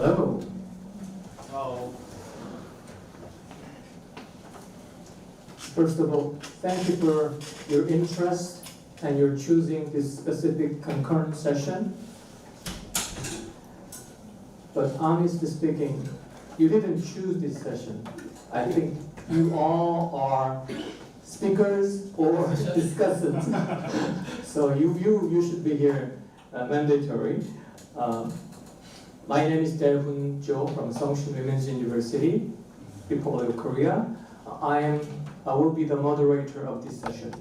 Hello. Oh, First of all, thank you for your interest and your choosing this specific concurrent session. But honestly speaking, you didn't choose this session. I think you all are speakers or discussants. So you should be here, mandatory. My name is Dae-Hoon Jo from Seoul Women's University, Republic of Korea. I will be the moderator of this session.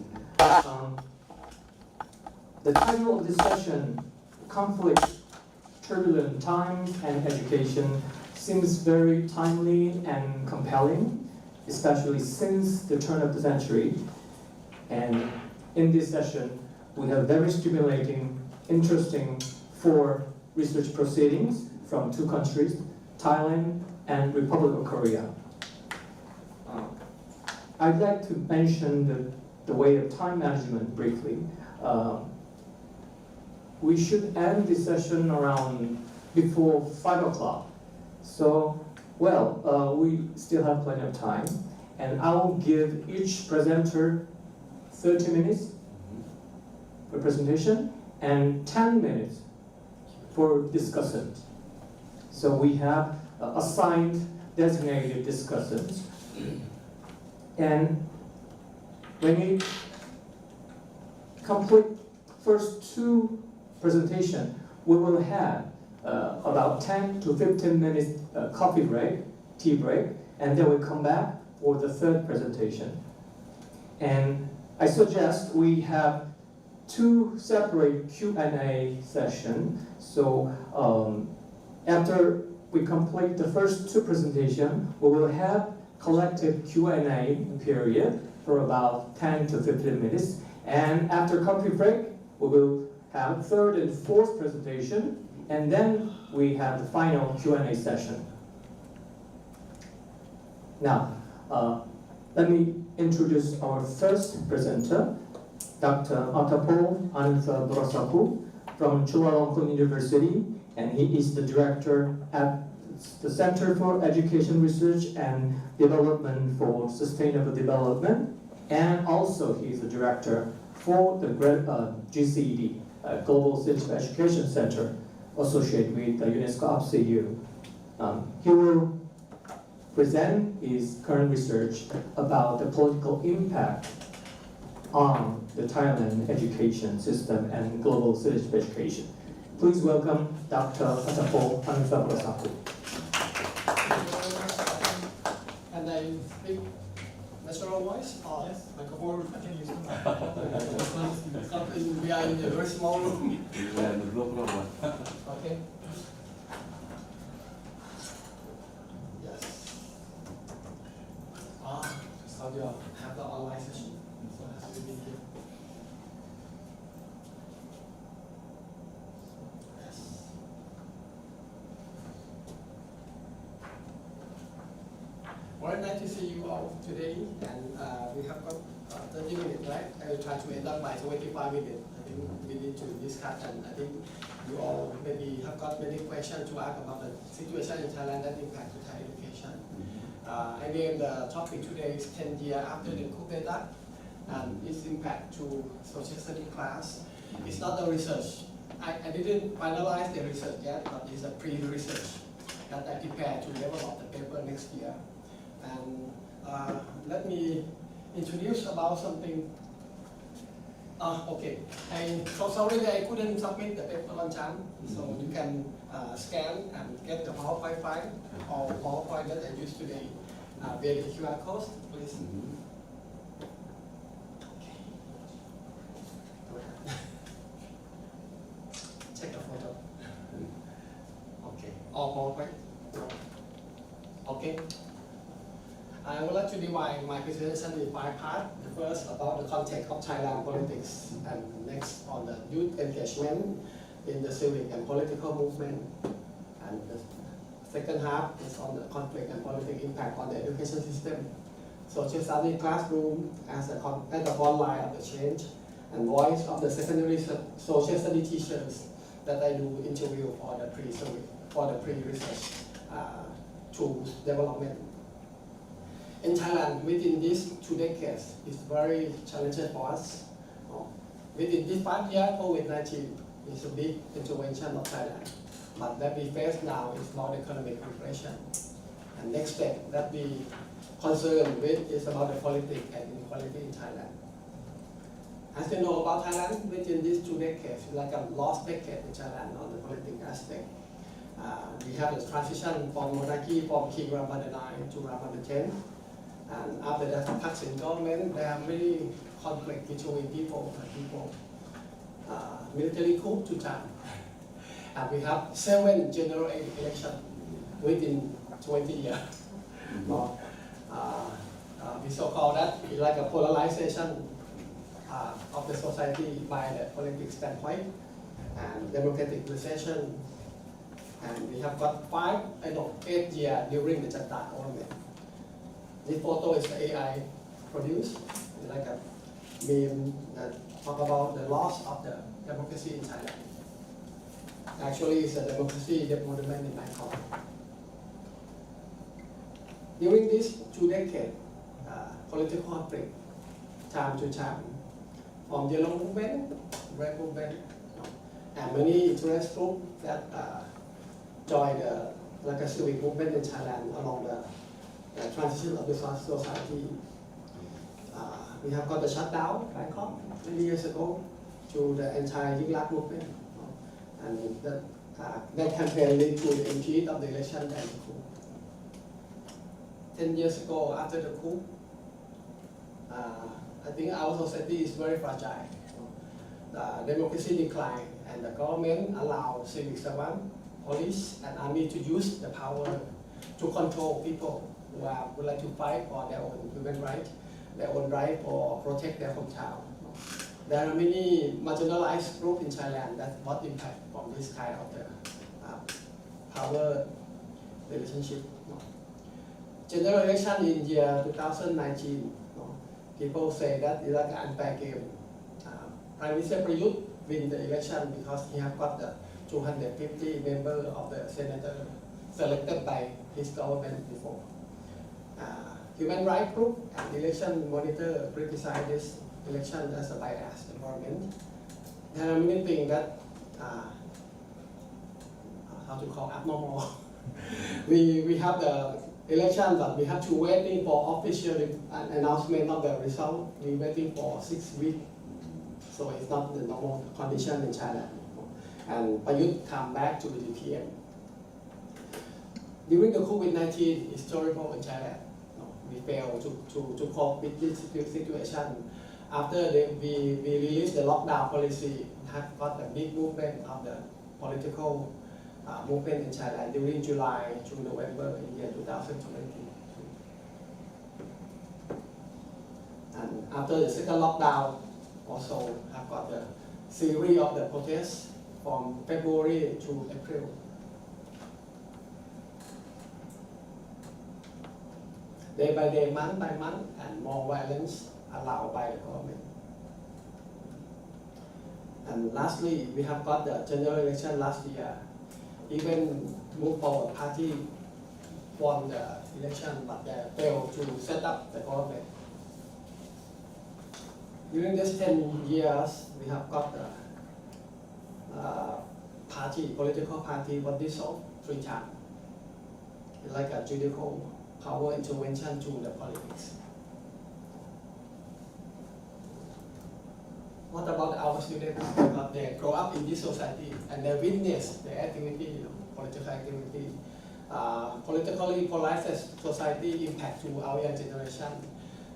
The title of this session, Conflict, Turbulent Times and Education, seems very timely and compelling, especially since the turn of the century. And in this session, we have very stimulating, interesting 4 research proceedings from 2 countries, Thailand and Republic of Korea. I'd like to mention the way of time management briefly. We should end this session around before 5 o'clock. So, we still have plenty of time. And I will give each presenter 30 minutes for presentation and 10 minutes for discussant. So we have assigned designated discussants. And when we complete first 2 presentations, we will have about 10 to 15 minutes coffee break, tea break, and then we come back for the 3rd presentation. And I suggest we have 2 separate Q&A sessions. So after we complete the first 2 presentations, we will have collective Q&A period for about 10 to 15 minutes. And after coffee break, we will have 3rd and 4th presentation, and then we have the final Q&A session. Now, let me introduce our first presenter, Dr. Atapo Ananthaprasaku from Chulalongkorn University, and he is the director at the Center for Education Research and Development for Sustainable Development, and also he is the director for the GCED, Global Citizenship Education Center, associated with the UNESCO UpCU. He will present his current research about the political impact on the Thailand education system and global citizenship education. Please welcome Dr. Atapo Ananthaprasaku. and I speak natural voice or microphone? I can use the microphone. We are in a very small room. Okay. Yes. So you have the online session. So that's really good. Very nice to see you all today, and we have got 30 minutes, right? I will try to end up by 25 minutes. I think we need to discuss, and I think you all maybe have got many questions to ask about the situation in Thailand that impact to Thai education. I named the topic today is 10 years after the coup d'etat and its impact to social studies class. It's not the research. I didn't finalize the research yet, but it's a pre-research that I prepared to develop the paper next year. And let me introduce about something. Okay, I'm so sorry that I couldn't submit the paper on time. So you can scan and get the PowerPoint file or PowerPoint that I used today via the QR code, please. Okay. Go ahead. Check the photo. Okay, all PowerPoint. Okay. I would like to divide my presentation in 5 parts. The first about the context of Thailand politics, and next on the youth engagement in the civic and political movement, and the second half is on the conflict and political impact on the education system. Social studies classroom as the front line of the change, and voice of the secondary social studies teachers that I do interview for the pre-research tools development. In Thailand, within these 2 decades, it's very challenging for us. Within this 5 years, COVID-19 is a big intervention of Thailand. But that we face now is more economic repression. And next step that we concerned with is about the politics and inequality in Thailand. As you know about Thailand, within these 2 decades, it's like a lost decade in Thailand on the political aspect. We have the transition from monarchy from King Rama IX to Rama X. And after that Thaksin government, there are many conflicts between people and people. Military coup 2 times. And we have 7 general elections within 20 years. We so-called that like a polarization of the society by the political standpoint and democratic recession. And we have got 8 years during the Janata government. This photo is AI produced, like a meme that talk about the loss of the democracy in Thailand. Actually, it's a democracy development in Bangkok. During these 2 decades, political conflict, time to time, from yellow movement, red movement, and many interest groups that joined like a civic movement in Thailand along the transition of the society. We have got the shutdown in Bangkok many years ago to the anti-Yingluck movement. And that campaign led to the impede of the election and the coup. 10 years ago, after the coup, I think our society is very fragile. The democracy declined, and the government allowed civil servants, police, and army to use the power to control people who would like to fight for their own human rights, their own right for protect their hometown. There are many marginalized groups in Thailand that was impacted from this kind of the power relationship. General election in year 2019, people say that it's like an unfair game. Prime Minister Prayut win the election because he have got the 250 members of the senator selected by his government before. Human rights group and election monitor criticize this election as a biased environment. There are many things that how to call abnormal. we have the election, but we have to waiting for official announcement of the result. We waiting for 6 weeks, so it's not the normal condition in China. And Prayut come back to the DPM. During the COVID-19, it's terrible in Thailand. We failed to cope with this situation. After we released the lockdown policy, we have got a big movement of the political movement in Thailand during July to November in year 2020. And after the second lockdown, also have got the series of the protests from February to April. Day by day, month by month, and more violence allowed by the government. And lastly, we have got the general election last year. Even Move Forward Party won the election, but they failed to set up the government. During these 10 years, we have got the political party was dissolved 3 times. It's like a judicial power intervention to the politics. What about our students? Because they grow up in this society and they witness the activity, political activity. Politically polarized society impact to our young generation.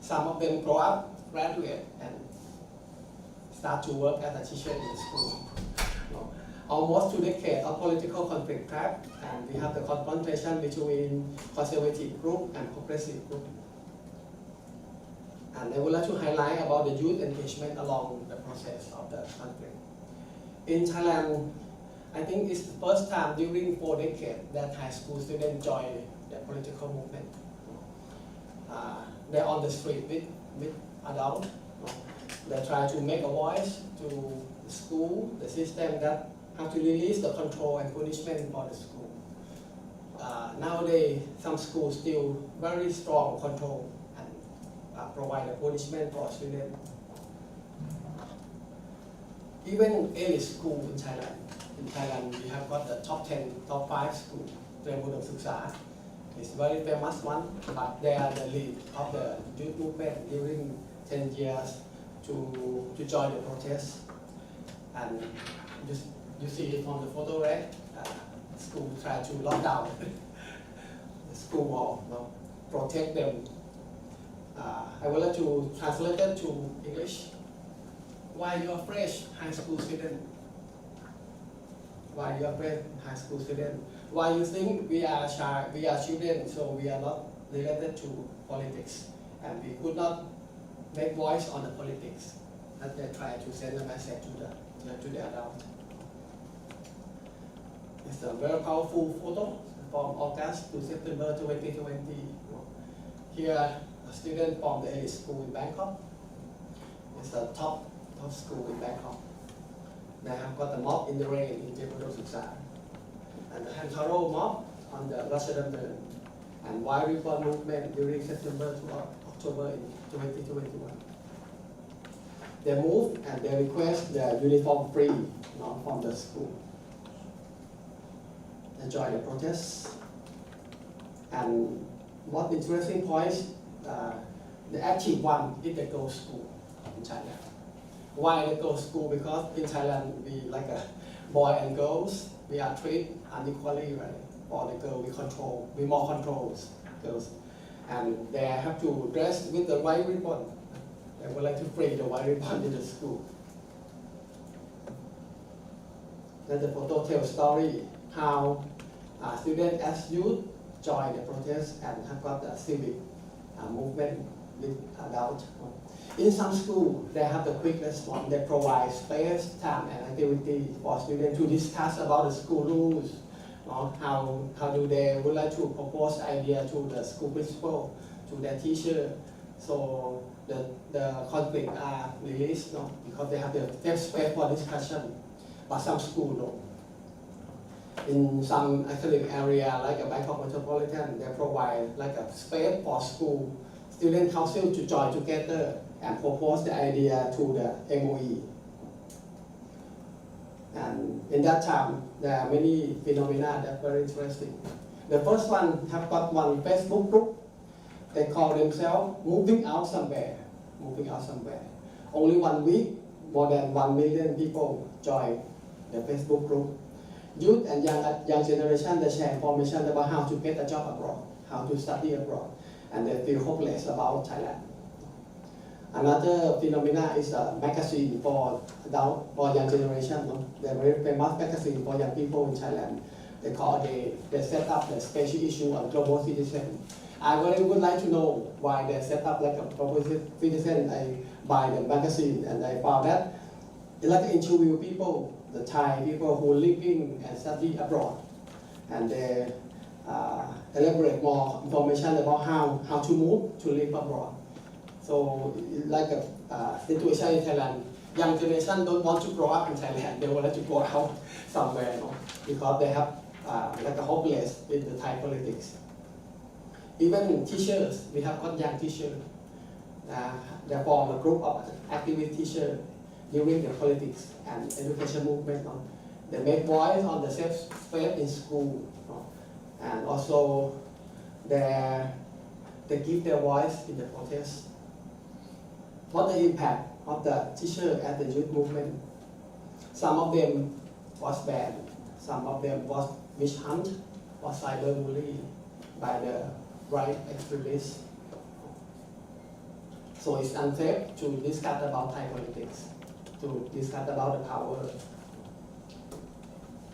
Some of them grow up, graduate, and start to work as a teacher in school. Almost 2 decades of political conflict trapped, and we have the confrontation between conservative group and progressive group. And I would like to highlight about the youth engagement along the process of the conflict. In Thailand, I think it's the first time during 4 decades that high school students join the political movement. They're on the street with adults. They try to make a voice to the school, the system that have to release the control and punishment for the school. Nowadays, some schools still very strong control and provide a punishment for students. Even elite school in Thailand. In Thailand, we have got the top 10, top 5 school. It's very famous one, but they are the lead of the youth movement during 10 years to join the protest. And you see it on the photo, right? School try to lock down the school wall, protect them. I would like to translate it to English. Why you are fresh high school student? Why you are fresh high school student? Why you think we are children, so we are not related to politics, and we could not make voice on the politics? That they try to send a message to the adult. It's a very powerful photo from August to September 2020. Here, a student from the elite school in Bangkok. It's the top school in Bangkok. They have got the mob in the rain in Jeopardo Suksa. And the Hankaro mob on the Rashadamban. And White Ribbon movement during September to October in 2021. They move and they request the uniform free from the school. They join the protests. And what interesting point, the active one is the girls' school in Thailand. Why the girls' school? Because in Thailand we like a boy and girls, we are treated unequally, right? For the girl we more controls girls, and they have to dress with the white ribbon. They would like to free the white ribbon in the school. Then the photo tells story how students as youth join the protest and have got the civic movement with adults. In some schools, they have the quick response. They provide space, time, and activity for students to discuss about the school rules. How do they would like to propose idea to the school principal, to their teacher, so the conflict are released, because they have the safe space for discussion. But some schools don't. In some academic area like a Bangkok Metropolitan, they provide like a space for school student council to join together and propose the idea to the MOE. And in that time, there are many phenomena that are very interesting. The first one have got one Facebook group. They call themselves Moving Out Somewhere. Moving Out Somewhere. Only 1 week, more than 1 million people join the Facebook group. Youth and young generation, they share information about how to get a job abroad, how to study abroad, and they feel hopeless about Thailand. Another phenomena is a magazine for adult or young generation. They're very famous magazine for young people in Thailand. They set up the special issue on global citizen. I really would like to know why they set up like a global citizen. I buy the magazine and I found that they like to interview people, the Thai people who are living and study abroad, and they elaborate more information about how to move to live abroad. So like a situation in Thailand, young generation don't want to grow up in Thailand. They want to go out somewhere, because they have like a hopeless in the Thai politics. Even teachers, we have got young teachers. They form a group of activist teachers during the politics and education movement. They make voice on the safe space in school, and also they give their voice in the protest. What the impact of the teacher and the youth movement? Some of them was banned, some of them was witch hunt or cyberbullied by the right extremists. So it's unsafe to discuss about Thai politics, to discuss about the power.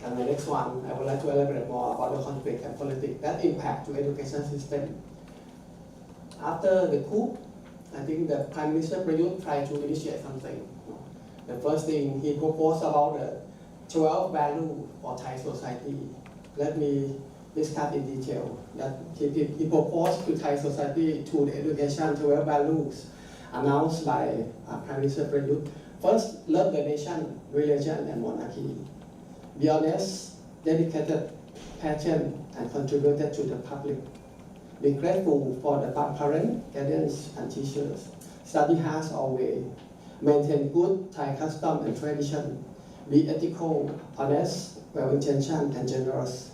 And the next one, I would like to elaborate more about the conflict and politics that impact to education system. After the coup, I think the Prime Minister Prayut tried to initiate something. The first thing he proposed about the 12 values for Thai society. Let me discuss in detail. That he proposed to Thai society to the education 12 values announced by Prime Minister Prayut. First, love the nation, religion, and monarchy. be honest, dedicated, passionate, and contributed to the public. Be grateful for the parents, guardians, and teachers. Study hard always. Maintain good Thai custom and tradition. Be ethical, honest, well-intentioned, and generous.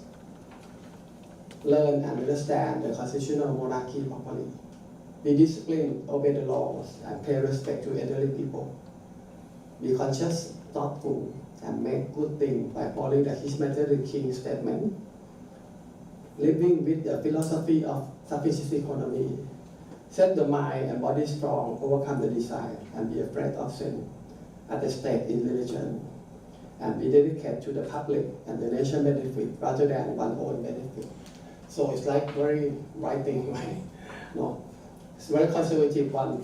Learn and understand the constitutional monarchy properly. Be disciplined, obey the laws, and pay respect to elderly people. Be conscious, thoughtful, and make good things by following the His Majesty King's statement. Living with the philosophy of sufficient economy. Set the mind and body strong, overcome the desire, and be afraid of sin. At the stake in religion, and be dedicated to the public and the nation benefit rather than one's own benefit. So it's like very right thing, right? No, it's very conservative one.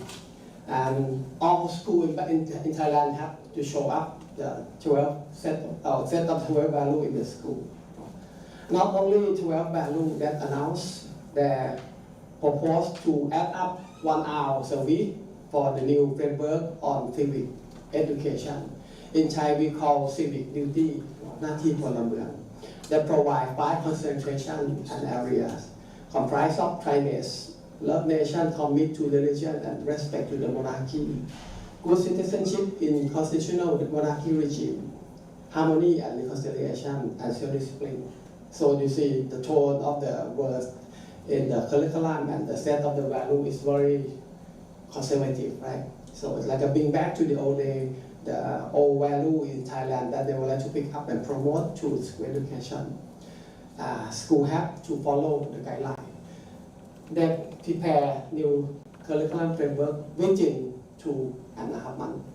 And all schools in Thailand have to show up the 12 set of 12 value in the school. Not only 12 value that announced their proposed to add up 1 hour a week for the new framework on civic education. In Thai we call civic duty, หน้าที่พลเมือง that provide 5 concentration and areas comprised of kindness, love nation, commit to religion, and respect to the monarchy, good citizenship in constitutional monarchy regime, harmony and reconciliation, and self-discipline. So you see the tone of the words in the curriculum and the set of the value is very conservative, right? So it's like a bring back to the old day, the old value in Thailand that they would like to pick up and promote to school education. School have to follow the guideline. They prepare new curriculum framework within 2.5 months.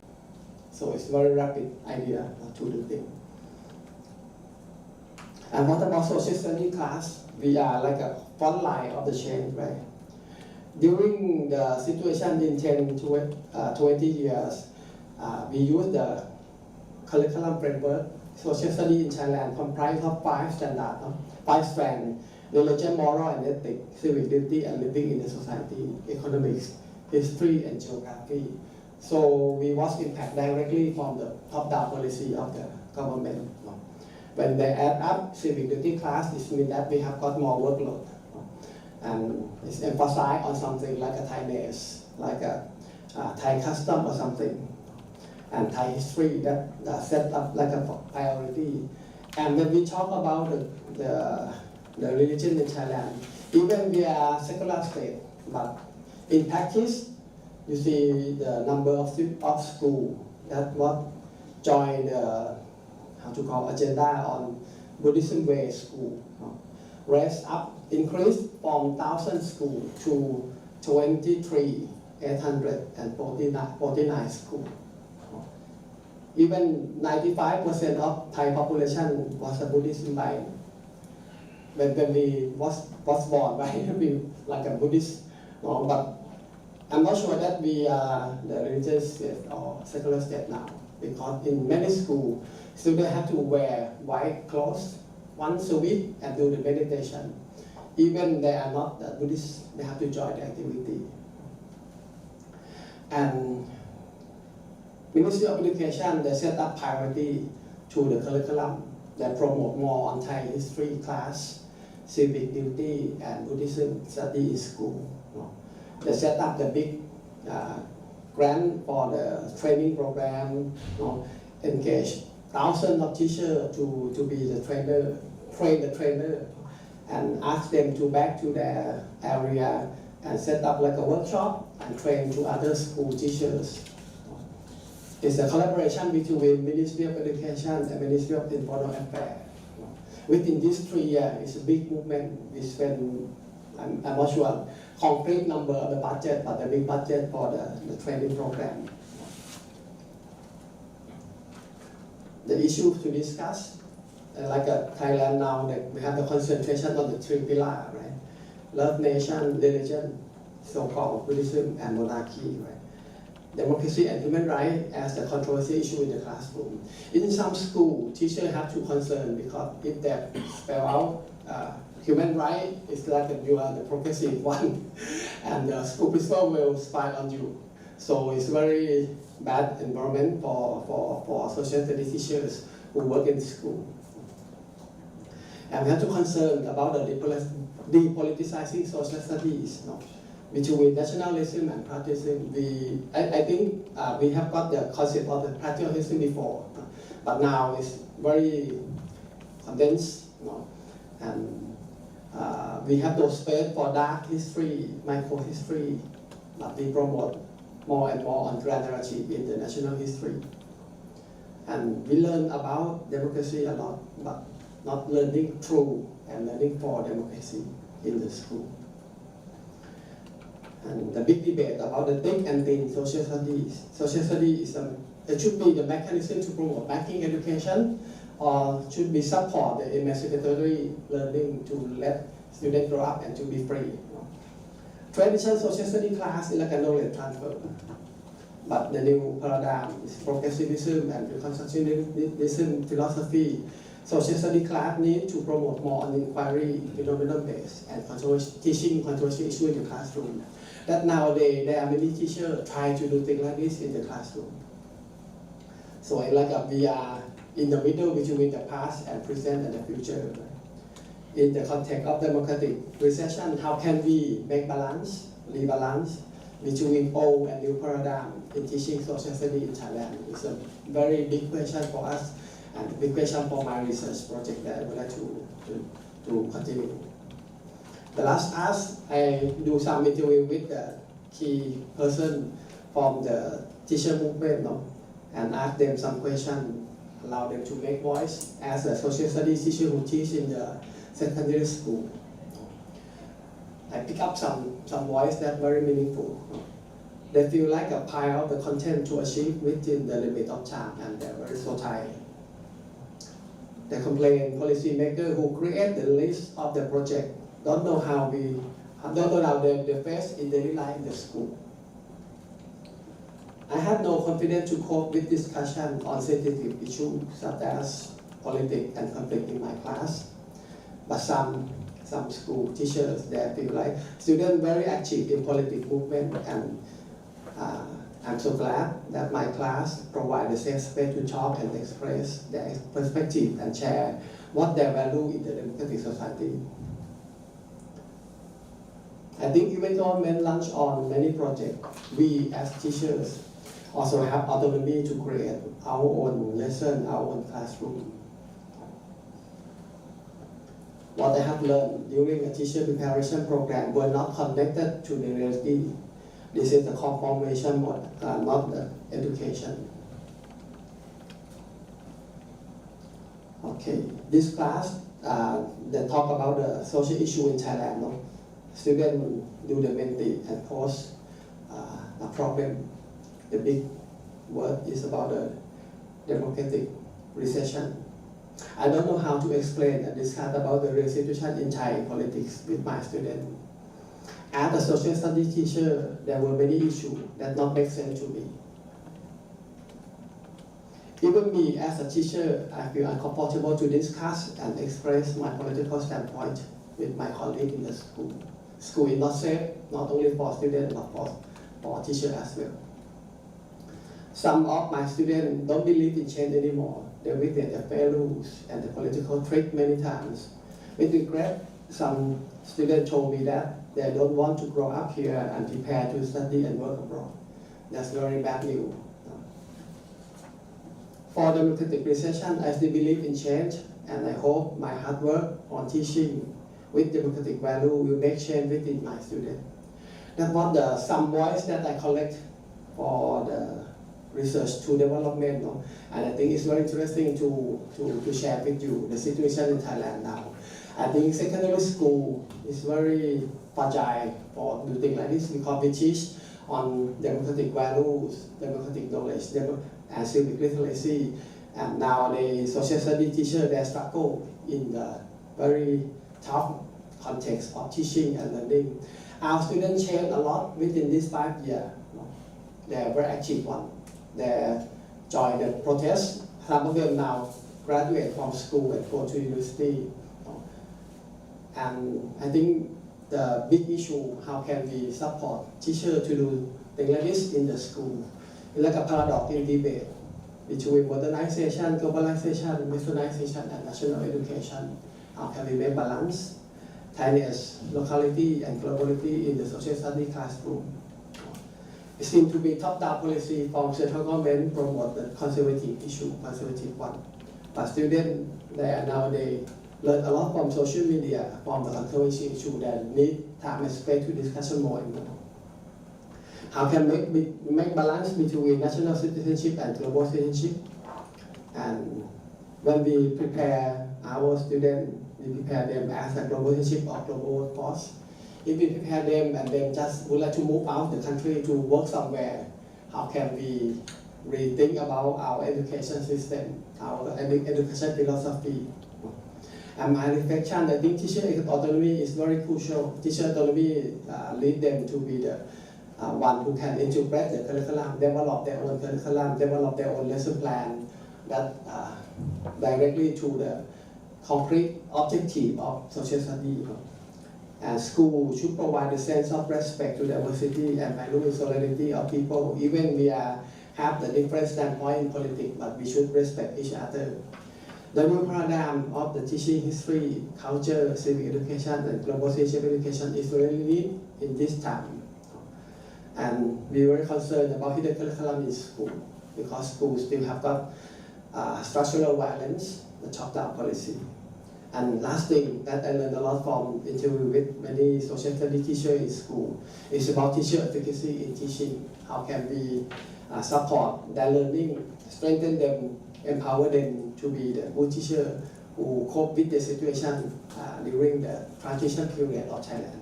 So it's very rapid idea to do things. And what about social study class? We are like a front line of the change, right? During the situation in 10 to 20 years, we use the curriculum framework. Social study in Thailand comprised of 5 standards, 5 strands: religion, moral and ethics, civic duty, and living in the society, economics, history, and geography. So we was impact directly from the top-down policy of the government. When they add up civic duty class, it means that we have got more workload. And it's emphasized on something like a Thainess, like a Thai custom or something. And Thai history that set up like a priority. And when we talk about the religion in Thailand, even we are secular state, but in practice, you see the number of schools that what join the agenda on Buddhism way school, raised up, increased from 1,000 schools to 23,849 schools. Even 95% of Thai population was a Buddhism by when we was born by we like a Buddhist, but I'm not sure that we are the religious state or secular state now, because in many schools students have to wear white clothes once a week and do the meditation. Even they are not Buddhists, they have to join the activity. And Ministry of Education, they set up priority to the curriculum that promote more on Thai history class, civic duty, and Buddhism study in school. They set up the big grant for the training program, engage thousands of teachers to be the trainer, train the trainer, and ask them to back to their area and set up like a workshop and train to other school teachers. It's a collaboration between Ministry of Education and Ministry of Informal Affairs. Within these 3 years, it's a big movement. We spend, I'm not sure, concrete number of the budget, but the big budget for the training program. The issues to discuss, like Thailand now, we have the concentration on the 3 pillars, right? Love nation, religion, so-called Buddhism, and monarchy, right? Democracy and human rights as the controversy issue in the classroom. In some schools, teachers have to concern because if they spell out human rights, it's like you are the progressive one, and the school principal will spy on you. So it's very bad environment for social studies teachers who work in the school. And we have to concern about the depoliticizing social studies, between nationalism and patriotism. I think we have got the concept of the patriotism before, but now it's very condensed, and we have no space for dark history, micro history, but we promote more and more on grand narrative in the national history. And we learn about democracy a lot, but not learning through and learning for democracy in the school. And the big debate about the thick and thin social studies. Social studies it should be the mechanism to promote backing education, or should be support the emancipatory learning to let students grow up and to be free. Traditional social study class is like a knowledge transfer, but the new paradigm is progressivism and reconstructionism philosophy. Social study class need to promote more on inquiry, phenomenon-based, and teaching controversial issues in the classroom. That nowadays there are many teachers trying to do things like this in the classroom. So we are in the middle between the past and present and the future. In the context of democratic recession, how can we make rebalance between old and new paradigm in teaching social studies in Thailand? It's a very big question for us, and a big question for my research project that I would like to continue. The last task, I do some interview with the key person from the teacher movement, and ask them some questions, allow them to make voice as a social studies teacher who teach in the secondary school. I pick up some voice that very meaningful. They feel like a pile of the content to achieve within the limit of time, and they're very so tired. They complain policymakers who create the list of the project don't know how they face in daily life in the school. I have no confidence to cope with discussion on sensitive issues such as politics and conflict in my class. But some school teachers, they feel like students very active in political movement, and I'm so glad that my class provides a safe space to talk and express their perspective and share what they value in the democratic society. I think even though men launch on many projects, we as teachers also have autonomy to create our own lesson, our own classroom. What I have learned during a teacher preparation program were not connected to the reality. This is the conformation mode, not the education. Okay, this class, they talk about the social issue in Thailand. Students do the mentee and pose a problem. The big word is about the democratic recession. I don't know how to explain and discuss about the real situation in Thai politics with my students. As a social studies teacher, there were many issues that not make sense to me. Even me as a teacher, I feel uncomfortable to discuss and express my political standpoint with my colleagues in the school. School is not safe, not only for students, but for teachers as well. Some of my students don't believe in change anymore. They witness the fair rules and the political trick many times. With regret, some students told me that they don't want to grow up here and prepare to study and work abroad. That's very bad news. For democratic recession, I still believe in change, and I hope my hard work on teaching with democratic value will make change within my students. That was some voice that I collect for the research to development, and I think it's very interesting to share with you the situation in Thailand now. I think secondary school is very fragile for doing things like this because we teach on democratic values, democratic knowledge, and civic literacy, and nowadays social studies teachers they struggle in the very tough context of teaching and learning. Our students change a lot within this 5 years. They are very active one. They join the protests. Some of them now graduate from school and go to university. And I think the big issue, how can we support teachers to do things like this in the school? It's like a paradox in debate between modernization, globalization, westernization, and national education. how can we make balance Thailand's locality and globality in the social study classroom. It seems to be top-down policy from central government promote the conservative issue, conservative one. But students, they are nowadays learn a lot from social media, from the controversial issue that need time and space to discuss more and more. How can make balance between national citizenship and global citizenship? And when we prepare our students, we prepare them as a global citizenship or global course. If we prepare them and then just would like to move out the country to work somewhere, how can we rethink about our education system, our education philosophy? And my reflection, I think teacher autonomy is very crucial. Teacher autonomy lead them to be the one who can interpret the curriculum, develop their own curriculum, develop their own lesson plan that directly to the concrete objective of social study. And school should provide a sense of respect to diversity and value and solidarity of people. Even we have the different standpoint in politics, but we should respect each other. The new paradigm of the teaching history, culture, civic education, and global citizenship education is really needed in this time. And we were concerned about hidden curriculum in school because schools still have got structural violence, the top-down policy. And last thing that I learned a lot from interview with many social studies teachers in school is about teacher efficacy in teaching. How can we support their learning, strengthen them, empower them to be the good teacher who cope with the situation during the transition period of Thailand.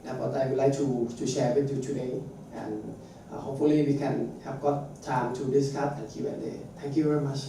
That's what I would like to share with you today, and hopefully we can have got time to discuss and Q&A. Thank you very much.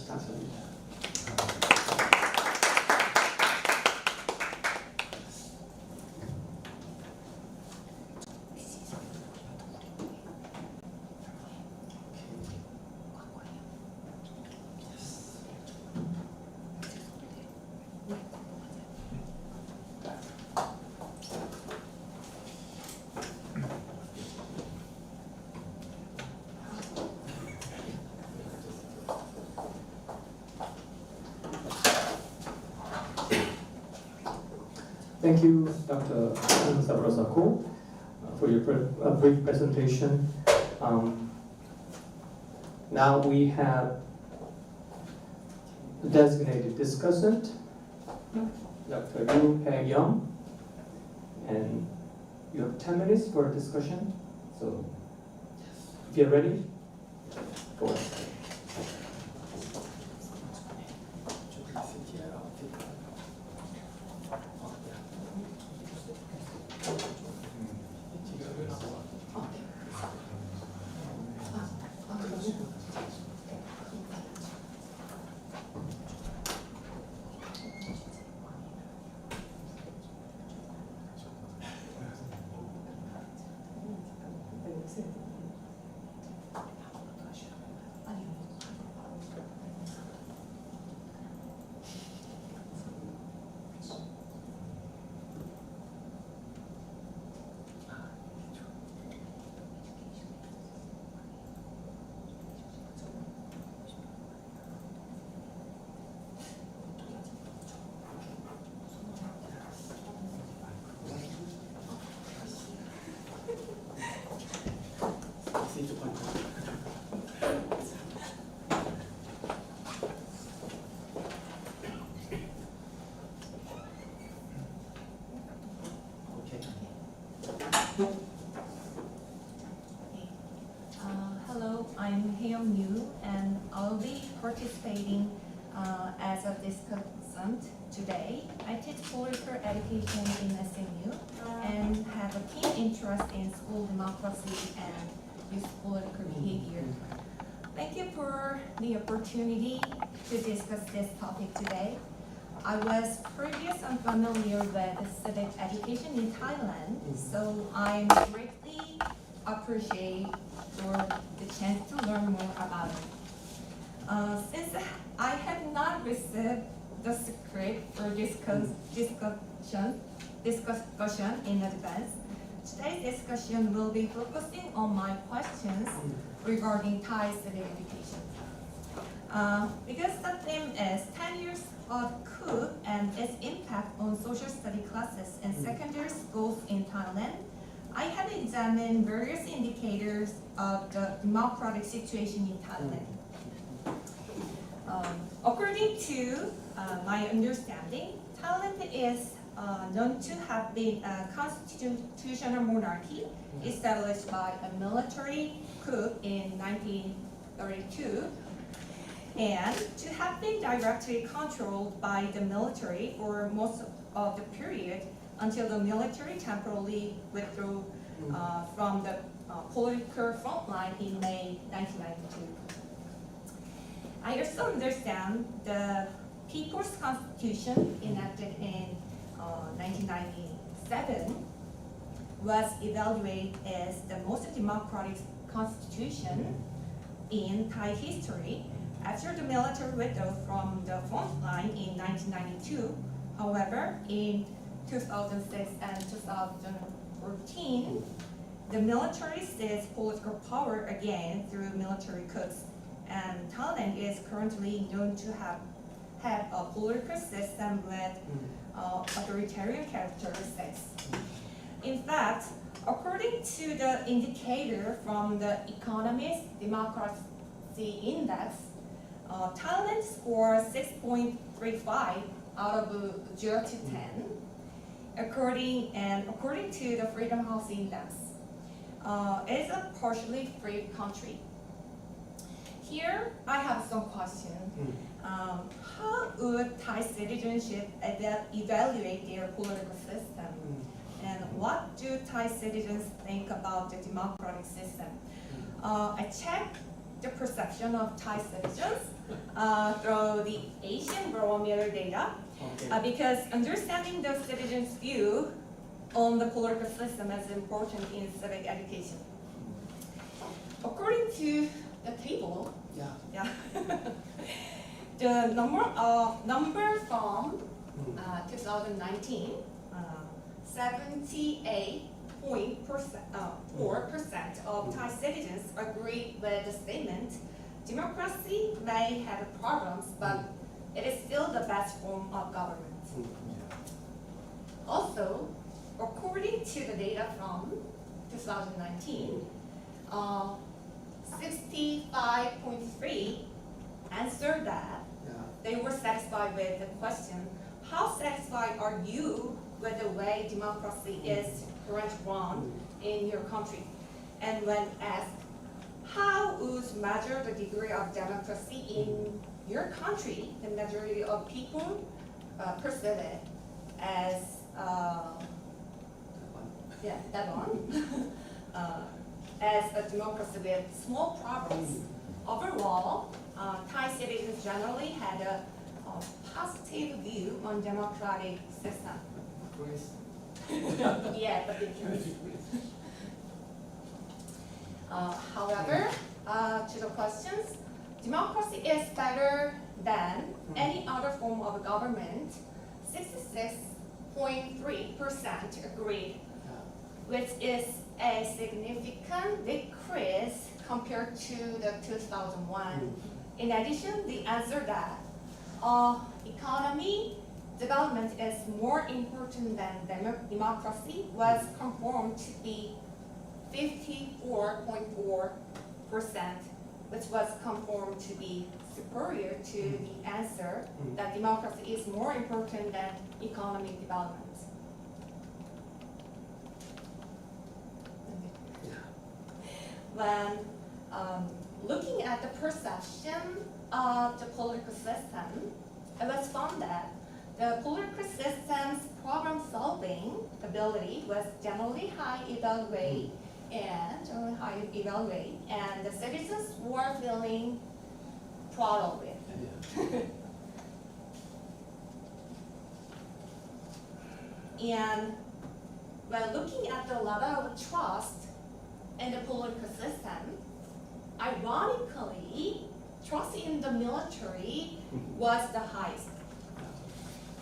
Thank you, Dr. Sabrosako, for your brief presentation. Now we have the designated discussant, Dr. Yu Hae-young, and you have 10 minutes for a discussion. So, if you're ready, go ahead. Hello, I'm Hae-young Yu, and I'll be participating as a discussant today. I teach political education in SMU and have a keen interest in school democracy and youth political behavior. Thank you for the opportunity to discuss this topic today. I was previously unfamiliar with civic education in Thailand, so I greatly appreciate for the chance to learn more about it. Since I have not received the script for discussion in advance, today's discussion will be focusing on my questions regarding Thai civic education. Because the theme is 10 years of coup and and its impact on social study classes in secondary schools in Thailand, I have examined various indicators of the democratic situation in Thailand. According to my understanding, Thailand is known to have been a constitutional monarchy established by a military coup in 1932 and to have been directly controlled by the military for most of the period until the military temporarily withdrew from the political frontline in May 1992. I also understand the People's Constitution enacted in 1997 was evaluated as the most democratic constitution in Thai history after the military withdrew from the front line in 1992. However, in 2006 and 2014, the military seized political power again through military coups, and Thailand is currently known to have a political system with authoritarian characteristics. In fact, according to the indicator from the Economist Democracy Index, Thailand scored 6.35 out of 0 to 10. According to the Freedom House Index, it is a partially free country. Here, I have some questions. How would Thai citizenship evaluate their political system? And what do Thai citizens think about the democratic system? I checked the perception of Thai citizens through the Asian barometer data because understanding the citizens' view on the political system is important in civic education. According to the table, the number from 2019, 78.4% of Thai citizens agree with the statement, democracy may have problems, but it is still the best form of government. Also, according to the data from 2019, 65.3 answered that they were satisfied with the question, how satisfied are you with the way democracy is currently run in your country? And when asked, how would you measure the degree of democracy in your country, the majority of people perceive it as, as a democracy with small problems. Overall, Thai citizens generally had a positive view on democratic system. Yeah, but however, to the questions, democracy is better than any other form of government. 66.3% agreed, which is a significant decrease compared to the 2001. In addition, the answer that economy development is more important than democracy was confirmed to be 54.4%, which was confirmed to be superior to the answer that democracy is more important than economic development. When looking at the perception of the political system, it was found that the political system's problem-solving ability was generally high evaluated, and the citizens were feeling proud of it. And when looking at the level of trust in the political system, ironically, trust in the military was the highest.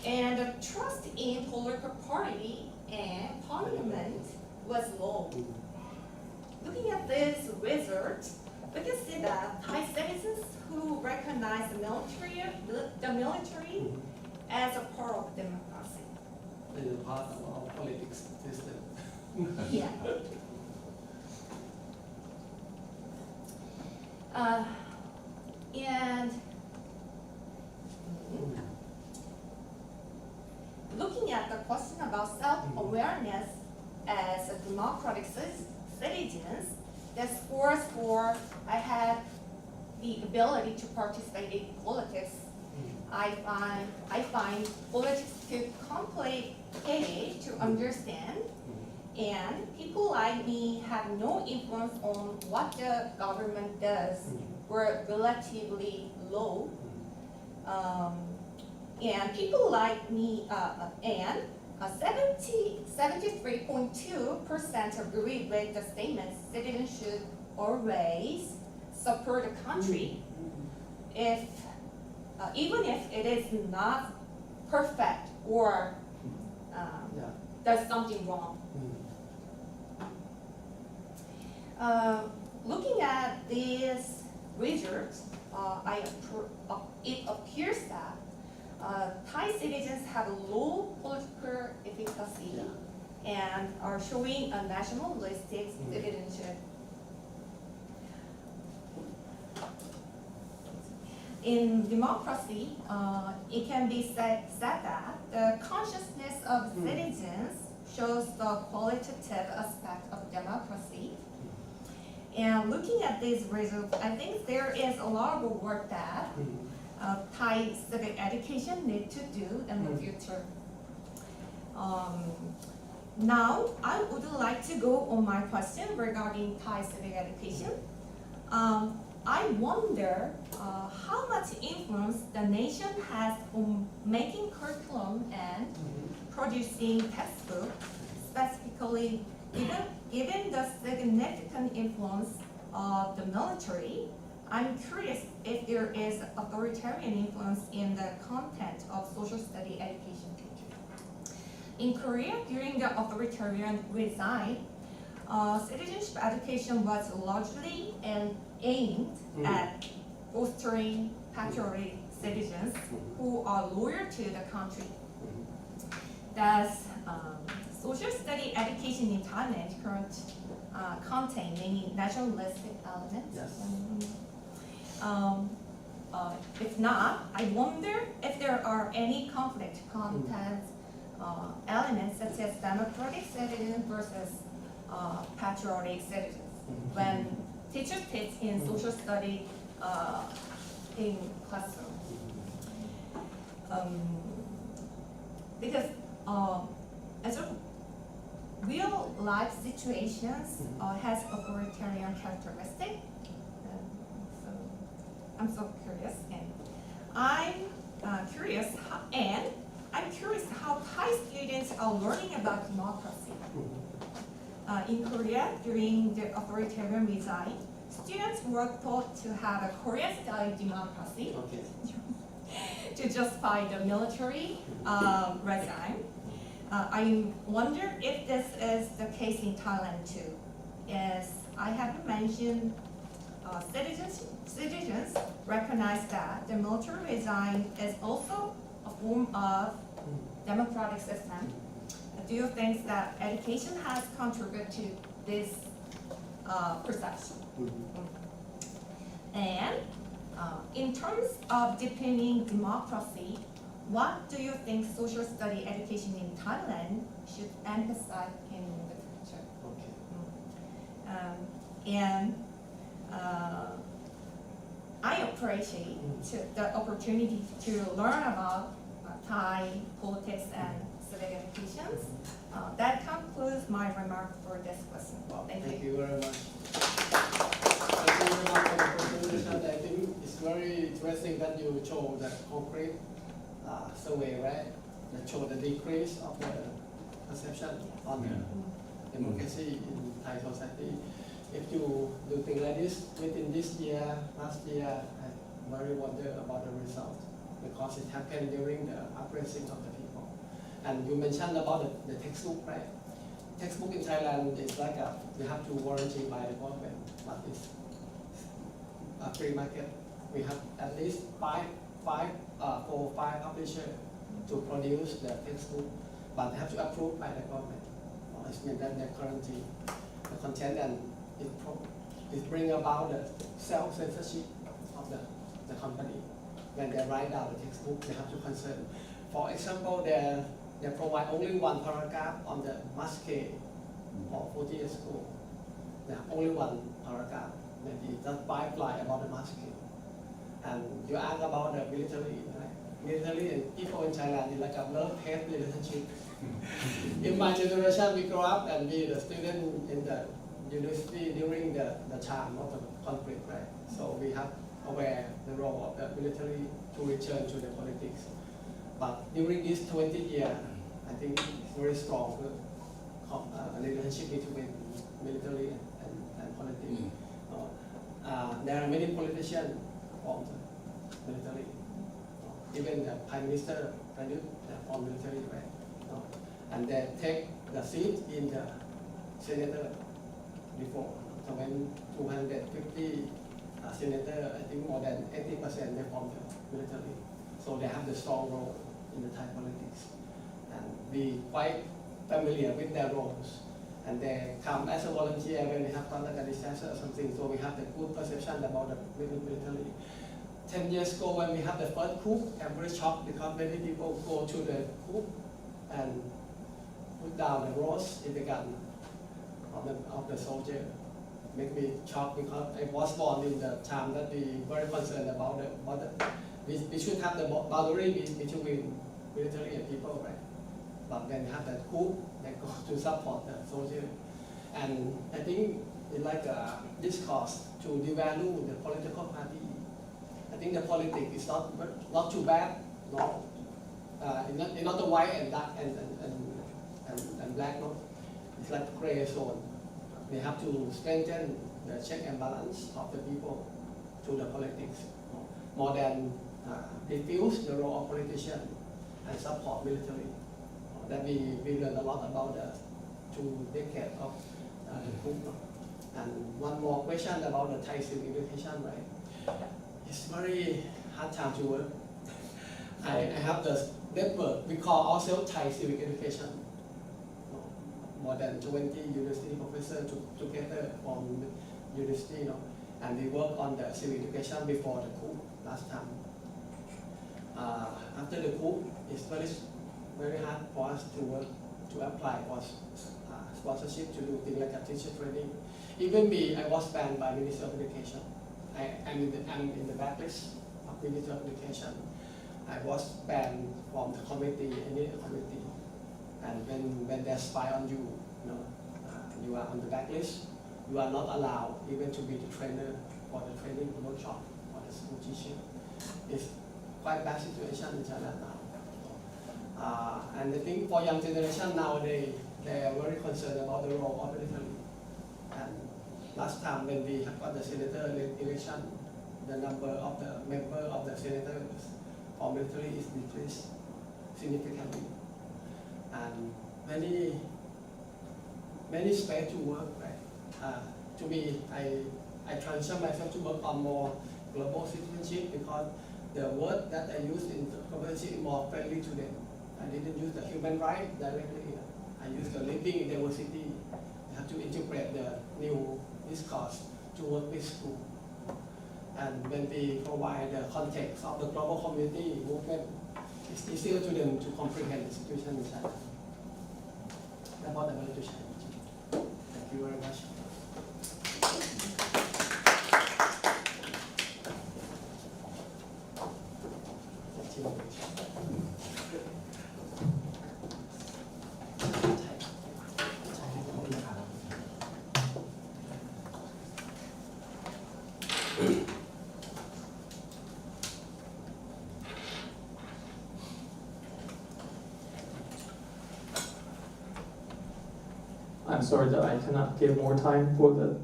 And the trust in political party and parliament was low. Looking at this result, we can see that Thai citizens who recognize the military as a part of democracy. It is part of our politics system. Yeah. And looking at the question about self-awareness as a democratic citizens, the scores for I had the ability to participate in politics. I find politics too complicated to understand, and people like me have no influence on what the government does. Were relatively low, and people like me, and 73.2% agree with the statement citizens should always support the country, if even if it is not perfect or does something wrong. Looking at this results, it appears that Thai citizens have a low political efficacy and are showing a nationalistic citizenship. In democracy, it can be said that the consciousness of citizens shows the qualitative aspect of democracy. And looking at these results, I think there is a lot of work that Thai civic education needs to do in the future. Now, I would like to go on my question regarding Thai civic education. I wonder how much influence the nation has on making curriculum and producing textbooks, specifically given the significant influence of the military. I'm curious if there is authoritarian influence in the content of social study education. In Korea, during the authoritarian regime, citizenship education was largely aimed at fostering patriotic citizens who are loyal to the country. Thus, social study education in Thailand contain many nationalistic elements. Yes. If not, I wonder if there are any conflict content elements such as democratic citizens versus patriotic citizens when teachers teach in social study in classroom. Because as a real life situations has authoritarian characteristic. So I'm so curious, and I'm curious how Thai students are learning about democracy. In Korea, during the authoritarian regime, students were taught to have a Korean-style democracy to justify the military regime. I wonder if this is the case in Thailand too. As I have mentioned, citizens recognize that the military regime is also a form of democratic system. Do you think that education has contributed to this perception? And in terms of deepening democracy, what do you think social study education in Thailand should emphasize in the future? I appreciate the opportunity to learn about Thai politics and civic education. That concludes my remarks for this question. Thank you very much. Thank you very much for the presentation. I think it's very interesting that you show that concrete survey, right? That show the decrease of the perception on democracy in Thai society. If you do things like this within this year, last year, I very wonder about the result because it happened during the uprising of the people. And you mentioned about the textbook, right? Textbook in Thailand is like you have to warranty by the government, but it's a free market. We have at least 4 or 5 publishers to produce the textbook, but they have to approve by the government. It means that they guarantee the content and it brings about the self-censorship of the company. When they write down the textbook, they have to concern. For example, they provide only one paragraph on the masque for 40 years ago. They have only one paragraph, maybe just 5 lines about the masque. And you ask about the military, right? Military and people in Thailand is like a love-hate relationship. In my generation, we grew up and we the student in the university during the time of the conflict, right? So we have aware the role of the military to return to the politics. But during this 20 years, I think it's very strong relationship between military and politics. There are many politicians from the military. Even the Prime Minister from military, right? And they take the seat in the senator before. So when 250 senator, I think more than 80% they from the military. So they have the strong role in the Thai politics. And we quite familiar with their roles. And they come as a volunteer when we have done like a disaster or something. So we have the good perception about the military. 10 years ago when we have the first coup, I'm very shocked because many people go to the coup and put down the rose in the gun of the soldier. Make me shocked because I was born in the time that we very concerned about we should have the boundary between military and people, right? But when we have the coup, they go to support the soldier. And I think it's like a discourse to devalue the political party. I think the politics is not too bad, no. It's not the white and dark and black, no. It's like gray zone. We have to strengthen the check and balance of the people to the politics, more than diffuse the role of politicians and support military. That we learned a lot about the 2 decades of the coup. And one more question about the Thai civic education, right? It's very hard time to work. I have the network. We call ourselves Thai civic education. More than 20 university professors together from university, and we work on the civic education before the coup last time. After the coup, it's very hard for us to work, to apply for sponsorship to do things like a teacher training. Even me, I was banned by Ministry of Education. I'm in the blacklist of Ministry of Education. I was banned from the committee, any committee. And when they spy on you, you are on the blacklist. You are not allowed even to be the trainer for the training workshop for the school teacher. It's quite bad situation in Thailand now. And I think for young generation nowadays, they are very concerned about the role of military. And last time when we have got the senator election, the number of the member of the senators for military is decreased significantly. And many space to work, right? To me, I transfer myself to work on more global citizenship because the word that I use in global citizenship is more friendly to them. I didn't use the human right directly. I used the living in diversity. I have to integrate the new discourse to work with school. And when we provide the context of the global community movement, it's easier to them to comprehend the situation in China. About the validation. Thank you very much. I'm sorry that I cannot give more time for the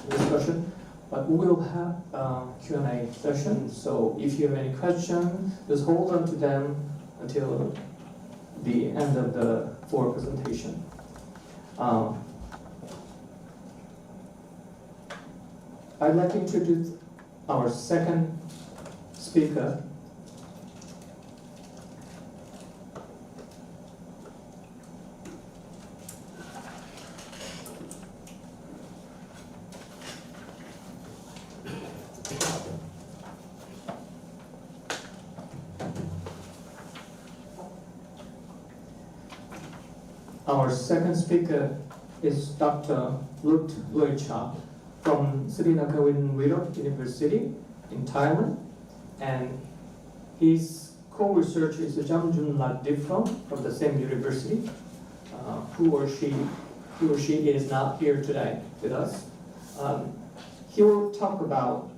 discussion, but we will have a Q&A session. So if you have any questions, just hold on to them until the end of the floor presentation. I'd like to introduce our second speaker. Our second speaker is Dr. Lut Loicha from Srinagarwin University in Thailand, and his co-research is Jamjun Ladifrom from the same university, who or she is not here today with us. He will talk about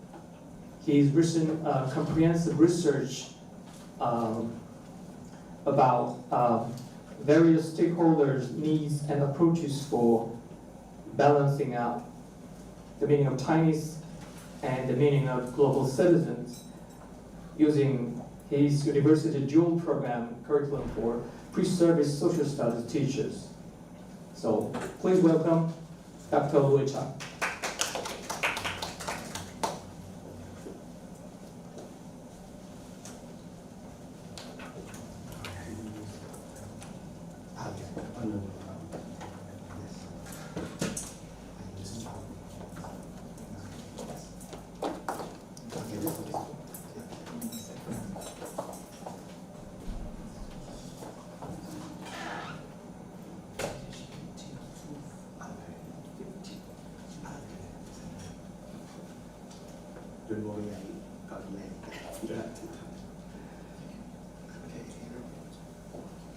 his recent comprehensive research about various stakeholders' needs and approaches for balancing out the meaning of Chinese and the meaning of global citizens using his university dual program curriculum for pre-service social studies teachers. So please welcome Dr. Luicha.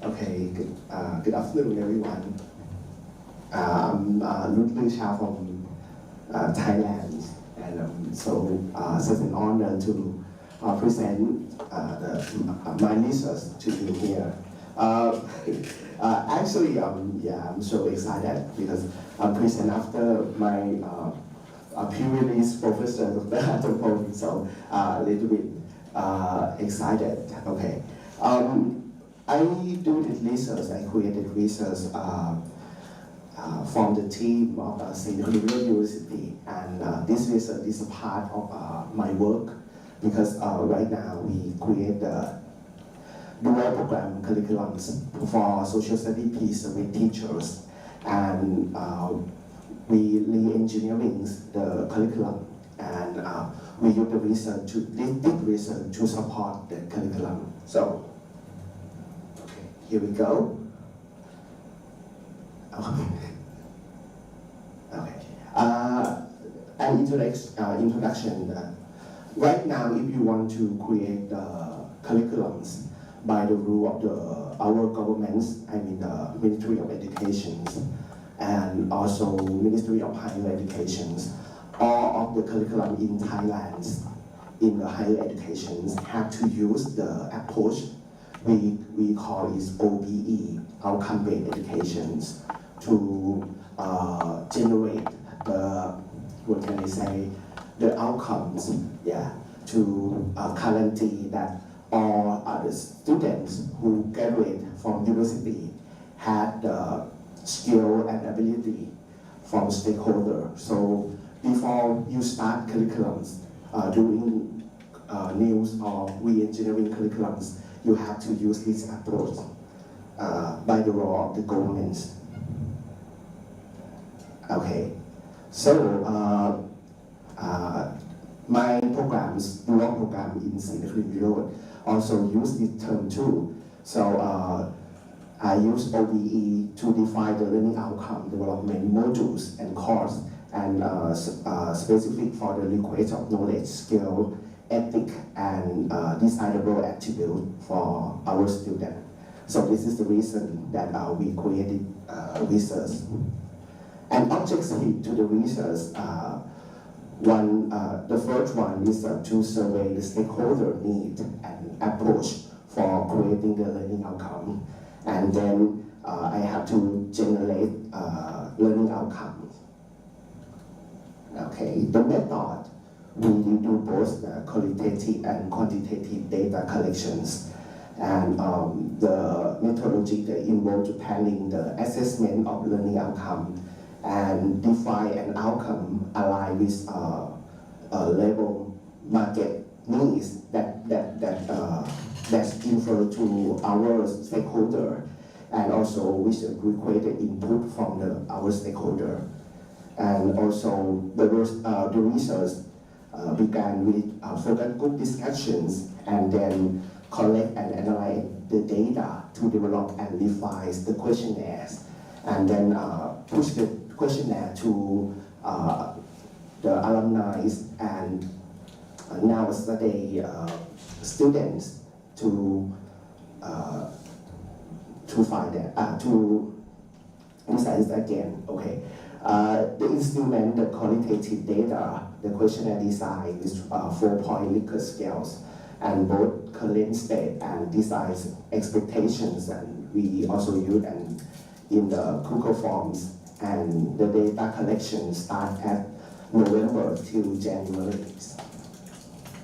Okay, good afternoon, everyone. I'm Lut Loicha from Thailand, and such an honor to present my research to you here. Actually, I'm so excited because I'm present after my previous professor, Dr. Atapong, so a little bit excited. Okay. I do this research, I created research from the team of Seoul University, and this research is a part of my work because right now we create the dual program curriculums for social studies piece with teachers, and we re-engineering the curriculum, and we use the research to support the curriculum. So. Here we go. Okay. An introduction. Right now, if you want to create curriculums by the rule of our governments, I mean the Ministry of Education and also Ministry of Higher Education, all of the curriculum in Thailand in the higher education have to use the approach we call is OBE, outcome-based education, to generate the outcomes, to guarantee that all other students who graduate from university had the skill and ability from stakeholder. So before you start curriculums, doing new or re-engineering curriculums, you have to use this approach by the law of the government. Okay, so my programs, dual program in Seoul also use this term too. So I use OBE to define the learning outcome development modules and course, and specific for the request of knowledge, skill, ethic, and desirable attribute for our student. So this is the reason that we created research. And objectives to the research, the first one is to survey the stakeholder need and approach for creating the learning outcome. And then I have to generate learning outcomes. Okay, the method, we do both the qualitative and quantitative data collections, and the methodology that involves planning the assessment of learning outcome and define an outcome aligned with label market needs that's referred to our stakeholder, and also with the required input from our stakeholder. And also the research began with focus group discussions, and then collect and analyze the data to develop and revise the questionnaires. and then push the questionnaire to the alumni and now study students to find that to decide again. Okay, the instrument, the qualitative data, the questionnaire design with 4-point Likert scales, and both current state and design expectations, and we also use and in the Google Forms, and the data collection start at November till January.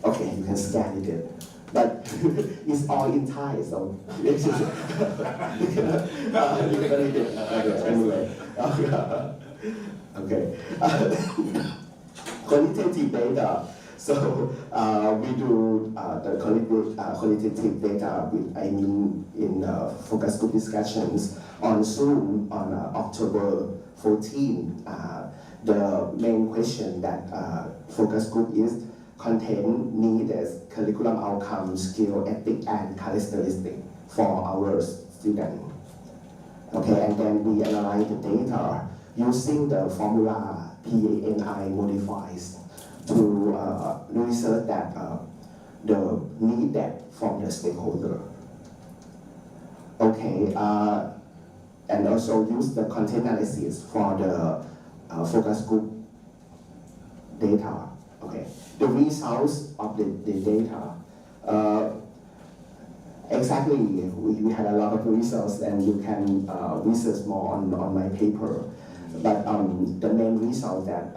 Okay, you can scan it, but it's all in Thai, so you cannot read it. Anyway, okay. Qualitative data. So we do the qualitative data in focus group discussions on Zoom on October 14. The main question that focus group is content, needs, curriculum outcomes, skill, ethic, and characteristic for our student. Okay, and then we analyze the data using the formula PANI modifies to research that the need that from the stakeholder. Okay, and also use the content analysis for the focus group data. Okay, the results of the data. Exactly, we had a lot of results, and you can research more on my paper. But the main result that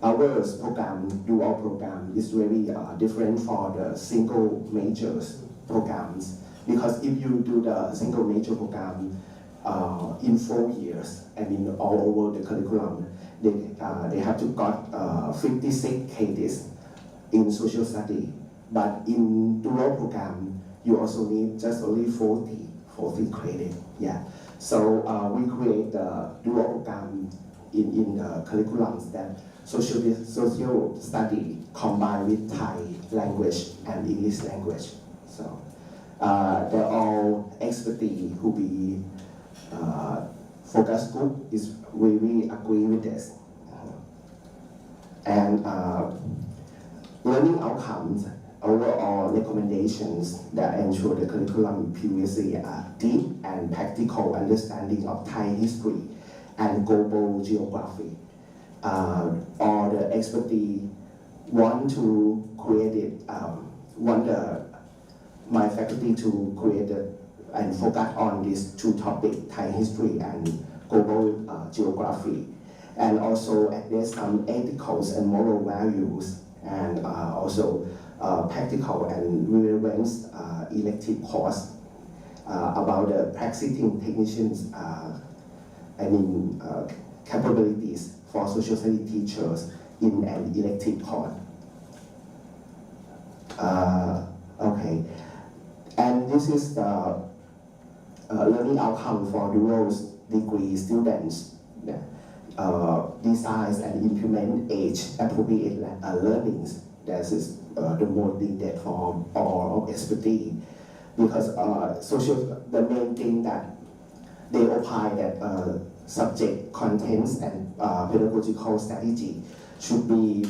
our program, dual program, is very different for the single majors programs, because if you do the single major program in 4 years and in all over the curriculum, they have to got 56 credits in social study. But in dual program, you also need just only 40 credit. Yeah. So we create the dual program in the curriculums that social study combined with Thai language and English language. So they're all expertise who be focus group is really agree with this. And learning outcomes, overall recommendations that ensure the curriculum previously deep and practical understanding of Thai history and global geography. Or the expertise want to create it, my faculty to create it and focus on these two topics, Thai history and global geography, and also address some ethical and moral values, and also practical and relevant elective course about the practicing technicians, capabilities for social studies teachers in an elective course. Okay, and this is the learning outcome for dual degree students. Design and implement age-appropriate learnings. That is the most needed for all expertise, because the main thing that they apply that subject contents and pedagogical strategy should be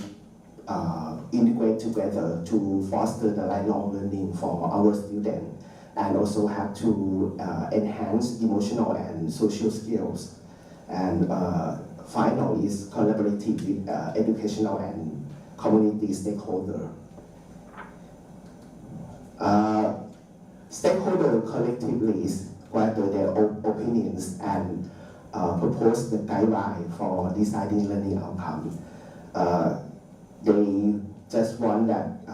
integrated together to foster the lifelong learning for our students, and also have to enhance emotional and social skills. And final is collaborative with educational and community stakeholder. Stakeholder collectively gather their opinions and propose the guideline for deciding learning outcomes. They just want that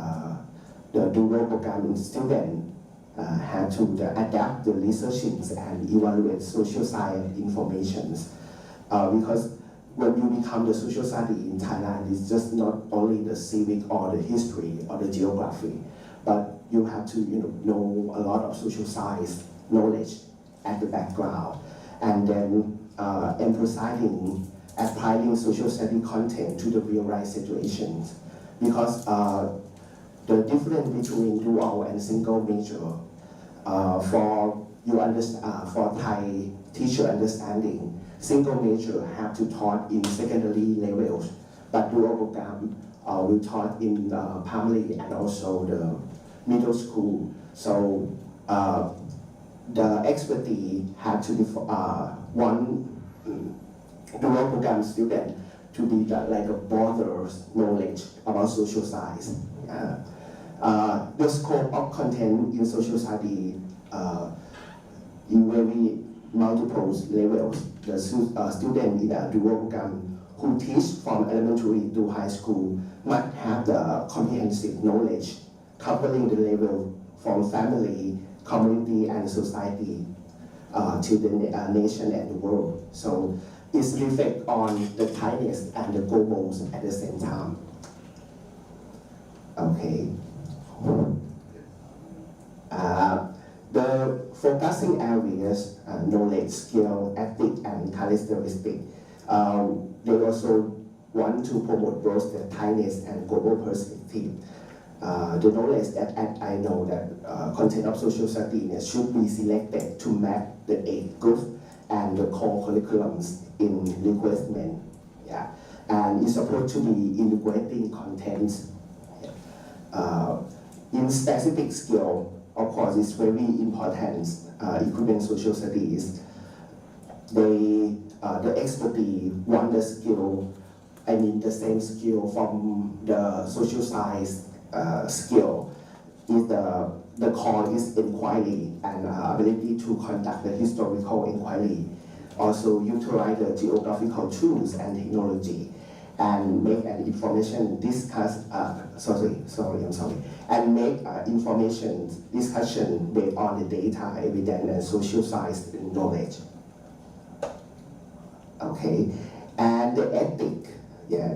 the dual program student have to adapt the researchings and evaluate social science informations. Because when you become the social study in Thailand, it's just not only the civic or the history or the geography, but you have to know a lot of social science knowledge at the background, and then emphasizing applying social study content to the real life situations, because the difference between dual and single major for you understand, for Thai teacher understanding, single major have to taught in secondary levels, but dual program we taught in primary and also the middle school. So the expertise had to be one dual program student to be like a broader knowledge about social science. The scope of content in social studies in very multiple levels. The student in a dual program who teach from elementary to high school must have the comprehensive knowledge covering the level from family, community, and society to the nation and the world. So it's reflect on the Thainess and the globals at the same time. Okay. The focusing areas, knowledge, skill, ethic, and characteristic. They also want to promote both the Thainess and global perspective. The knowledge that I know that content of social studies should be selected to map the age group and the core curriculums in requirement. Yeah. And it's supposed to be integrating content. In specific skill, of course, it's very important. Equipment social studies, the expertise want the skill. I mean the same skill from the social science skill. Is the core is inquiry and ability to conduct the historical inquiry. Also utilize the geographical tools and technology, and make an information discuss. And make information discussion based on the data, evidence, and social science knowledge. Okay, and the ethic, yeah,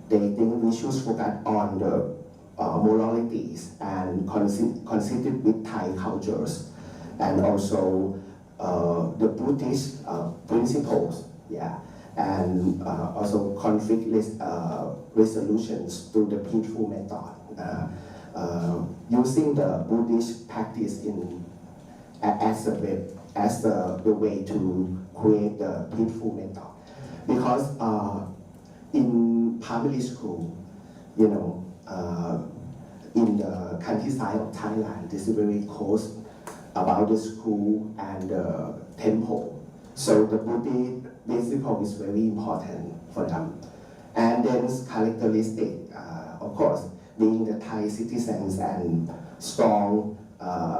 they think we should focus on the moralities and consistent with Thai cultures, and also the Buddhist principles, yeah, and also conflict resolutions through the peaceful method. Using the Buddhist practice as the way to create the peaceful method, because in primary school, you know, in the countryside of Thailand, this is very close about the school and the temple. So the Buddhist principle is very important for them. And then characteristic, of course, being the Thai citizens and strong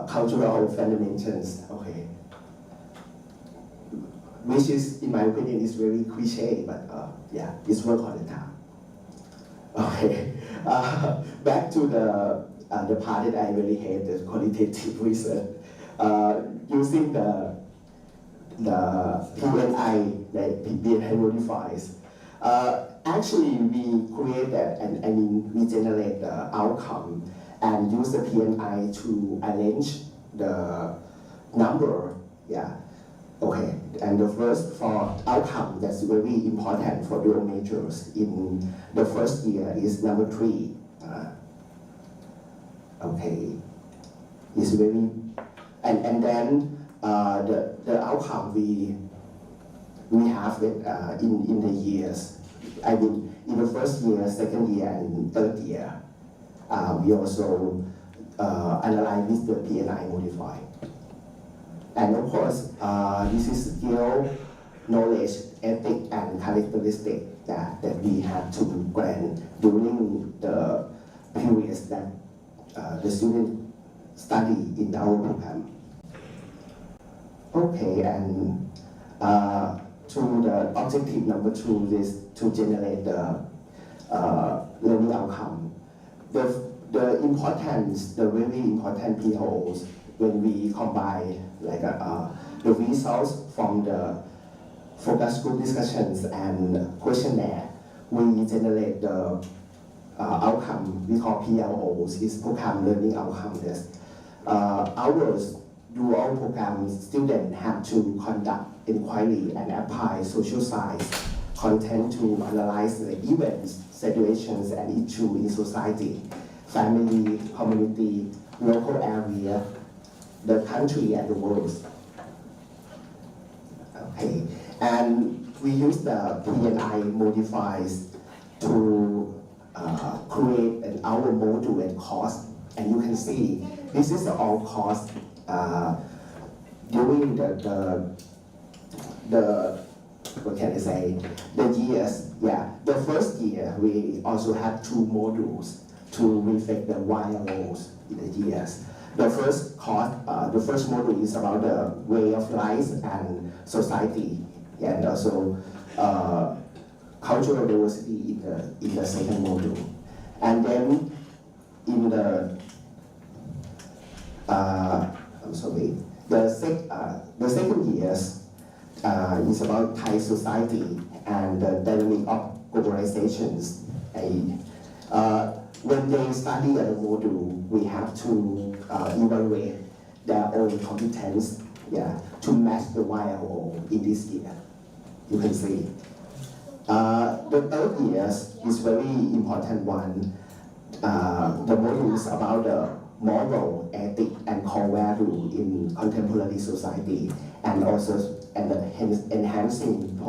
cultural fundamentals, okay, which is, in my opinion, is very cliche, but yeah, it's work all the time. Okay, back to the part that I really hate, the qualitative research, using the PNI, that PNI modifies. Actually, we create that, and I mean, we generate the outcome and use the PNI to arrange the number, yeah. Okay, and the first for outcome that's very important for dual majors in the first year is number 3. Okay, it's very, and then the outcome we have it in the years. I mean, in the first year, second year, and third year, we also analyze with the PNI modifier. And of course, this is skill, knowledge, ethic, and characteristic that we have to grant during the periods that the student study in our program. Okay, and to the objective number 2 is to generate the learning outcome. The importance, the very important POs when we combine like the results from the focus group discussions and questionnaire, we generate the outcome we call PLOs, is program learning outcomes. Our dual program students have to conduct inquiry and apply social science content to analyze the events, situations, and issues in society, family, community, local area, the country, and the world. Okay, and we use the P&I modifiers to create an our module and cost, and you can see this is all cost during the what can I say, the years. Yeah, the first year we also have 2 modules to reflect the YLOs in the years. The first cost, the first module is about the way of life and society, and also cultural diversity in the second module. And then in the I'm sorry, the second years is about Thai society and the dynamic of globalizations. When they study at a module, we have to evaluate their own competence, to match the YLO in this year. You can see. The third year is very important one. The module is about the moral, ethic, and core value in contemporary society, and also enhancing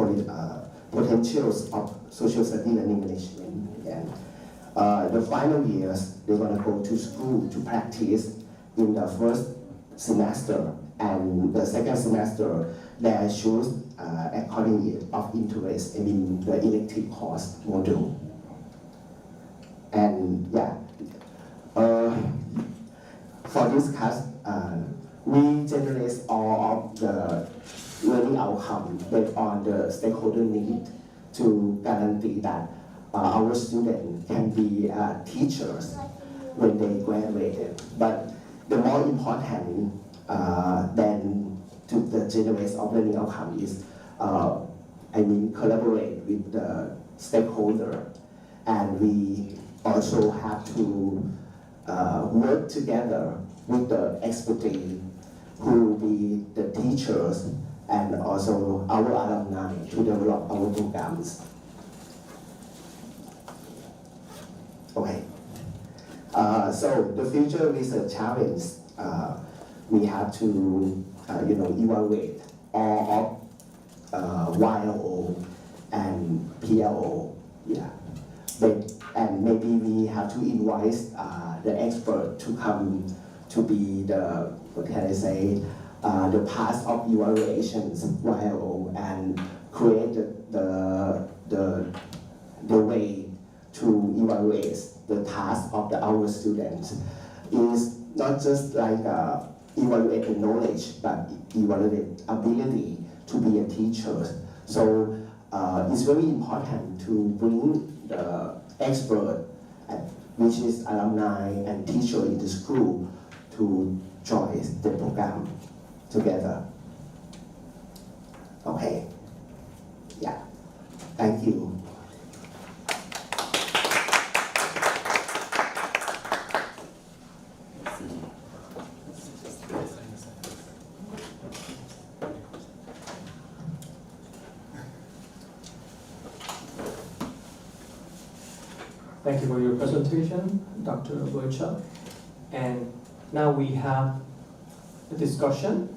potentials of social study learning management. And the final years, they're going to go to school to practice in the first semester, and the second semester they choose according of interest, the elective course module. And for this class, we generate all of the learning outcome based on the stakeholder need to guarantee that our students can be teachers when they graduated. But the more important than to the generation of learning outcome is collaborate with the stakeholder, and we also have to work together with the expertise who will be the teachers and also our alumni to develop our programs. Okay. So the future research challenge, we have to evaluate all of YLO and PLO. And maybe we have to invite the expert to come to be the, what can I say, the path of evaluations YLO, and create the way to evaluate the task of our students. Is not just like evaluate the knowledge, but evaluate ability to be a teacher. So it's very important to bring the expert, which is alumni and teacher in the school, to join the program together. Okay. Yeah. Thank you. Thank you for your presentation, Dr. Wojciech. And now we have a discussion.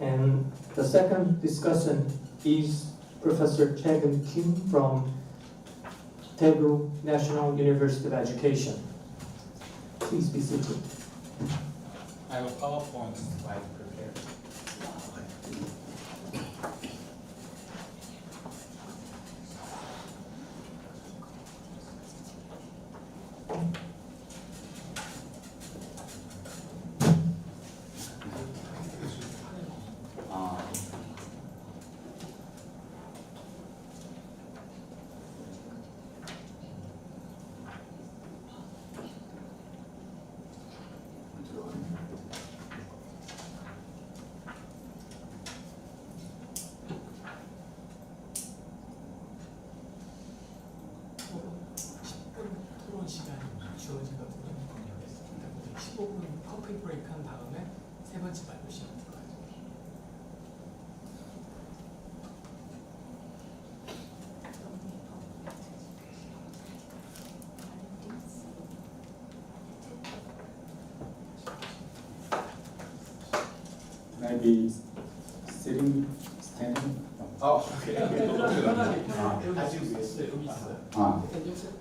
And the second discussion is Professor Chaegun Kim from Daegu National University of Education. Please be seated. I have a PowerPoint slide prepared. 시간이 주어지거든요. 15분 커피 브레이크 한 다음에 세 번째 발표 시간 들어가죠. Maybe standing? Oh, okay. 편하게 As you wish. 네, 여기 있어요. Ah, Can you sit?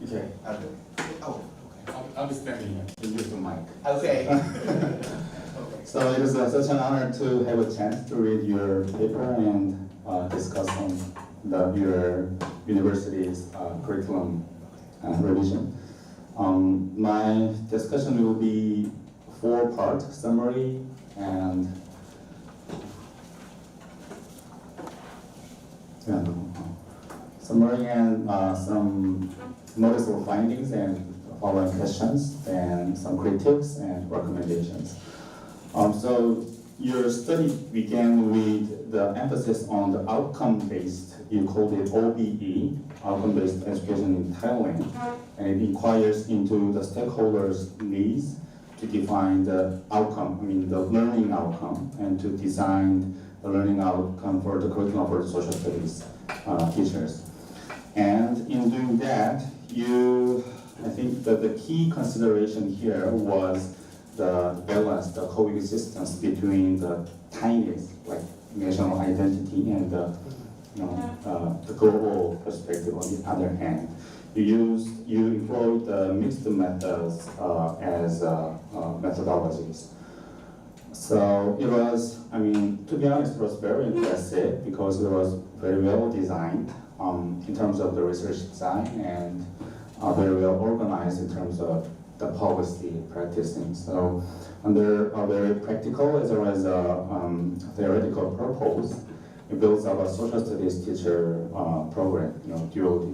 okay. Oh, I'll be standing here. You use the mic. okay. Okay. So it is such an honor to have a chance to read your paper and discuss on your university's curriculum revision. My discussion will be four-part summary and some noticeable findings and following questions, and some critiques and recommendations. So your study began with the emphasis on the outcome-based, you called it OBE, outcome-based education in Thailand, and it inquires into the stakeholders' needs to define the outcome, the learning outcome, and to design the learning outcome for the curriculum for the social studies teachers. And in doing that, I think that the key consideration here was the balance, the coexistence between the Chinese, like national identity, and the global perspective on the other hand. You employed the mixed methods as methodologies. So it was, to be honest, it was very impressive because it was very well designed in terms of the research design, and very well organized in terms of the policy practicing. So under a very practical as well as a theoretical purpose, it builds up a social studies teacher program, dual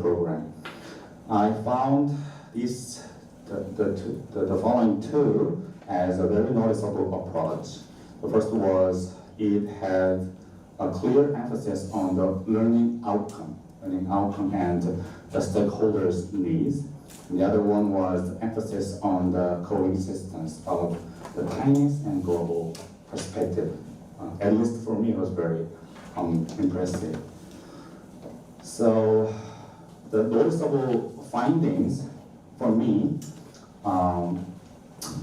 program. I found the following two as a very noticeable approach. The first was it had a clear emphasis on the learning outcome and the stakeholders' needs. And the other one was the emphasis on the coexistence of the Chinese and global perspective. At least for me, it was very impressive. So the noticeable findings for me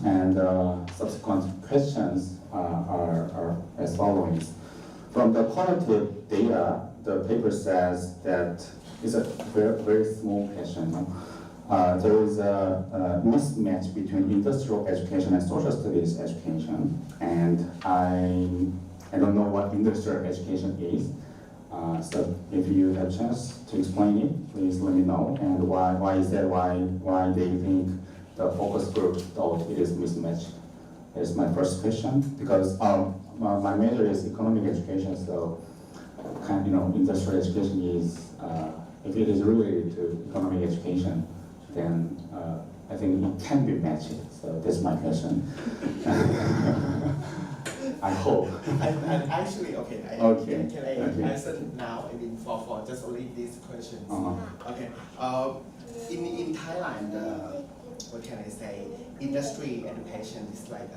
and subsequent questions are as follows. From the quantitative data, the paper says that it's a very, very small question. There is a mismatch between industrial education and social studies education, and I don't know what industrial education is. So if you have a chance to explain it, please let me know. And why is that? Why they think the focus group thought it is mismatched? Is my first question, because my major is economic education, so industrial education is if it is related to economic education, then I think it can be matched. So that's my question. I hope. And actually, okay. Can I answer now? For just only these questions. Okay. In Thailand, what can I say? Industry education is like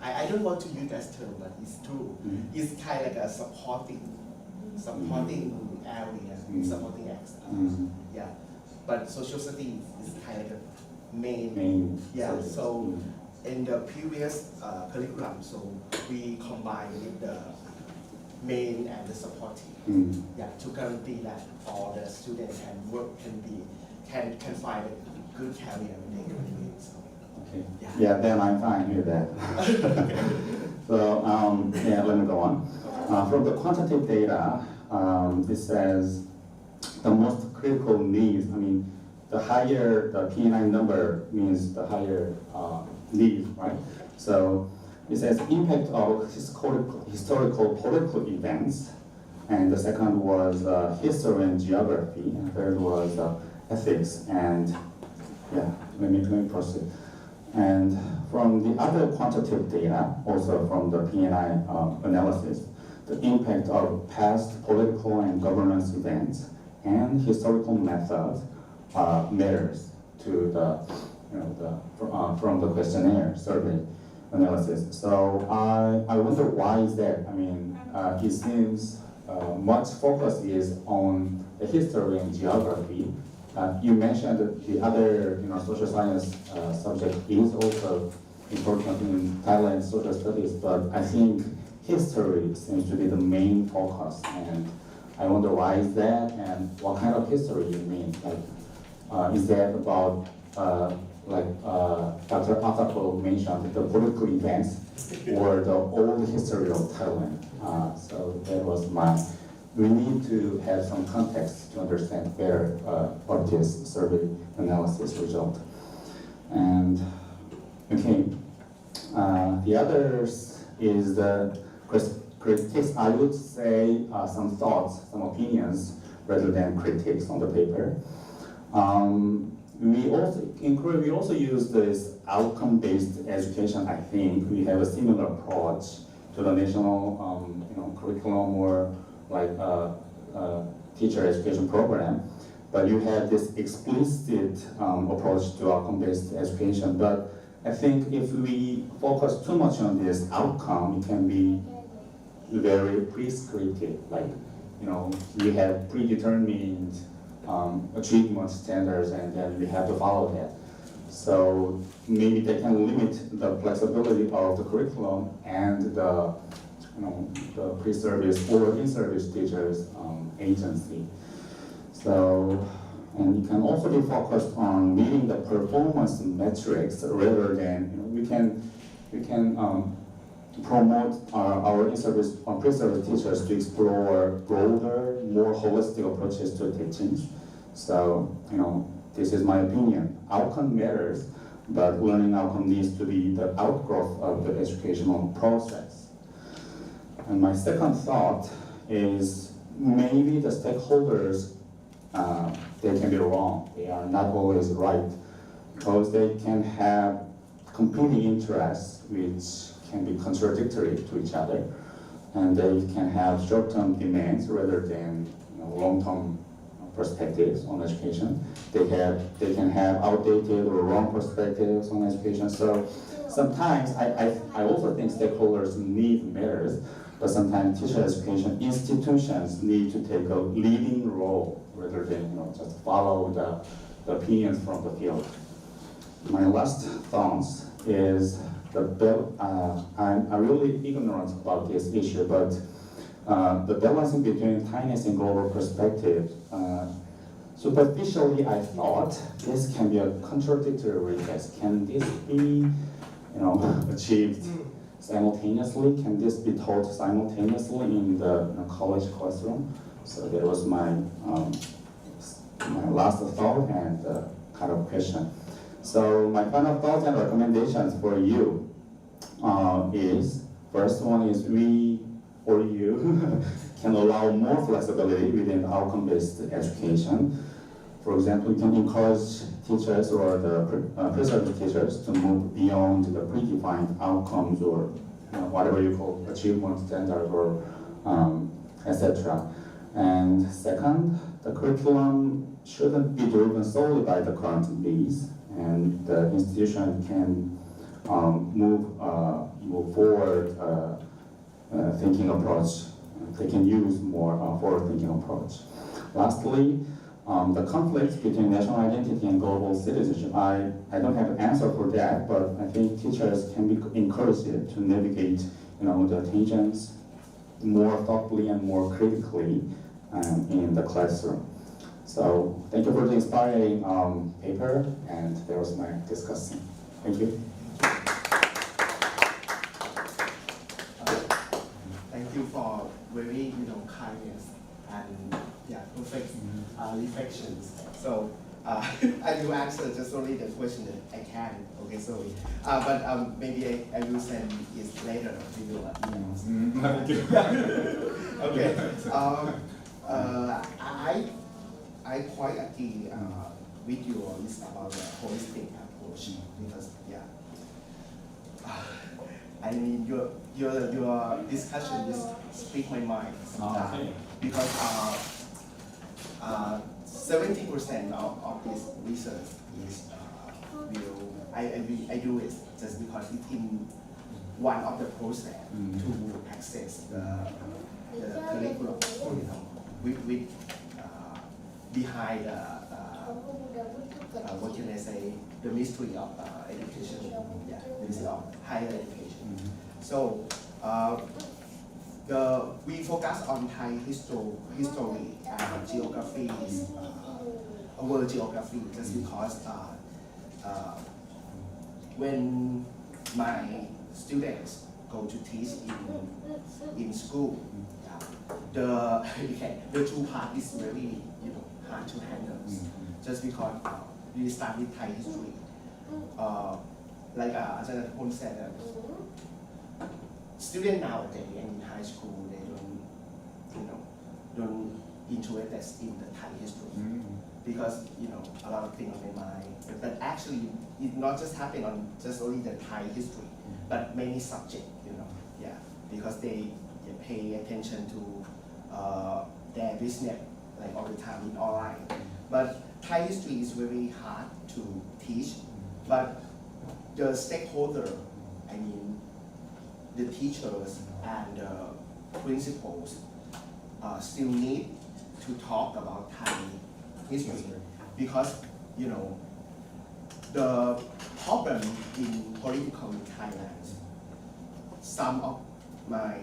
I don't want to use that term, but it's true. It's kind of like a supporting area, supporting aspect. Yeah. But social studies is kind of the main. Yeah. So in the previous curriculum, so we combine with the main and the supporting. Yeah, to guarantee that all the students can find a good career in the economy. So. Okay. Yeah, then I'm fine with that. So let me go on. From the quantitative data, it says the most critical needs. The higher the P9 number means the higher need, right? So it says impact of historical political events, and the second was history and geography, and third was ethics. And let me proceed. And from the other quantitative data, also from the PNI analysis, the impact of past political and governance events and historical methods matters to from the questionnaire survey analysis. So I wonder why is that? It seems much focus is on the history and geography. You mentioned that the other social science subject is also important in Thailand social studies, but I think history seems to be the main focus, and I wonder why is that, and what kind of history you mean? Like, is that about Dr. Atapol mentioned, the political events or the old history of Thailand? So that was we need to have some context to understand better what this survey analysis result. And okay, the others is the critics. I would say some thoughts, some opinions, rather than critiques on the paper. We also use this outcome-based education. I think we have a similar approach to the national, curriculum or like teacher education program. But you have this explicit approach to outcome-based education. But I think if we focus too much on this outcome, it can be very prescriptive. Like, we have predetermined achievement standards, and then we have to follow that. So maybe they can limit the flexibility of the curriculum and the pre-service or in-service teachers agency. So, and you can also be focused on meeting the performance metrics rather than, we can promote our in-service or pre-service teachers to explore broader, more holistic approaches to teaching. So, this is my opinion. Outcome matters, but learning outcome needs to be the outgrowth of the educational process. And my second thought is maybe the stakeholders, they can be wrong. They are not always right, because they can have competing interests which can be contradictory to each other, and they can have short-term demands rather than long-term perspectives on education. They can have outdated or wrong perspectives on education. So sometimes I also think stakeholders' need matters, but sometimes teacher education institutions need to take a leading role rather than just follow the opinions from the field. My last thoughts is I'm really ignorant about this issue, but the balancing between Thainess and global perspective. Superficially, I thought this can be a contradictory request. Can this be, achieved simultaneously? Can this be taught simultaneously in the college classroom? So that was my last thought and kind of question. So my final thoughts and recommendations for you is, first one is we or you can allow more flexibility within outcome-based education. For example, you can encourage teachers or the pre-service teachers to move beyond the predefined outcomes or whatever you call achievement standard or etc. And second, the curriculum shouldn't be driven solely by the current needs, and the institution can move forward thinking approach. They can use more forward-thinking approach. Lastly, the conflict between national identity and global citizenship. I don't have an answer for that, but I think teachers can be encouraged to navigate, the tensions more thoughtfully and more critically in the classroom. So thank you for the inspiring paper, and that was my discussion. Thank you. Thank you for very kindness and perfect reflections. So I will answer just only the question that I can. Okay, sorry. But maybe I will send it later to you. Okay. I quite agree with you on this about the holistic approach because I mean your discussion just speak my mind sometimes because 70% of this research is I do it just because it's in one of the process to access the curriculum, with behind what can I say, the mystery of education, the mystery of higher education. So we focus on Thai history and geography, world geography, just because when my students go to teach in school, the two part is very hard to handle, just because we study Thai history. Like Ajahn Pol said, students nowadays in high school, they don't interested in the Thai history because a lot of things on their mind. But actually, it not just happen on just only the Thai history, but many subjects. Because they pay attention to their business like all the time in online. But Thai history is very hard to teach, but the stakeholder, the teachers and the principals still need to talk about Thai history because the problem in political in Thailand, some of my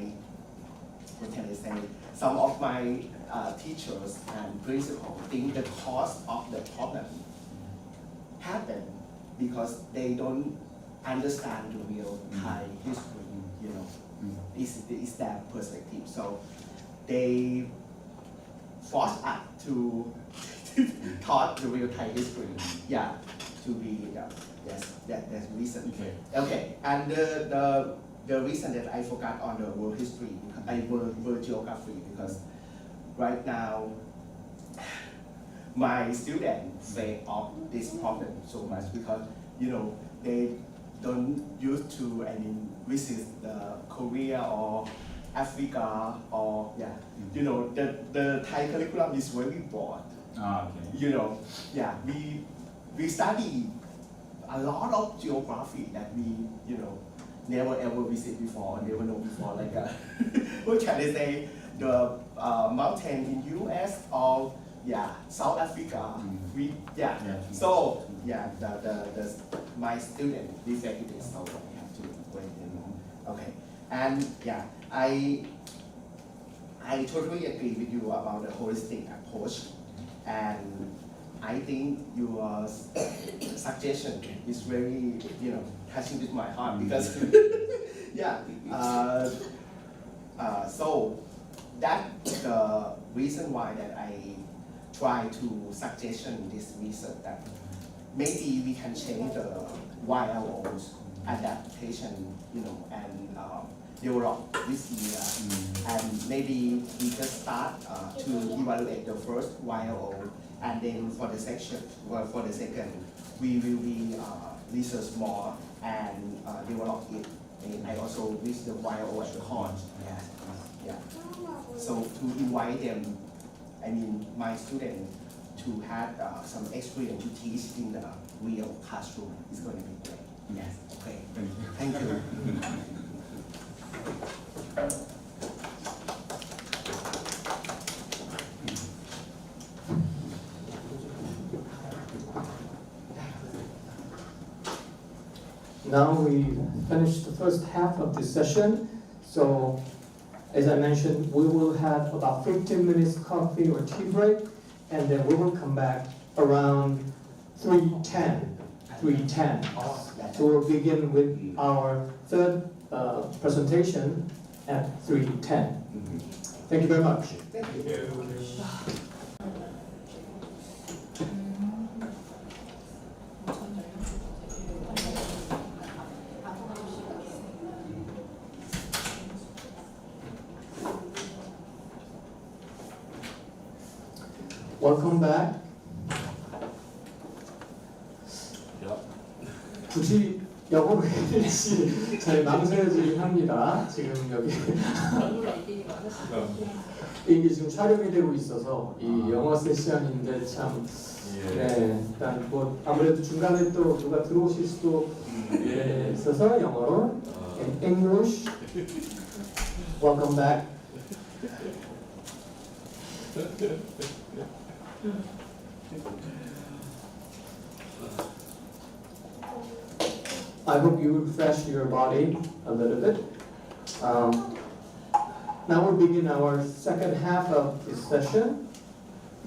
teachers and principals think the cause of the problem happen because they don't understand the real Thai history. Is their perspective. So they force us to taught the real Thai history. To be yes, that's the reason. Okay, and the reason that I forgot on the world history, world geography, because right now my students face of this problem so much because they don't used to visit Korea or Africa or the Thai curriculum is very broad. We study a lot of geography that we never ever visit before, never know before. Like what can I say? The mountain in US or South Africa. So my student defected it, so I have to wait. Okay, and I totally agree with you about the holistic approach, and I think your suggestion is very touching with my heart because so that's the reason why that I try to suggestion this research that maybe we can change the YLO's adaptation, and develop this year, and maybe we just start to evaluate the first YLO, and then for the second, we will be research more and develop it. And I also wish the YLO at the college. So to invite them, my students to have some experience to teach in the real classroom is going to be great. Yes. Okay. Thank you. Now we finished the first half of this session. So as I mentioned, we will have about 15 minutes coffee or tea break, and then we will come back around 3:10. So we'll begin with our third presentation at 3:10. Thank you very much. Thank you. Welcome back. 굳이 영어로 해야 될지 잘 망설여지긴 합니다. 지금 여기 이게 지금 촬영이 되고 있어서 이 영어 세션인데 참 일단 뭐 아무래도 중간에 또 누가 들어오실 수도 있어서 영어로 in English. Welcome back. I hope you refresh your body a little bit. Now we begin our second half of this session.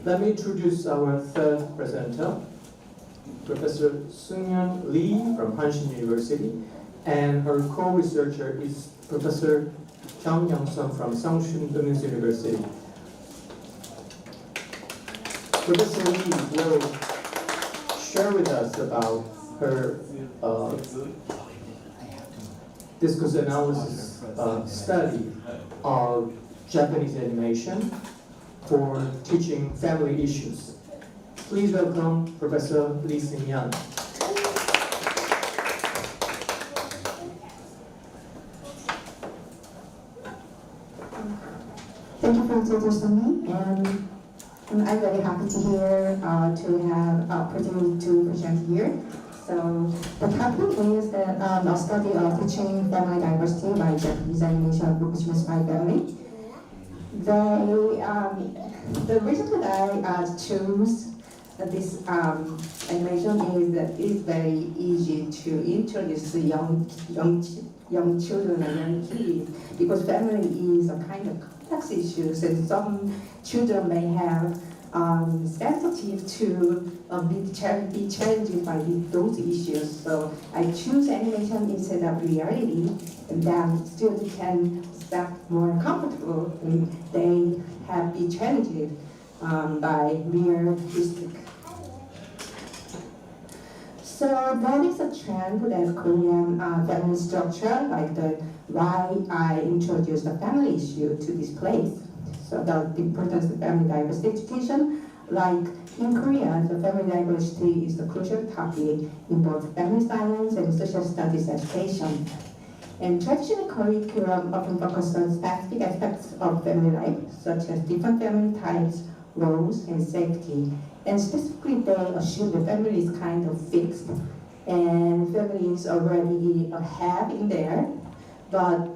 Let me introduce our third presenter, Professor Seungyeon Lee from Hanshin University, and her co-researcher is Professor Chung Young-sun from Sangchun Women's University. Professor Lee will share with us about her discourse analysis study of Japanese animation for teaching family issues. Please welcome Professor Lee Seung-yeon. Thank you for introducing me, and I'm very happy to have opportunity to present here. So the topic is that a study of teaching family diversity by Japanese animation, which is my family. The reason that I chose this animation is that it's very easy to introduce to young children and young kids, because family is a kind of complex issues, and some children may have sensitive to be challenged by those issues. So I choose animation instead of reality, and then students can start more comfortable when they have been challenged by realistic. So that is a trend that Korean family structure, like why I introduced the family issue to this place. So the importance of family diversity education, like in Korea, the family diversity is the crucial topic in both family science and social studies education. And traditional curriculum often focus on specific aspects of family life, such as different family types, roles, and safety. And specifically, they assume the family is kind of fixed, and family is already have in there. But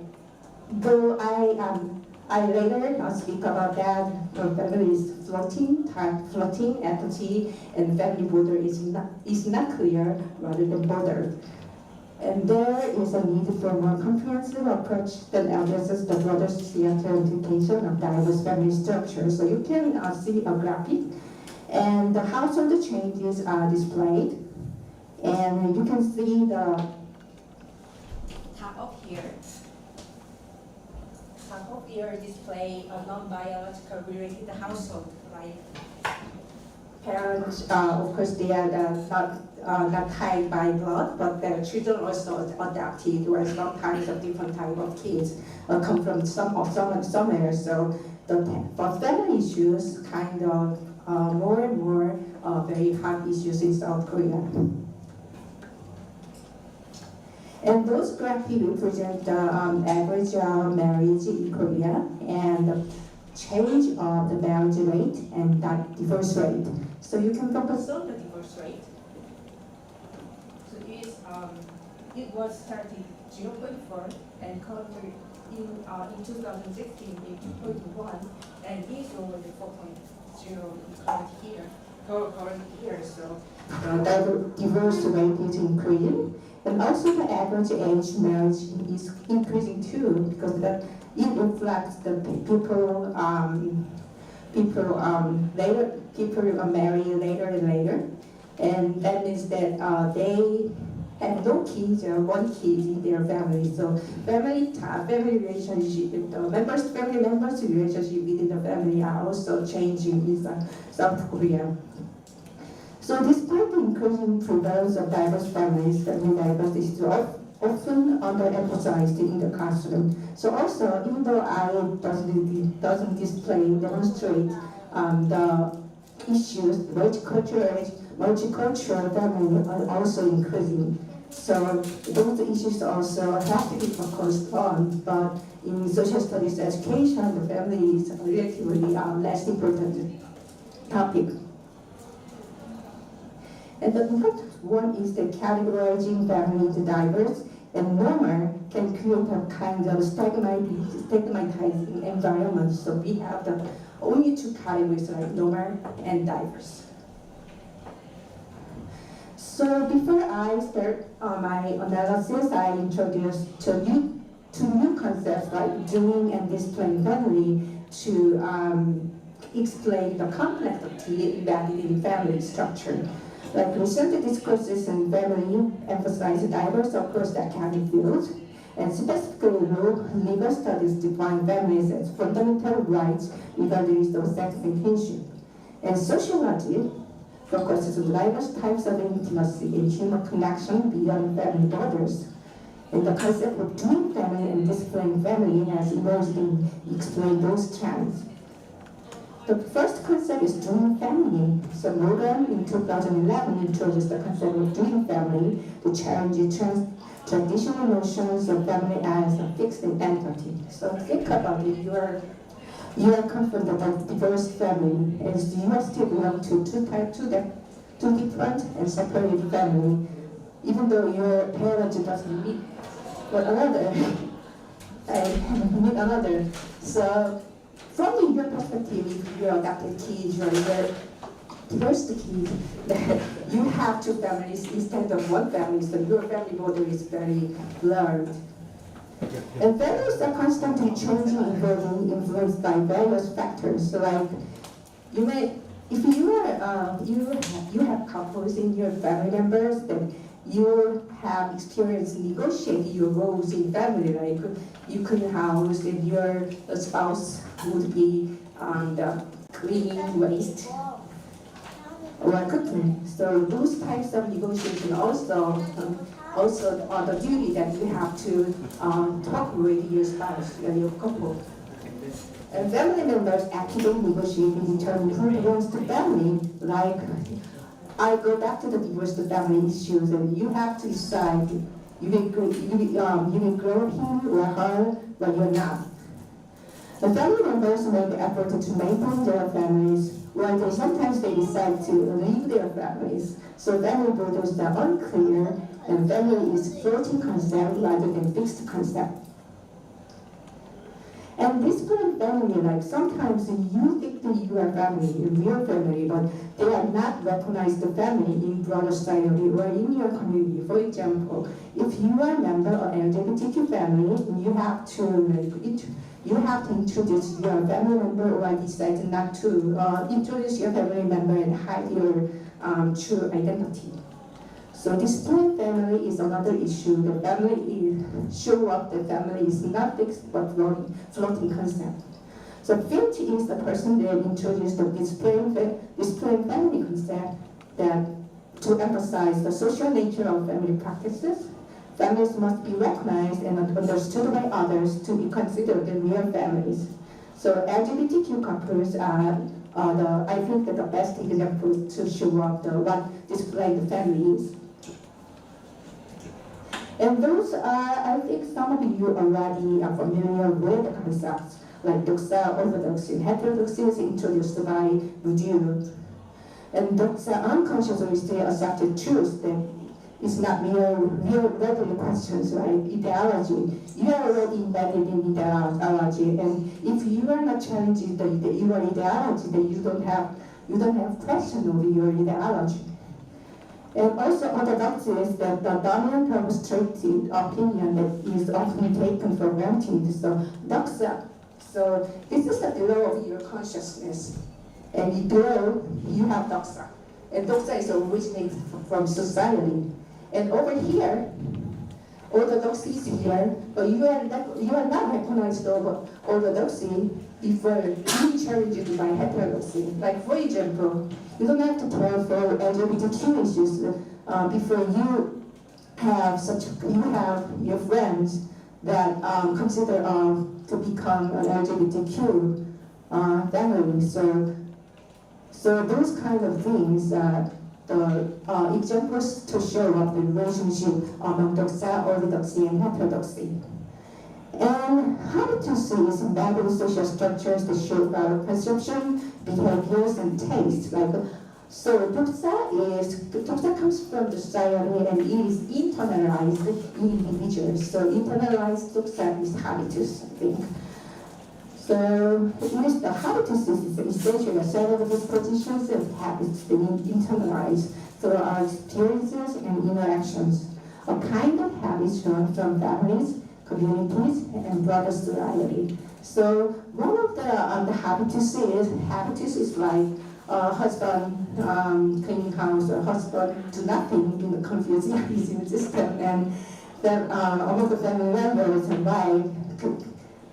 though I later speak about that, family is floating, entity, and family border is not clear rather than border. And there is a need for a more comprehensive approach that addresses the broader societal implication of diverse family structure. So you can see a graphic, and the household changes are displayed, and you can see the Top of here. Top of here display a non-biological related household, like parents, of course, they are not tied by blood, but their children also adopted, or sometimes a different type of kids come from somewhere. So but family issues kind of more and more very hot issues in South Korea. And those graphics represent the average marriage in Korea and the change of the marriage rate and the divorce rate. So you can focus on the divorce rate. So it was started 0.4 and currently in 2016 in 2.1, and is over the 4.0 current year. So the divorce rate is increasing. And also the average age marriage is increasing too, because it reflects the people marry later and later, and that means that they have no kids or one kid in their family. So family relationship, family members relationship within the family are also changing in South Korea. So despite the increasing prevalence of diverse families, family diversity is often underemphasized in the classroom. So also, even though I doesn't demonstrate the issues, multicultural family are also increasing. So those issues also have to be focused on, but in social studies education, the family is relatively less important topic. And the important one is that categorizing family into diverse and normal can create a kind of stigmatizing environment. So we have the only two categories, like normal and diverse. So before I start my analysis, I introduce to you two new concepts like doing and displaying family to explain the complexity embedded in family structure. Like recent discourses in family emphasize diverse across the academic fields, and specifically legal studies define families as fundamental rights regardless of sex and kinship. And sociology focuses on diverse types of intimacy and human connection beyond family borders. And the concept of doing family and displaying family has emerged and explained those trends. The first concept is doing family. So Morgan in 2011 introduced the concept of doing family to challenge traditional notions of family as a fixed entity. So think about it. You are confronted with diverse family, and you are still belong to two different and separated family, even though your parents doesn't meet one another. Meet another. So from your perspective, if you're adopted kids, you're diverse kids, that you have two families instead of one family, so your family border is very blurred. And families are constantly changing, evolving, influenced by various factors. So like, you may, if you are, you have couples in your family members, then you have experienced negotiating your roles in family. Like, you clean house, and your spouse would be the cleaning waste or cooking. So those types of negotiation also are the duty that you have to talk with your spouse and your couple. And family members actively negotiate and determine who belongs to family. Like, I go back to the divorce family issues, and you have to decide you will grow him or her, but you're not. The family members make the effort to maintain their families, while sometimes they decide to leave their families. So family borders are unclear, and family is floating concept rather than fixed concept. And this kind of family, like sometimes you think that you are family, real family, but they are not recognized the family in broader society or in your community. For example, if you are a member of LGBTQ family, you have to introduce your family member, or decide not to introduce your family member and hide your true identity. So displaying family is another issue. The family is show up. The family is not fixed but floating concept. So Finch is the person that introduced the displaying family concept that to emphasize the social nature of family practices. Families must be recognized and understood by others to be considered the real families. So LGBTQ couples are I think that the best examples to show up what display the family is. And those are, I think some of you already are familiar with the concepts, like doxa, orthodoxy, and heterodoxy is introduced by Bourdieu. And doxa unconsciously say accepted truth that is not real regular questions, like ideology. You are already embedded in ideology, and if you are not challenging your ideology, then you don't have question over your ideology. And also orthodoxy is that the dominant demonstrated opinion that is often taken for granted. So doxa. So this is the below of your consciousness. And below you have doxa. And doxa is originated from society. And over here, orthodoxy is here, but you are not recognized over orthodoxy before being challenged by heterodoxy. Like for example, you don't have to care for LGBTQ issues before you have your friends that consider to become an LGBTQ family. So those kind of things, the examples to show up the relationship among doxa, orthodoxy, and heterodoxy. And habitus is embedded in social structures that shape our perception, behaviors, and tastes. So doxa comes from the society and it is internalized in individuals. So internalized doxa is habitus, I think. So the habitus is essentially a set of dispositions and habits that internalize through our experiences and interactions. A kind of habits drawn from families, communities, and broader society. So one of the habitus is like husband cleaning house, or husband do nothing in the Confucianism system, and then all of the family members and wife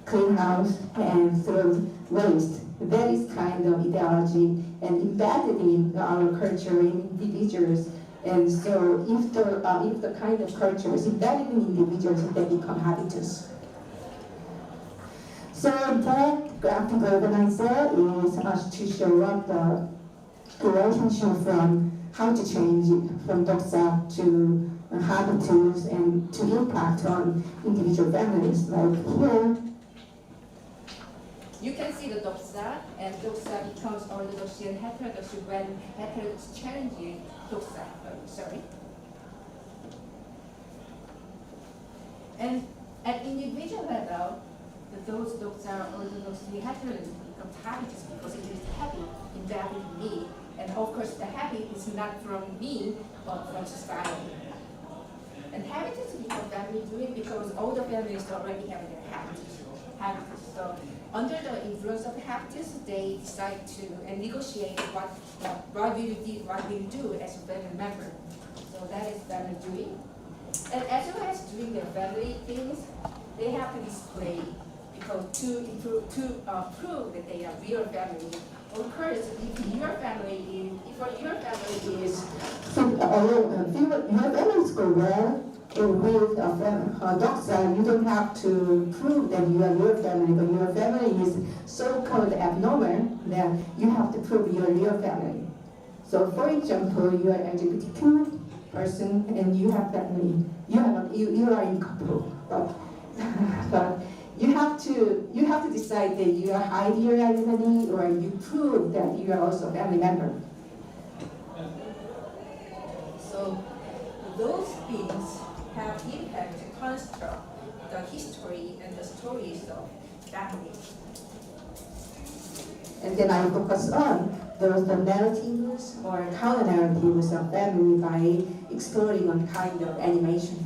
clean house and throw waste. That is kind of ideology and embedded in our culture in individuals. And so if the kind of culture is embedded in individuals, they become habitus. So that graphic organizer is us to show up the relationship from how to change it from doksa to habitus and to impact on individual families. Like here, You can see the doksa, and doksa becomes orthodoxy and heterodoxy when heterodoxy challenges doksa. Sorry. And at individual level, those doksa are orthodoxy heterodoxy become habitus because it is heavy embedded in me. And of course, the habit is not from me, but from society. And habitus become family doing because all the families already have their habitus. So under the influence of habitus, they decide to negotiate what we do as a family member. So that is family doing. And as well as doing their family things, they have to display because to prove that they are real family. Of course, if your family is so your families go well. With doksa, you don't have to prove that you are your family, but your family is so-called abnormal that you have to prove you are your family. So, for example, you are LGBTQ person and you have family. You are in couple, but you have to decide that you are hide your identity or you prove that you are also a family member. so those things have impact to construct the history and the stories of family. And then I focus on the narratives or counter-narratives of family by exploring on kind of animation.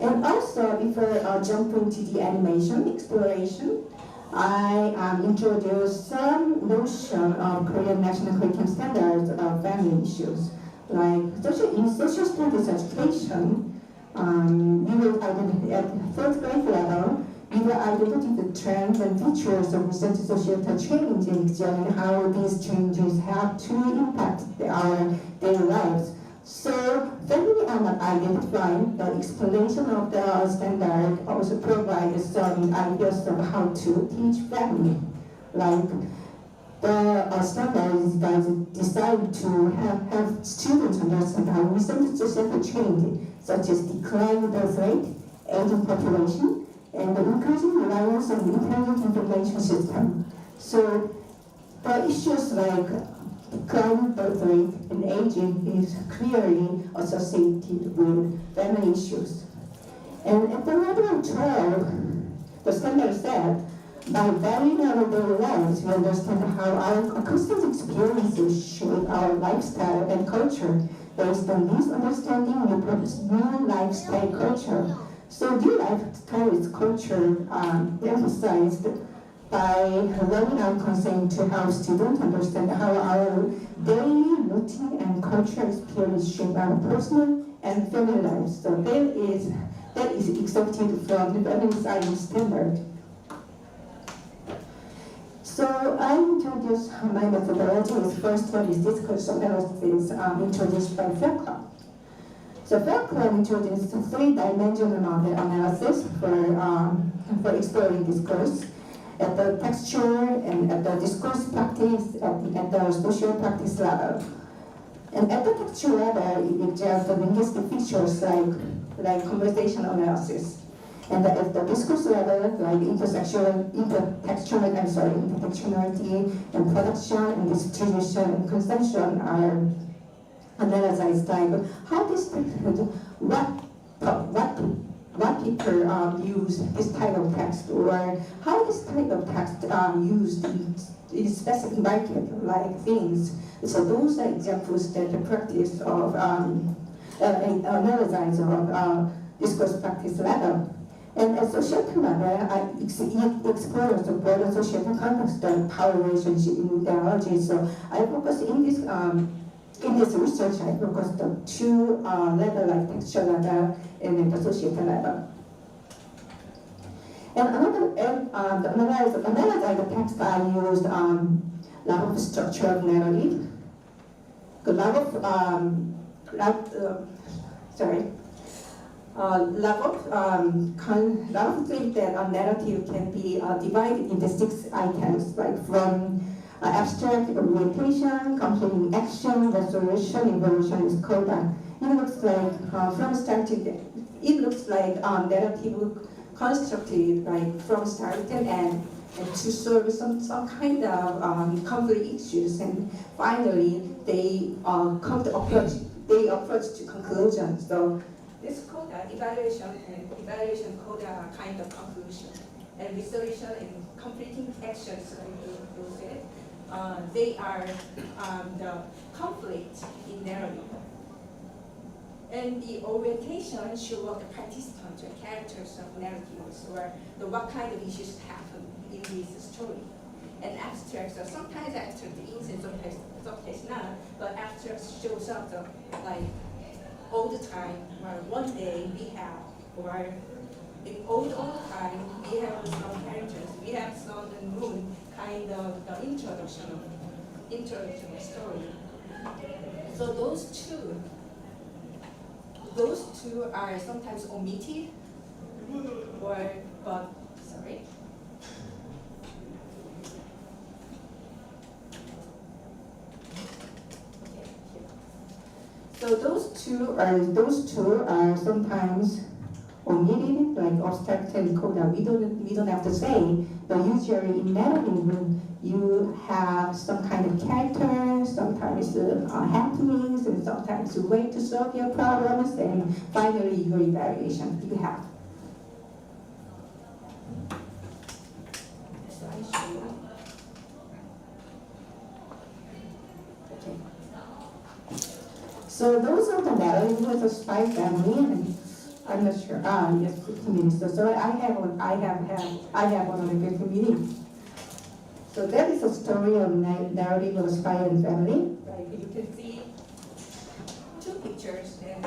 And also, before jumping to the animation exploration, I introduced some notion of Korean national curriculum standards of family issues. Like in social studies education, we will identify at third grade level, we will identify the trends and features of recent societal change and examine how these changes have to impact our daily lives. So family are not identifying the explanation of the standard also provides some ideas of how to teach family. Like the standards decide to have students understand how recent societal change, such as declining birth rate, aging population, and the increasing reliance on intelligent information system. So the issues like declining birth rate and aging is clearly associated with family issues. And at the level of 12, the standard said, by valuing our daily lives, we understand how our custom experiences shape our lifestyle and culture. Based on this understanding, we produce new lifestyle culture. So new lifestyle is culture emphasized by learning our consent to help students understand how our daily routine and cultural experience shape our personal and family lives. So that is accepted from the family science standard. So I introduced my methodology. First one is discourse analysis introduced by Fairclough. So Fairclough introduced a three-dimensional model analysis for exploring discourse at the textual and at the discourse practice at the social practice level. And at the textual level, it examines the linguistic features like conversational analysis. And at the discourse level, like intertextuality and production and distribution and consumption are analyzed. Like how what people use this type of text, or how this type of text used in specific market, like things. So those are examples that the practice of analysis of discourse practice level. And at societal level, it explores the broader societal context and power relationship in ideology. So I focus in this research, I focus the two level, like textual level and then the societal level. And the analyze the text, I used a lot of structure of narrative, a lot of things that a narrative can be divided into 6 items, like from abstract orientation, completing action, resolution, evolution, is coda. It looks like from start to end, it looks like narrative constructed like from start to end, and to solve some kind of conflict issues, and finally they come to approach to conclusion. So this coda, evaluation coda kind of conclusion, and resolution and completing actions, like you said, they are the conflict in narrative. And the orientation should work the participants or characters of narratives, or what kind of issues happen in this story. And abstract, so sometimes abstract is, and sometimes not, but abstract shows up like all the time, or one day we have, or in all the time we have some characters, we have sun and moon, kind of the introduction of story. So those two are sometimes omitted, sorry. So those two are sometimes omitted, like abstract and coda. We don't have to say, but usually in narrative you have some kind of character, sometimes happenings, and sometimes a way to solve your problems, and finally your evaluation you have. So I show you. Okay. So those are the narrative with a spy family, and I'm not sure. Yes, 15 minutes. So I have 150 minutes. So that is a story of narrative of spy and family. Like you can see 2 pictures, and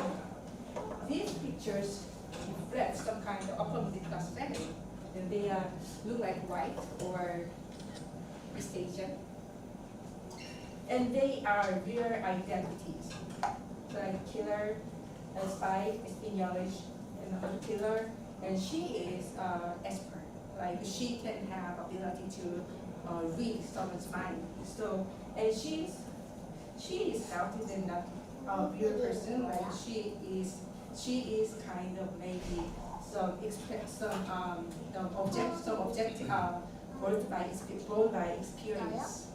these pictures reflect some kind of upper middle class family, and they look like white or East Asian, and they are real identities. So like killer, a spy, espionage, and another killer, and she is expert. Like she can have ability to read someone's mind. So, and she is healthy than not a real person. Like she is kind of maybe some object brought by experience.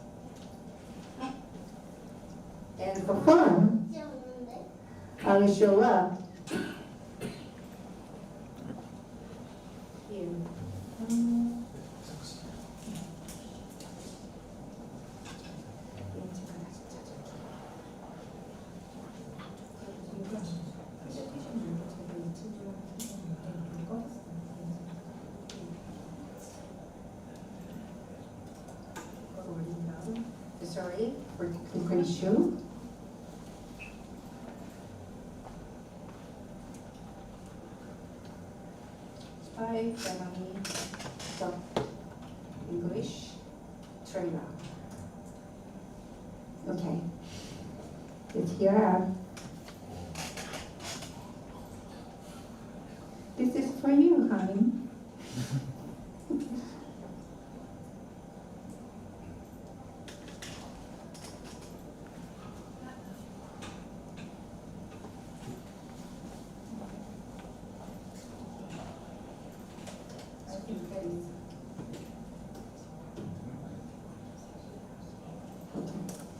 And for fun, I will show up here. Sorry for technical issue. Spy family English trailer. Okay. It's here. This is for you, honey.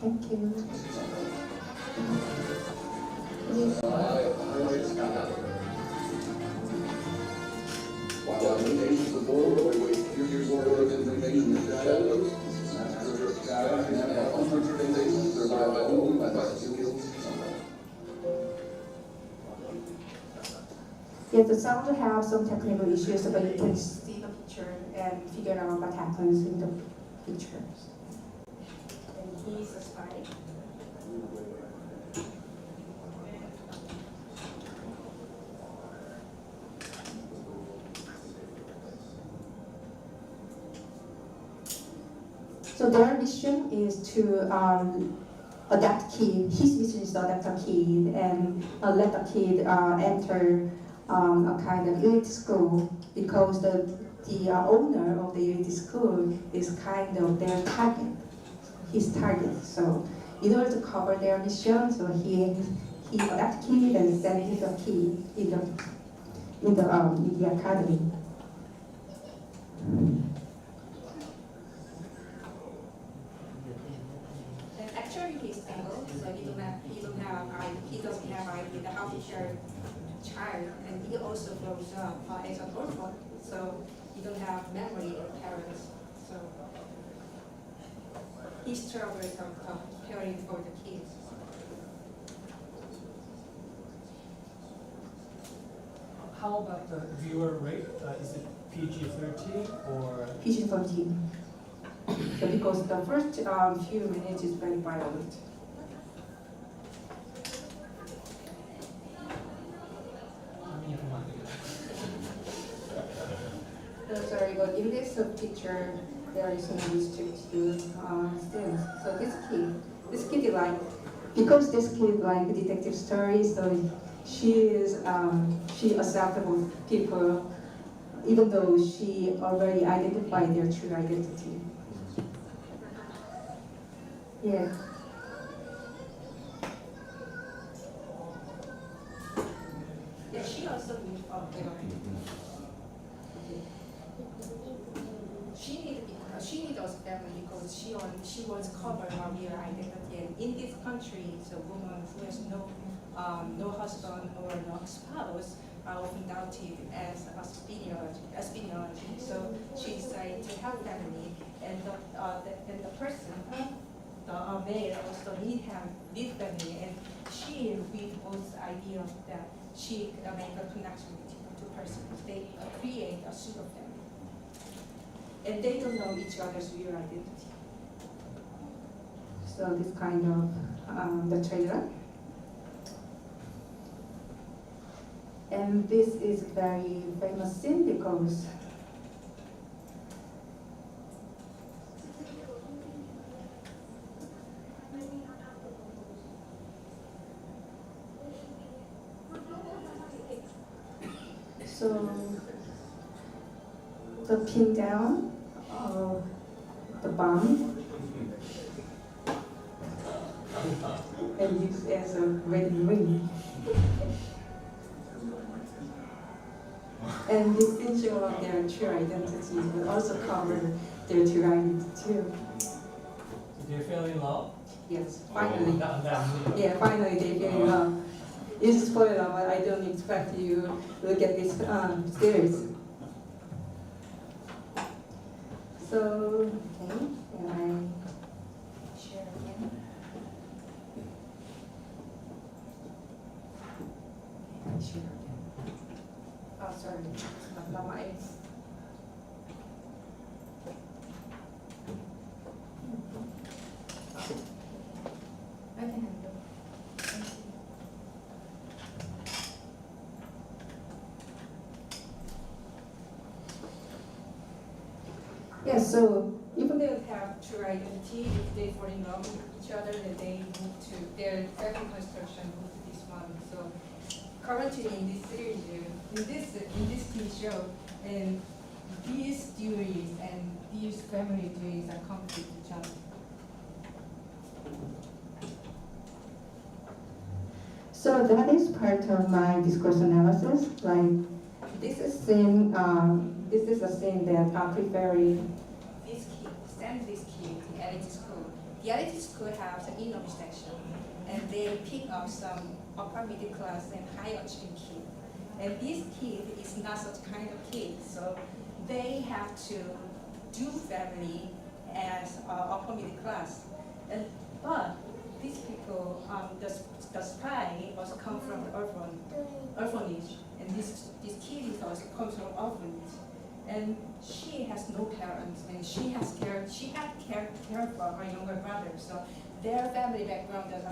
Thank you. Yes, the sound have some technical issues, but you can see the picture and figure out what happens in the pictures. And he's a spy. So their mission is to adapt kid. His mission is to adapt a kid and let the kid enter a kind of elite school, because the owner of the elite school is kind of their target, his target. So in order to cover their mission, so he adapt kid and send him the kid in the academy. Actually, he's single, so he doesn't have idea how to share child, and he also grows up as an orphan, so he don't have memory of parents. So he struggles of caring for the kids. How about the viewer rate? Is it PG-13 or? PG-13. So because the first few minutes is very violent. Sorry, but in this picture, there is no restricted stance. So this kid is like, because this kid like detective stories, so she acceptable people, even though she already identified their true identity. Yeah. Yeah, she also moved up. She needs us family because she wants to cover her real identity. And in this country, so woman who has no husband or no spouse are often doubted as espionage. So she decided to have family, and the person, the male also need family, and she reinforced the idea that she make a connection between the two persons. They create a super family. And they don't know each other's real identity. So this kind of the trailer. And this is very famous scene because so the pin down of the bomb and used as a wedding ring. And this issue of their true identity will also cover their true identity too. Did you feel in love? Yes, finally. Oh, Yeah, finally they fell in love. It's a spoiler, but I don't expect you to look at this series. So, okay, can I share again? Can I share again? Oh, sorry, not my. I can handle it. Thank you. Yeah, so even they don't have true identity, if they fall in love with each other, then they move to their family construction, move to this one. So currently in this series, in this TV show, and these theories and these family theories are conflict with each other. So that is part of my discourse analysis. Like this is scene, this is a scene that I'm preparing. This kid, send this kid to elite school. The elite school has an inner section, and they pick up some upper middle class and high achieving kid. And this kid is not such kind of kid, so they have to do family as upper middle class. But these people, the spy also come from orphanage, and this kid is also comes from orphanage, and she has no parents, and she had care for her younger brother. So their family background is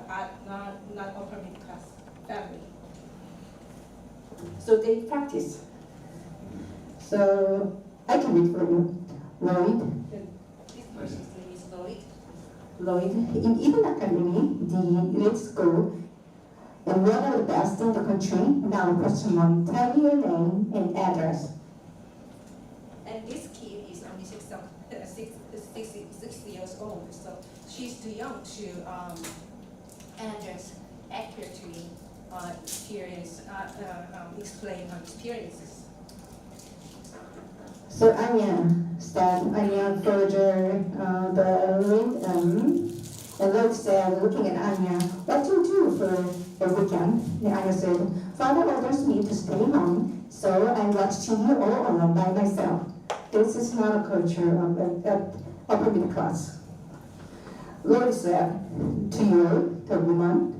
not upper middle class family. So they practice. So I can read for you. Lloyd. This person's name is Lloyd. Lloyd, in Eden Academy, the elite school, and one of the best in the country. Now, question one, tell me your name and address. And this kid is only 6 years old, so she's too young to address accurately explain her experiences. So Anya said, Anya further the rhythm. And Lloyd said, looking at Anya, what do you do for the weekend? And Anya said, Father orders me to stay home, so I watch TV all alone by myself. This is not a culture of upper middle class. Lloyd said to you, the woman,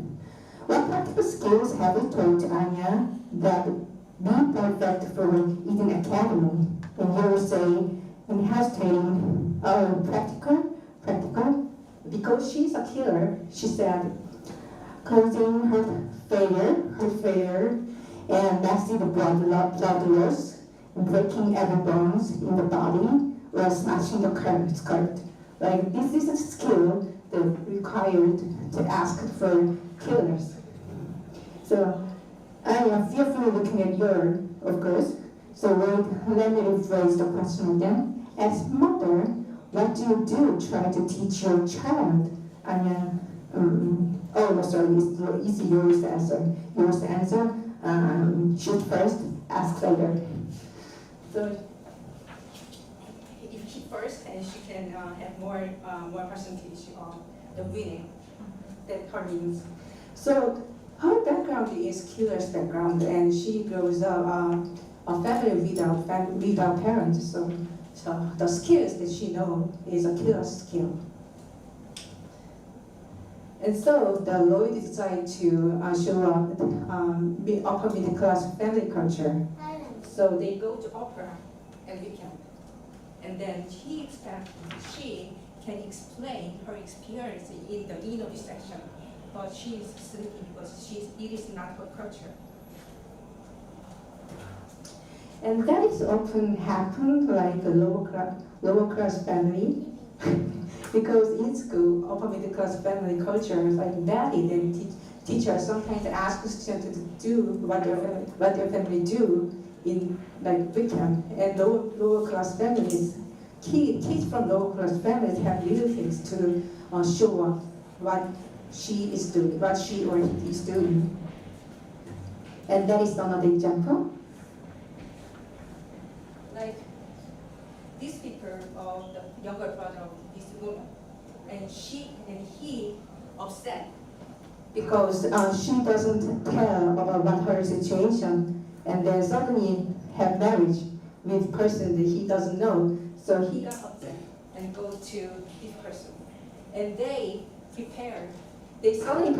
what practical skills have you told Anya that be perfect for Eden Academy? And you will say, in hesitating, oh, practical? Because she's a killer, she said, causing her failure, and messy the blood loss, breaking every bones in the body, while smashing the skirt. Like, this is a skill that required to ask for killers. So, I am fearfully looking at your, of course. So let me rephrase the question again. As mother, what do you do try to teach your child? Anya, sorry, it's easy, yours answer. Shoot first, ask later. So, if she first, and she can have more percentage of the winning that her means. So her background is killer's background, and she grows up a family without parents. So the skills that she knows is a killer's skill. And so the Lloyd decided to show up upper middle class family culture. So they go to opera every weekend. And then she can explain her experience in the keynote section, but she is sleeping because it is not her culture. And that is often happened like a lower class family, because in school, upper middle class family culture is like valid, and teachers sometimes ask students to do what their family do in like weekend. And lower class families, kids from lower class families have little things to show up what she or he is doing. And that is another example. Like this picture of the younger brother of this woman, and he upset because she doesn't tell about her situation, and then suddenly have marriage with person that he doesn't know. So he got upset and go to this person, and they suddenly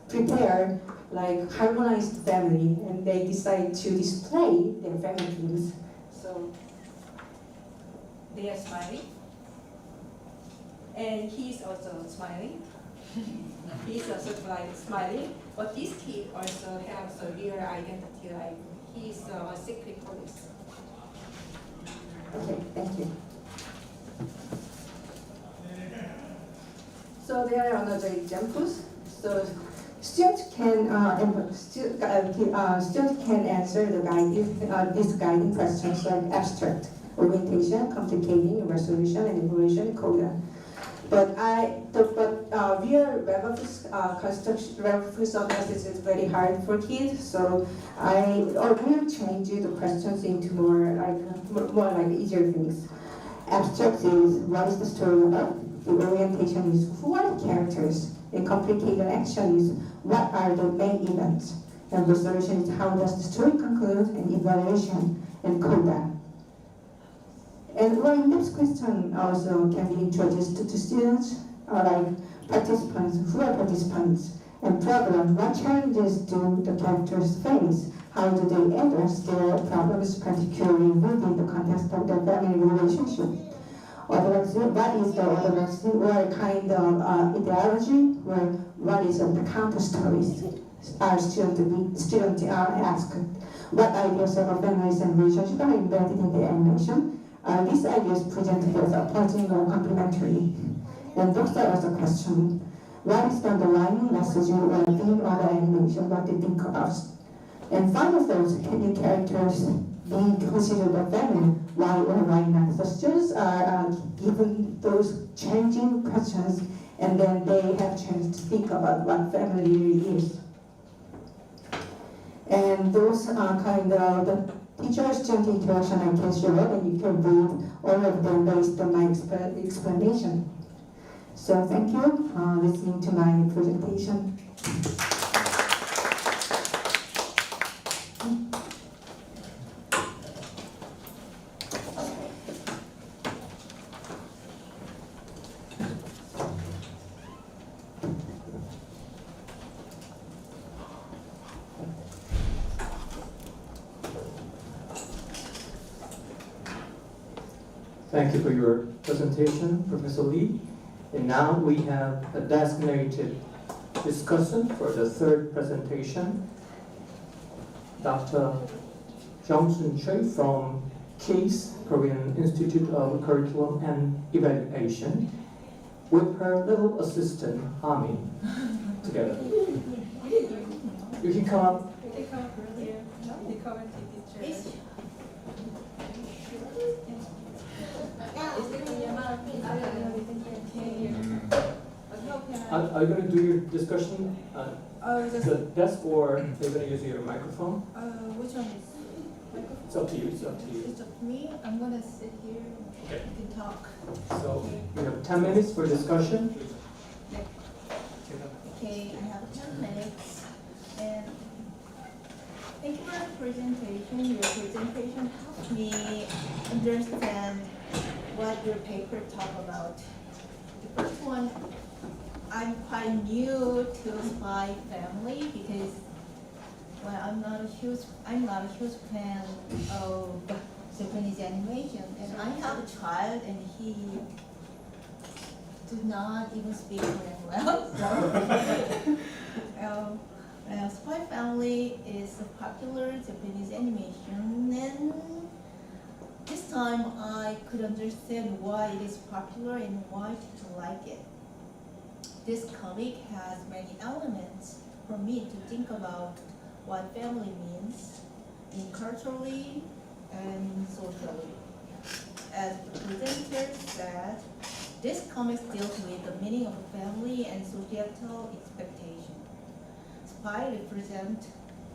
prepare like harmonized family, and they decide to display their family things. So they are smiling, and he's also smiling. He's also smiling, but this kid also has a real identity, like he's a secret police. Okay, thank you. So there are another examples. So Students can answer these guiding questions like abstract, orientation, complicating, resolution, and evaluation, coda. But real reference analysis is very hard for kids, so I will change the questions into more like easier things. Abstract is what is the story about? The orientation is who are the characters? And complicated action is what are the main events? And resolution is how does the story conclude? And evaluation and coda. And more in-depth question also can be introduced to students, like participants, who are participants, And problem, what challenges do the characters face? How do they address their problems, particularly within the context of the family relationship? Orthodoxy, what is the orthodoxy? What kind of ideology? What is the counter stories? Our students are asked. What ideas of families and relationships are embedded in the animation? These ideas presented as opposing or complementary. And those are also questions. What is the underlying message or theme of the animation? What do you think about? And final thoughts, can the characters be considered a family? Why or why not? The students are given those changing questions, and then they have a chance to think about what family really is. And those are kind of the teacher-student interaction I can show, and you can read all of them based on my explanation. So thank you for listening to my presentation. Thank you for your presentation, Professor Lee. And now we have a designated discussion for the third presentation. Dr. Jung-Sun Choi from KIES, Korean Institute of Curriculum and Evaluation, with her little assistant, Ami, together. You can come up. Are you going to do your discussion at the desk, or are you going to use your microphone? Which one is? It's up to you. It's up to you. It's up to me. I'm gonna sit here. Okay. You can talk. So we have 10 minutes for discussion. Okay, I have 10 minutes. And thank you for the presentation. Your presentation helped me understand what your paper talk about. The first one, I'm quite new to spy family because I'm not a huge fan of Japanese animation, and I have a child, and he do not even speak Korean well. So, Spy Family is a popular Japanese animation, and this time I could understand why it is popular and why people like it. This comic has many elements for me to think about what family means in culturally and socially. As the presenter said, this comic deals with the meaning of family and societal expectation. Spy represent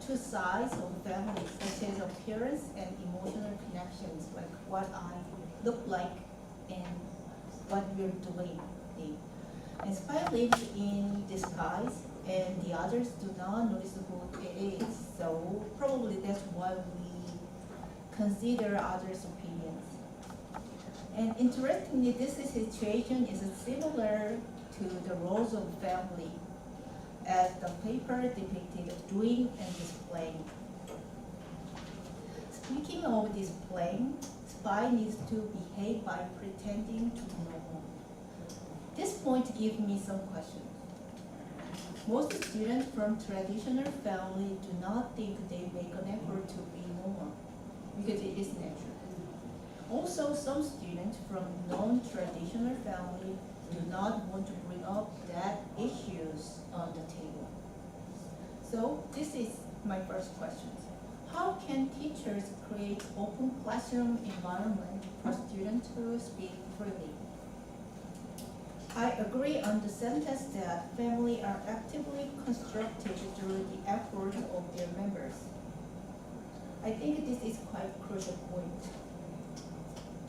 two sides of family, such as appearance and emotional connections, like what I look like and what we're doing. And spy lives in disguise, and the others do not notice who it is. So probably that's why we consider others' opinions. And interestingly, this situation is similar to the roles of family, as the paper depicted doing and displaying. Speaking of displaying, spy needs to behave by pretending to know more. This point gives me some questions. Most students from traditional family do not think they make an effort to be normal, because it is natural. Also, some students from non-traditional family do not want to bring up that issues on the table. So this is my first question. How can teachers create open classroom environment for students to speak freely? I agree on the sentence that families are actively constructed through the effort of their members. I think this is quite a crucial point.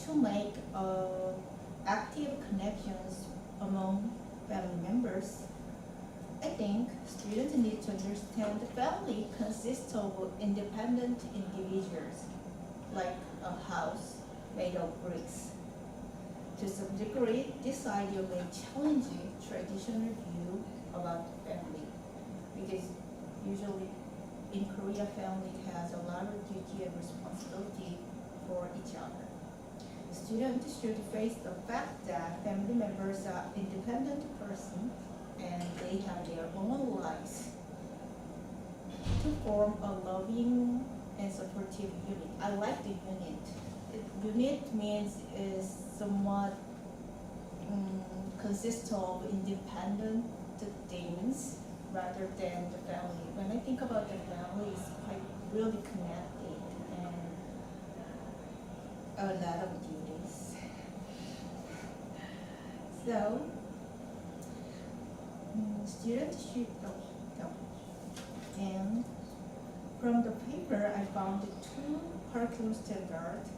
To make active connections among family members, I think students need to understand the family consists of independent individuals, like a house made of bricks. To some degree, this idea may challenge traditional view about family. because usually in Korea, family has a lot of duty and responsibility for each other. Students should face the fact that family members are independent persons and they have their own lives to form a loving and supportive unit. I like the unit. Unit means is somewhat consists of independent things rather than the family. When I think about the family, it's quite really connected and a lot of duties. So, students should know. And from the paper, I found two curriculum standards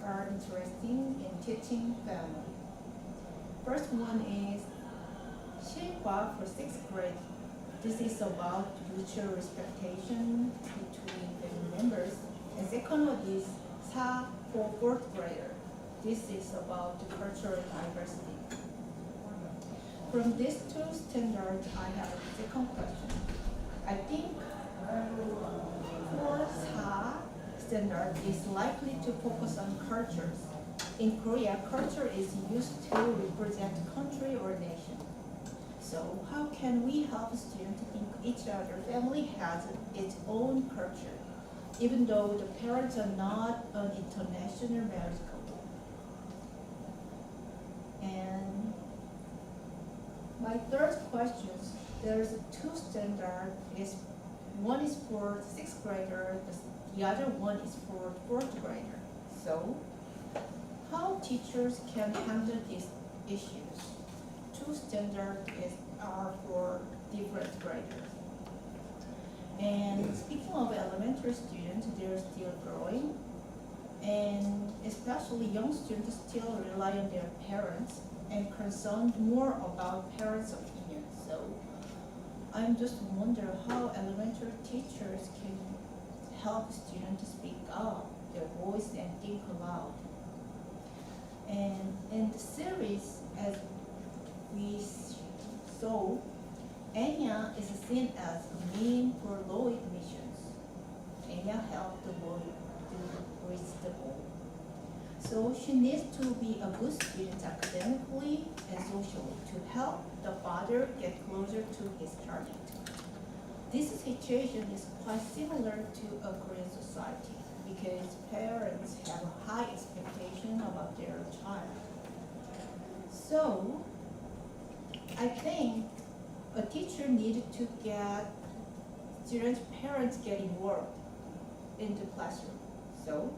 are interesting in teaching family. First one is Shilpa for 6th grade. This is about mutual respectation between family members. And second one is Sa for 4th grader. This is about the cultural diversity. From these two standards, I have a second question. I think for Sa standard is likely to focus on cultures. In Korea, culture is used to represent country or nation. So how can we help students think each other family has its own culture, even though the parents are not an international marriage couple? And my third question, there's two standards. One is for 6th grader, the other one is for 4th grader. So how teachers can handle these issues? Two standards are for different graders. And speaking of elementary students, they're still growing. And especially young students still rely on their parents and concerned more about parents' opinions. So I'm just wondering how elementary teachers can help students speak up their voice and think aloud. And in the series, as we saw, Anya is seen as a mean for low admissions. Anya helped the boy to reach the goal. So she needs to be a good student academically and socially to help the father get closer to his target. This situation is quite similar to a Korean society because parents have a high expectation about their child. So I think a teacher needed to get students' parents get involved in the classroom. So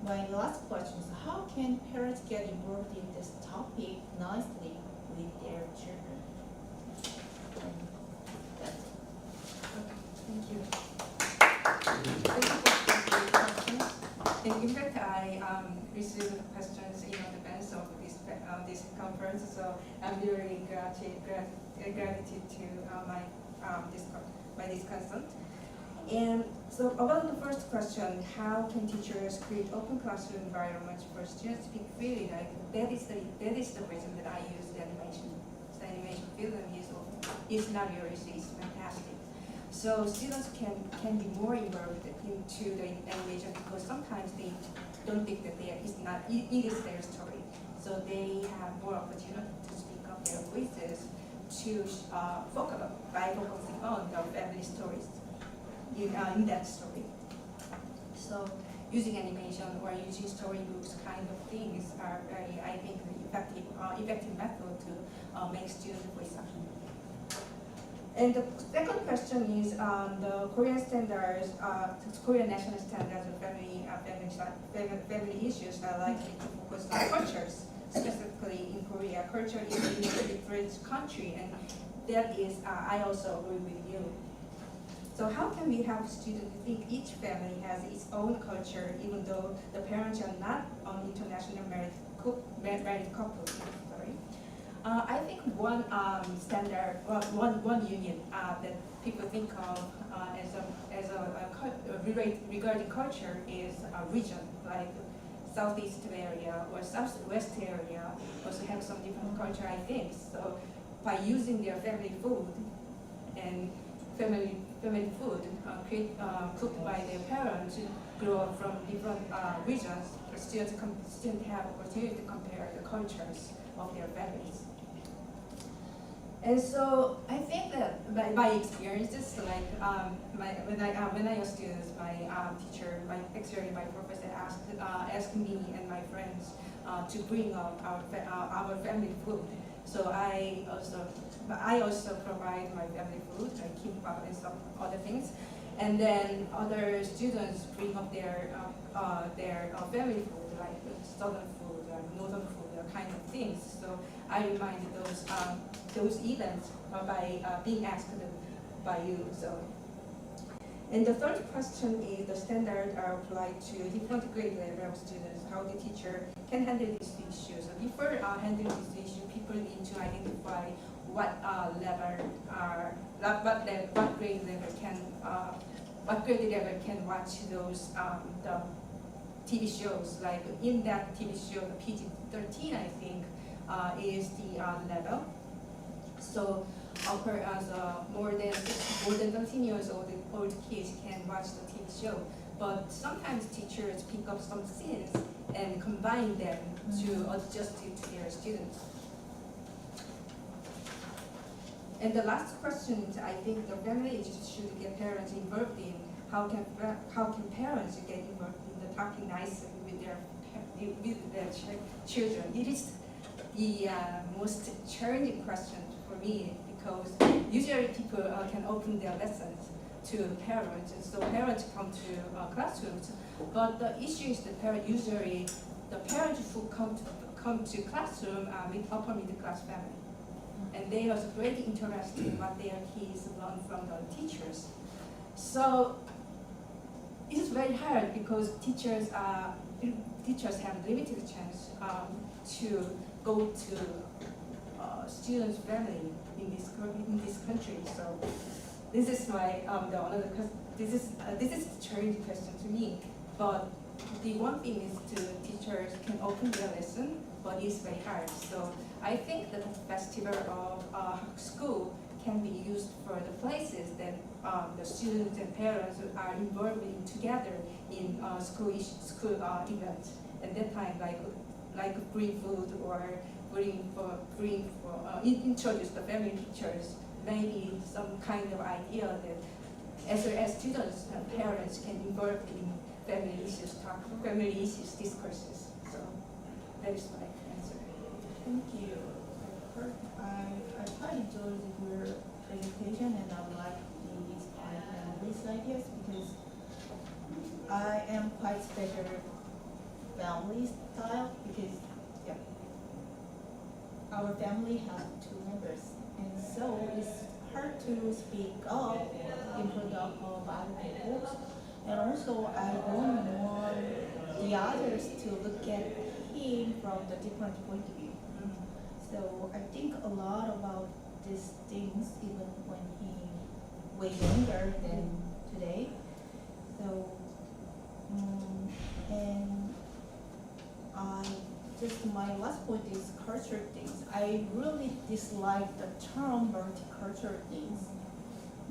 my last question is, how can parents get involved in this topic nicely with their children? And that's it. Thank you. Thank you for the questions. And in fact, I received questions in advance of this conference, so I'm very gratitude to my discussant. And so about the first question, how can teachers create open classroom environments for students to speak freely? Like that is the reason that I use the animation. The animation film is fantastic. So students can be more involved into the animation because sometimes they don't think that it is their story. So they have more opportunity to speak up their voices to by focusing on the family stories in that story. So using animation or using storybooks kind of things are very, I think, effective method to make students voice up. And the second question is the Korean standards, Korean national standards of family issues are likely to focus on cultures. Specifically in Korea, culture is in a different country, and that is, I also agree with you. So how can we help students think each family has its own culture, even though the parents are not on international married couple? Sorry. I think one standard, one union that people think of regarding culture is a region, like Southeast area or Southwest area also have some different culture, I think. So by using their family food and family food cooked by their parents grow up from different regions. Students have opportunity to compare the cultures of their families. And so I think that by experiences, like when I was students, my teacher, my professor asked me and my friends to bring up our family food. So I also provide my family food, like kimbap and some other things. And then other students bring up their family food, like southern food, like northern food, kind of things. So I remind those events by being asked by you. So, and the third question is the standard are applied to different grade level of students. How the teacher can handle these issues. So before handling this issue, people need to identify what grade level can watch those the TV shows. Like in that TV show, the PG-13, I think, is the level. So more than 13 years old kids can watch the TV show. But sometimes teachers pick up some scenes and combine them to adjust it to their students. And the last question, I think the families should get parents involved in. How can parents get involved in the talking nicely with their children? It is the most challenging question for me, because usually people can open their lessons to parents, and so parents come to classrooms. But the issue is the parents who come to classroom with upper middle class family, and they have great interest in what their kids learn from the teachers. So it is very hard because teachers have limited chance to go to students' family in this country. So this is my this is a challenging question to me. But the one thing is teachers can open their lesson, but it's very hard. So I think that the festival of school can be used for the places that the students and parents are involved in together in school events. At that time, like bring food or introduce the family pictures, maybe some kind of idea that as students and parents can involve in family issues discourses. So that is my answer. Thank you. I quite enjoyed your presentation, and I like the inspired families ideas, because I am quite special family style, because our family has 2 members, and so it's hard to speak up in front of other people. And also, I don't want the others to look at him from the different point of view. So I think a lot about these things even when he way younger than today. So and my last point is cultural things. I really dislike the term multicultural things.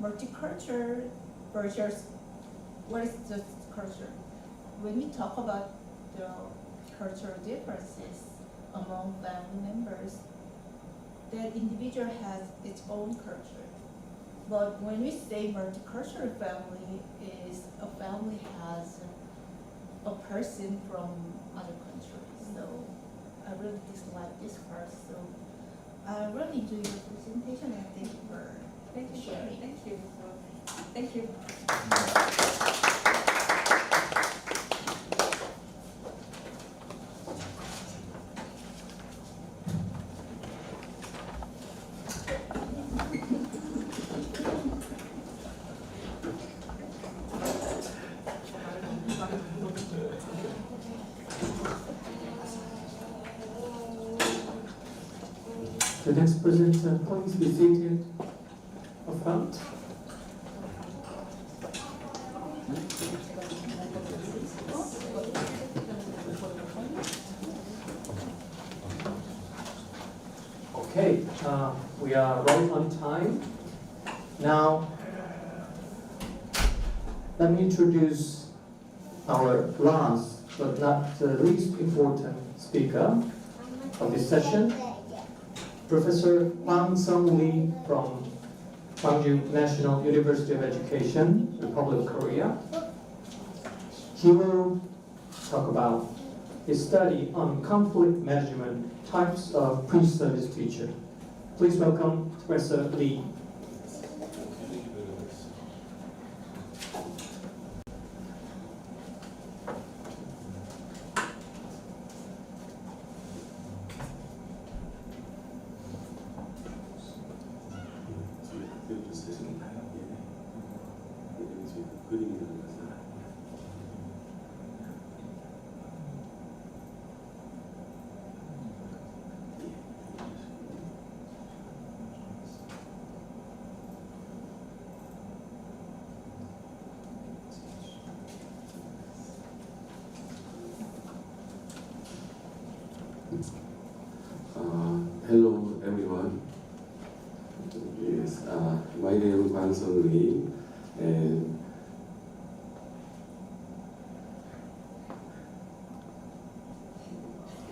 Multicultural versus what is the culture? When we talk about the cultural differences among family members, that individual has its own culture. But when we say multicultural family, is a family has a person from other countries. So I really dislike this part. So I really enjoyed your presentation, and thank you for sharing. Thank you. Thank you. The next presenter, please be seated up front. Okay, we are right on time. Now, let me introduce our last but not the least important speaker of this session, Professor Hwang Sung Lee from Gwangju National University of Education, Republic of Korea. He will talk about his study on conflict management types of pre-service teacher. Please welcome Professor Lee. Hello everyone. Yes, my name is Hwang Sung Lee, and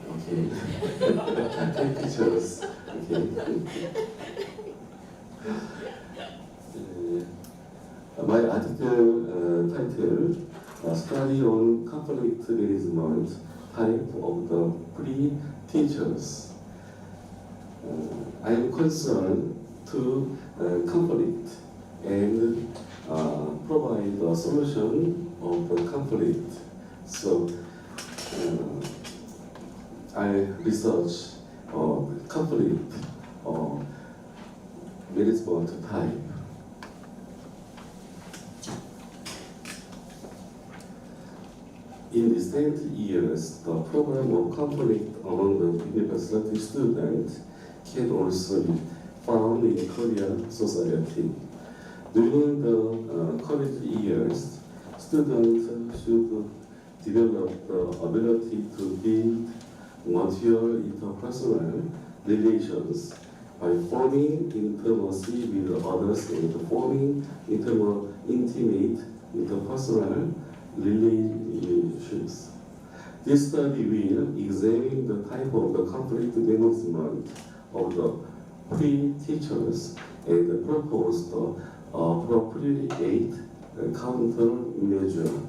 okay, teachers. Okay. My article titled "Study on Conflict Management Type of the Pre-Teachers." I am concerned to conflict and provide a solution of the conflict. So I research conflict management type. In recent years, the problem of conflict among the university students can also be found in Korean society. During the college years, students should develop the ability to build mature interpersonal relations by forming intimacy with others and forming intimate interpersonal relationships. This study will examine the type of the conflict management of the pre-teachers and propose the appropriate countermeasure.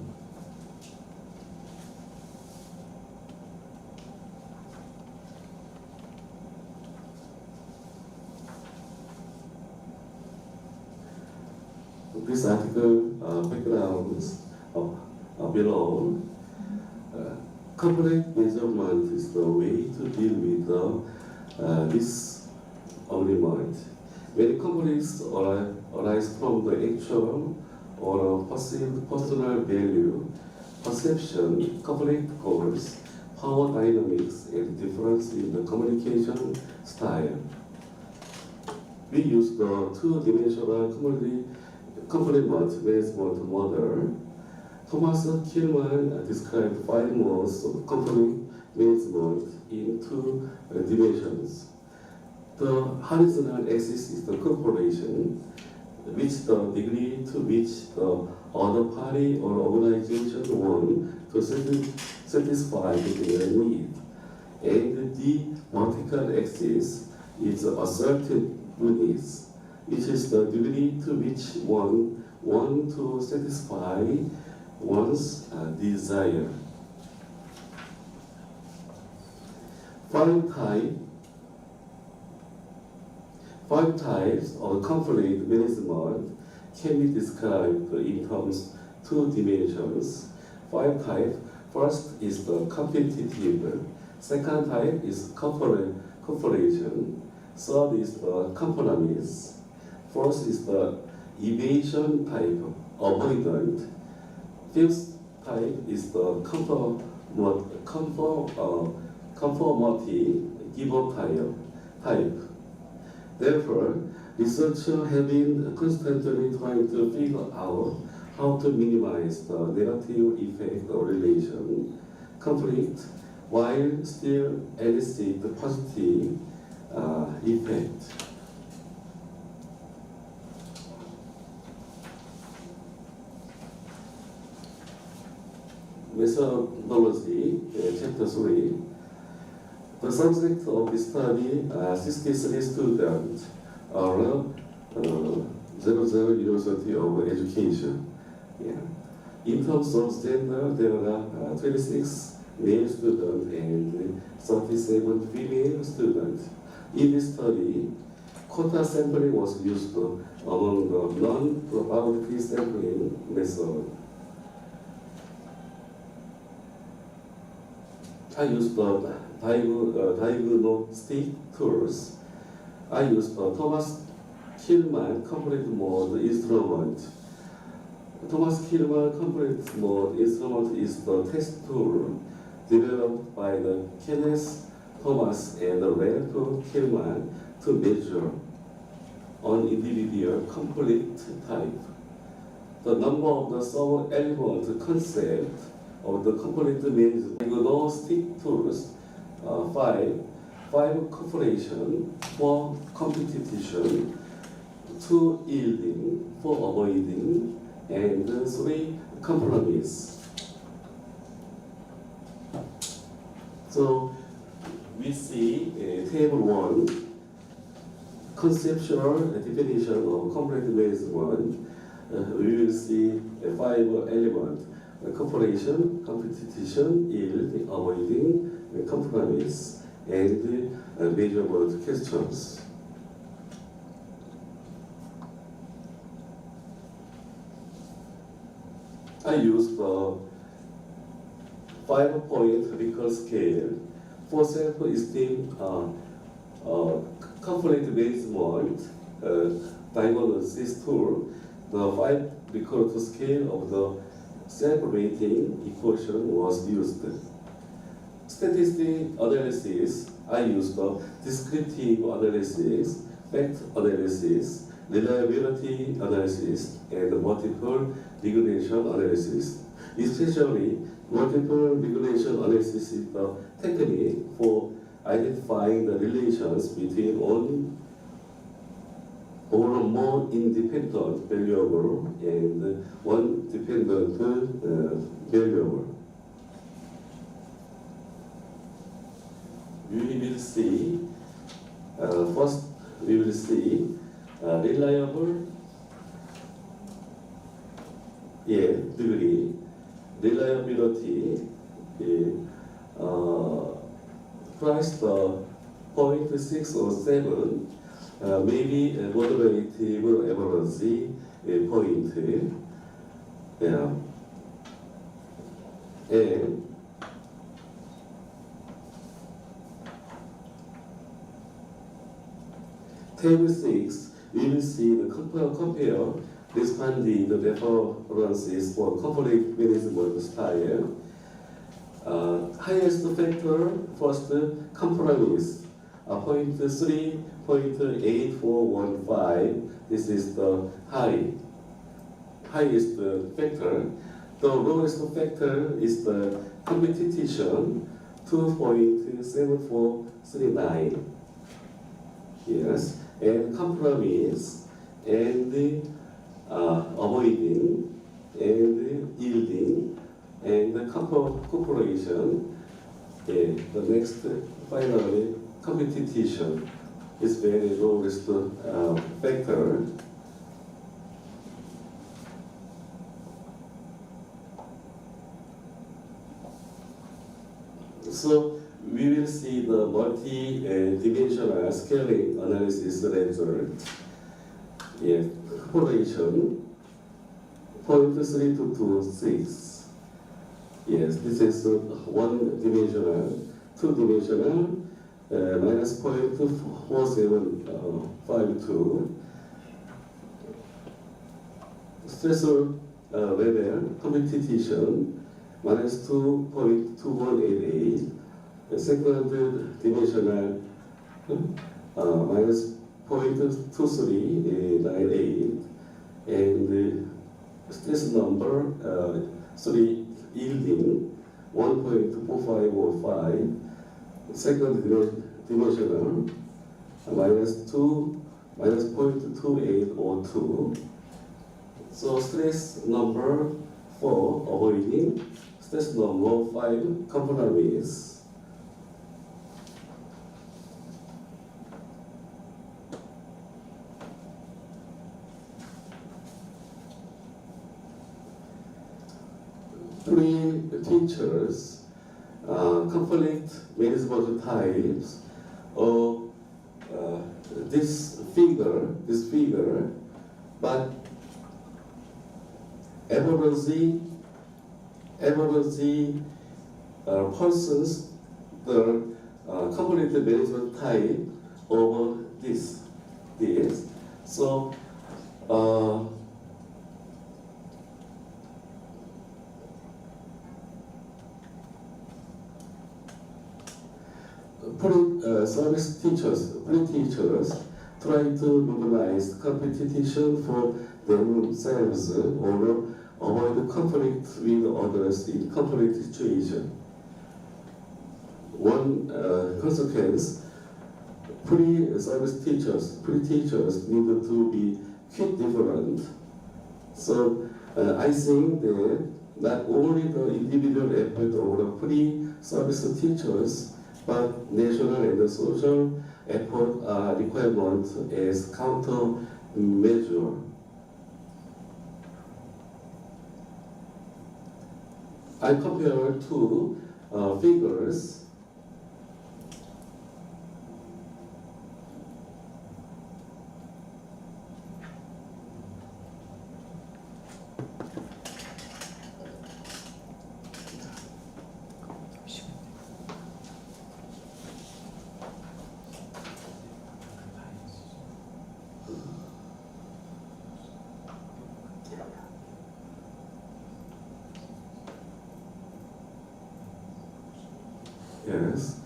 This article backgrounds below. Conflict measurement is the way to deal with this argument. Many conflicts arise from the actual or perceived personal value, perception, conflict goals, power dynamics, and difference in the communication style. We use the two-dimensional conflict management model. Thomas Killman described 5 modes of conflict management in 2 dimensions. The horizontal axis is the corporation, which the degree to which the other party or organization want to satisfy their need. And the vertical axis is assertiveness, which is the degree to which one wants to satisfy one's desire. 5 types of conflict management can be described in terms 2 dimensions. 5 types. First is the competitive. Second type is cooperation. Third is the compromise. Fourth is the evasion type, avoidant. Fifth type is the conformity giver type. Therefore, researchers have been constantly trying to figure out how to minimize the negative effect of relation conflict while still elicit the positive effect. methodology, chapter 3. The subject of the study are 63 students around 00 University of Education. Yeah. In terms of gender, there are 26 male students and 37 female students. In this study, quota sampling was used among the non-probability sampling method. I used the diagnostic tools. I used the Thomas Killman complete mode instrument. Thomas Killman complete mode instrument is the test tool developed by the Kenneth Thomas and Ralph Killman to measure an individual complete type. The number of the sub-element concept of the complete means diagnostic tools, 5 cooperation, 4 competition, 2 yielding, 4 avoiding, and 3 compromise. So we see table 1, conceptual definition of complete measurement. We will see 5 elements: cooperation, competition, yield, avoiding, compromise, and measurable questions. I used the 5-point Likert scale for self-esteem complete measurement diagnosis tool. The 5 Likert scale of the self-rating equation was used. Statistic analysis, I used the descriptive analysis, fact analysis, reliability analysis, and multiple regression analysis. Especially, multiple regression analysis is the technique for identifying the relations between one or more independent variable and one dependent variable. We will see, first we will see reliable degree, reliability, price 0.6 or 7, maybe a moderate average point. Yeah. And table 6, we will see the compare responding the references for complete management style. Highest factor, first compromise, 0.3, 0.8415. This is the highest factor. The lowest factor is the competition, 2.7439. Yes, and compromise, and avoiding, and yielding, and the cooperation. The next, finally, competition is very lowest factor. So we will see the multi-dimensional scaling analysis result. Yes, correlation 0.3226. Yes, this is one-dimensional, two-dimensional, minus 0.4752. Stressor level competition minus 2.2188. The second dimensional minus 0.2398, and the stress number 3 yielding 1.4505. Second dimensional minus 0.2802. So stress number 4 avoiding, Stress number 5, compromise. Three teachers, conflict management types, or this figure, but emergency persons, the conflict management type over this. So service teachers, pre-teachers try to minimize competition for themselves or avoid conflict with others in conflict situation. One consequence, pre-service teachers, pre-teachers need to be quite different. So I think that not only the individual effort of the pre-service teachers, but national and social effort are requirement as countermeasure. I compare two figures. Yes.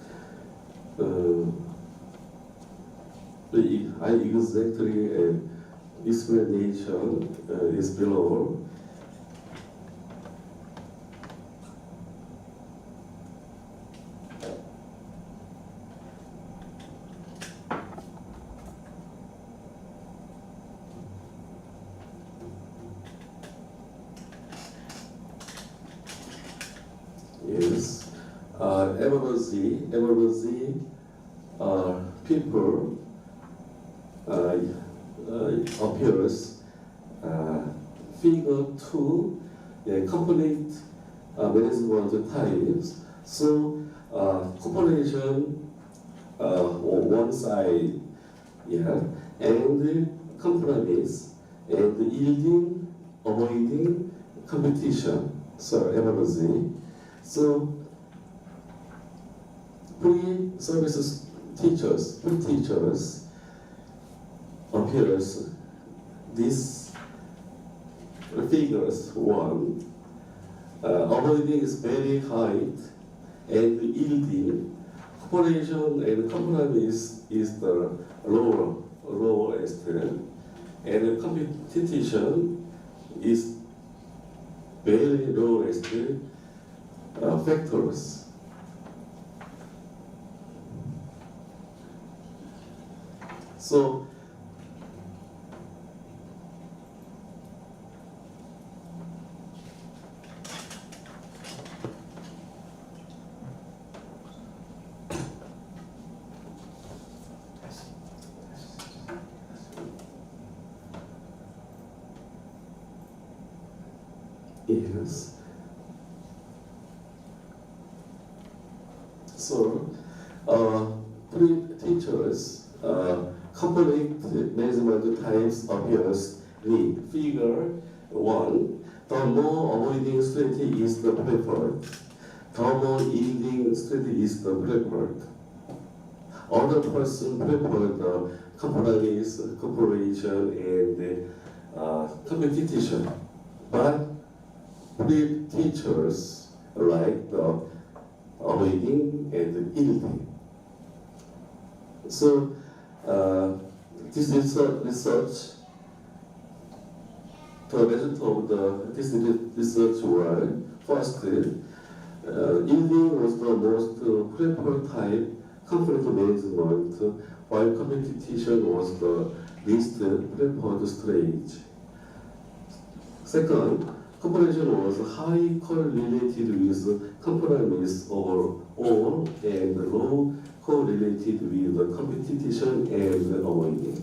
I exactly explanation is below. Yes. Emergency people appears figure 2, conflict management types. So cooperation on one side, and compromise and yielding, avoiding competition. So emergency. So pre-services teachers, pre-teachers appears these figures 1. Avoiding is very high and yielding. Cooperation and compromise is the lowest, and competition is very lowest factors. So yes. So pre-teachers conflict management types appears in figure 1. The more avoiding strategy is the preferred. The more yielding strategy is the preferred. Other person prefer the compromise, cooperation, and competition. But pre-teachers like the avoiding and yielding. So this is research. The result of this research was first, yielding was the most preferred type conflict management, while competition was the least preferred stage. Second, cooperation was highly correlated with compromise overall and low correlated with the competition and avoiding.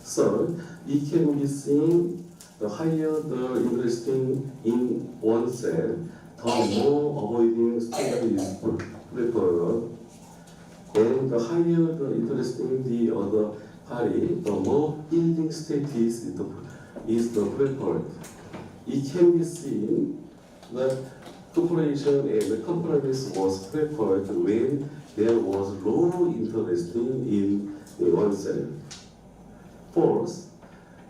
Third, it can be seen the higher the interesting in oneself, the more avoiding state is preferred, and the higher the interest in the other party, the more yielding status is the preferred. It can be seen that cooperation and compromise was preferred when there was low interest in oneself. Fourth,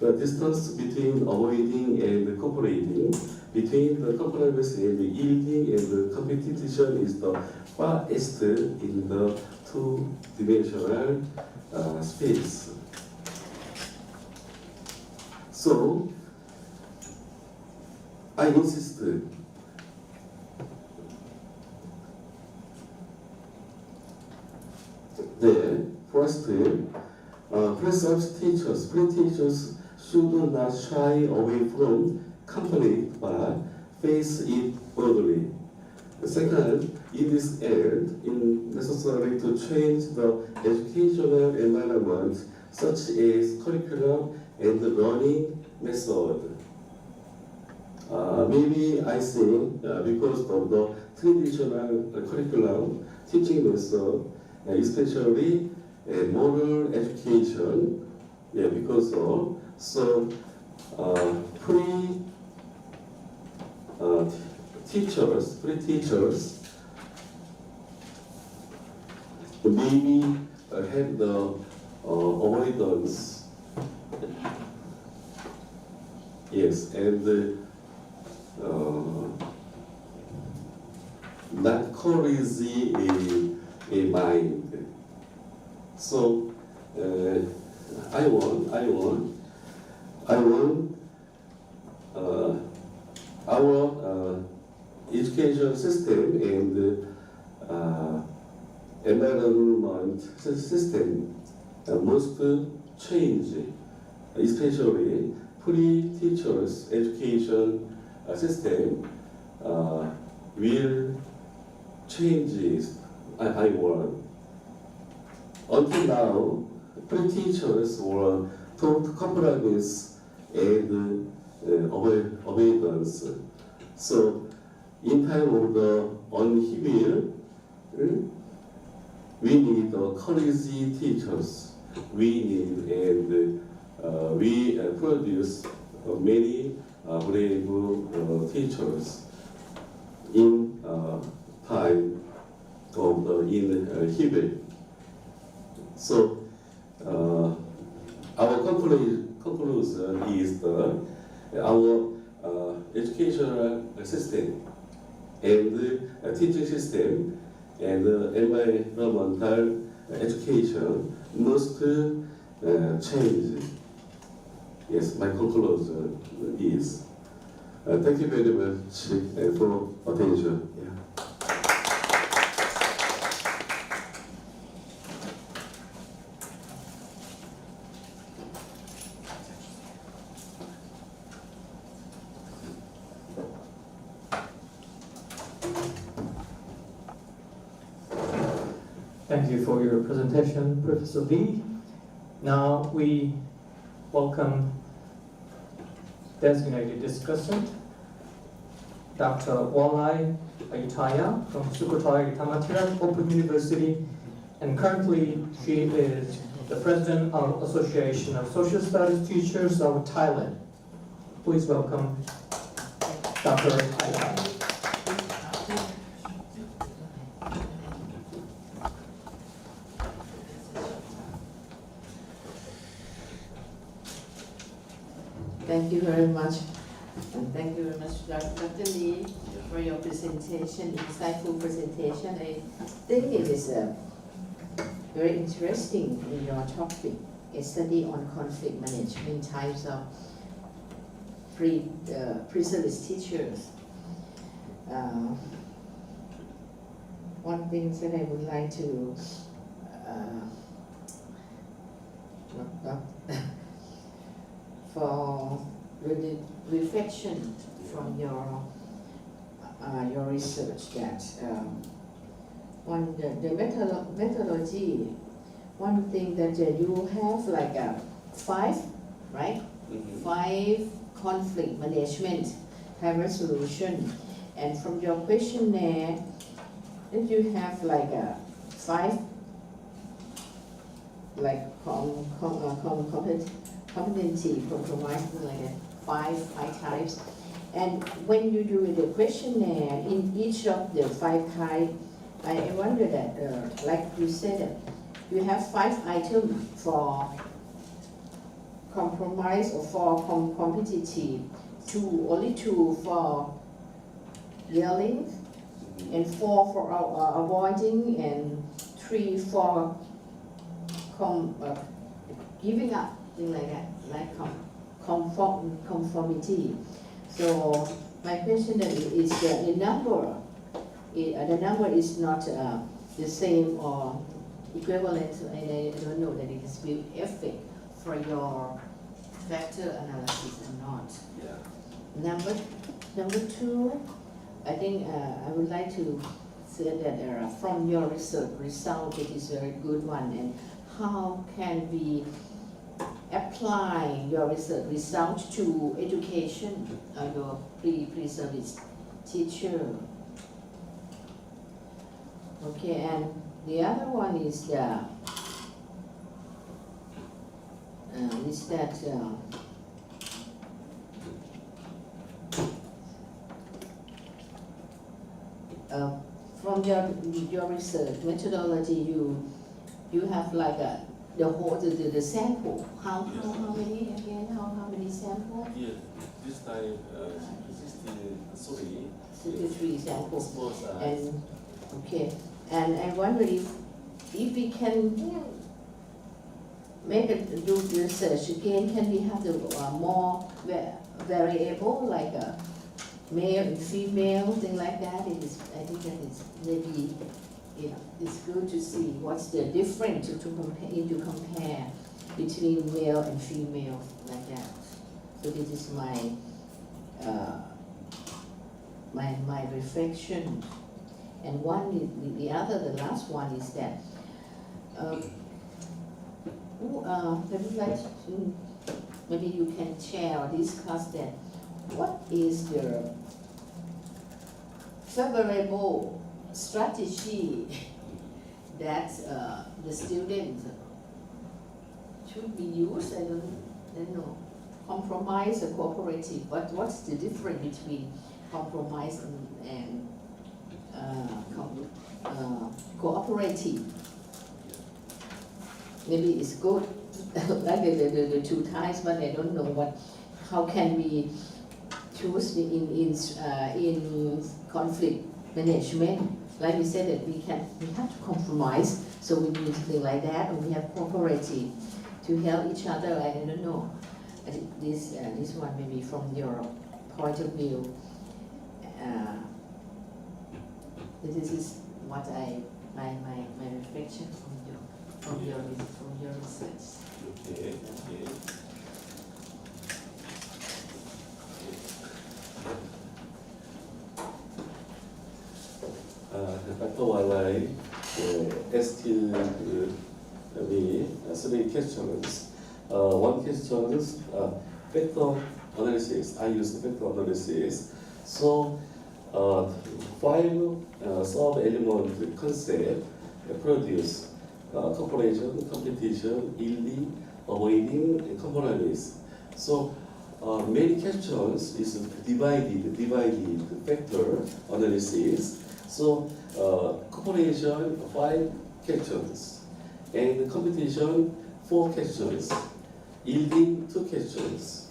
the distance between avoiding and cooperating, between the compromise and the yielding and the competition is the farthest in the two-dimensional space. So, I insisted that first, pre-teachers should not shy away from conflict but face it boldly. Second, it is necessary to change the educational environment such as curriculum and learning method. Maybe I think because of the traditional curriculum, teaching method, especially moral education, because of pre-teachers maybe have the avoidance, yes, and not courage a mind. So I want our education system and environment system must change, especially pre-teachers education system will change. I want. Until now, pre-teachers were taught compromise and avoidance. So, in time of the upheaval, we need courage teachers. We need and we produce many brave teachers in time of the upheaval. So, our conclusion is that our educational system and teaching system and environmental education must change. Yes, my conclusion is. Thank you very much for attention. Yeah. Thank you for your presentation, Professor Lee. Now we welcome designated discussant, Dr. Walai Ayutthaya from Sukhothai Thammasat Open University, and currently she is the president of Association of Social Studies Teachers of Thailand. Please welcome Dr. Ayutthaya. Thank you very much. And thank you very much, Dr. Lee, for your presentation, insightful presentation. I think it is very interesting in your topic, a study on conflict management in times of pre-service teachers. One thing that I would like to for reflection from your research that the methodology, one thing that you have like 5, right? 5 conflict management, high resolution, and from your questionnaire, that you have like 5 like competency, compromise, like 5 types. And when you do the questionnaire in each of the 5 types, I wonder that, like you said, you have 5 items for compromise or for competitive, only 2 for yelling, and 4 for avoiding, and 3 for giving up, things like that, like conformity. So my question is the number. The number is not the same or equivalent, and I don't know that it is will affect for your factor analysis or not. Yeah. Number 2, I think I would like to say that from your research result, it is a very good one, and how can we apply your research result to education, your pre-service teacher? Okay, and the other one is that from your research methodology, you have like the whole the sample. How many again? How many samples? Yeah, this time 63 samples. Small size. And okay, and I wonder if we can make it do research again, can we have the more variable, like male and female, thing like that? I think that is maybe it's good to see what's the difference to compare between male and female, like that. So this is my my reflection. And the last one is that maybe you can share or discuss that. What is the favorable strategy that the student should be used? I don't know. Compromise or cooperative? What's the difference between compromise and cooperative? Maybe it's good like the 2 types, but I don't know how can we choose in conflict management. Like we said that we have to compromise, so we need something like that, and we have cooperative to help each other. I don't know. I think this one maybe from your point of view. This is what my reflection from your research. Okay. Dr. Walai asked me 3 questions. One question is factor analysis. I use factor analysis. So 5 sub-element concept produce cooperation, competition, yielding, avoiding, and compromise. So many questions is divided factor analysis. So cooperation 5 questions, and competition 4 questions, yielding 2 questions,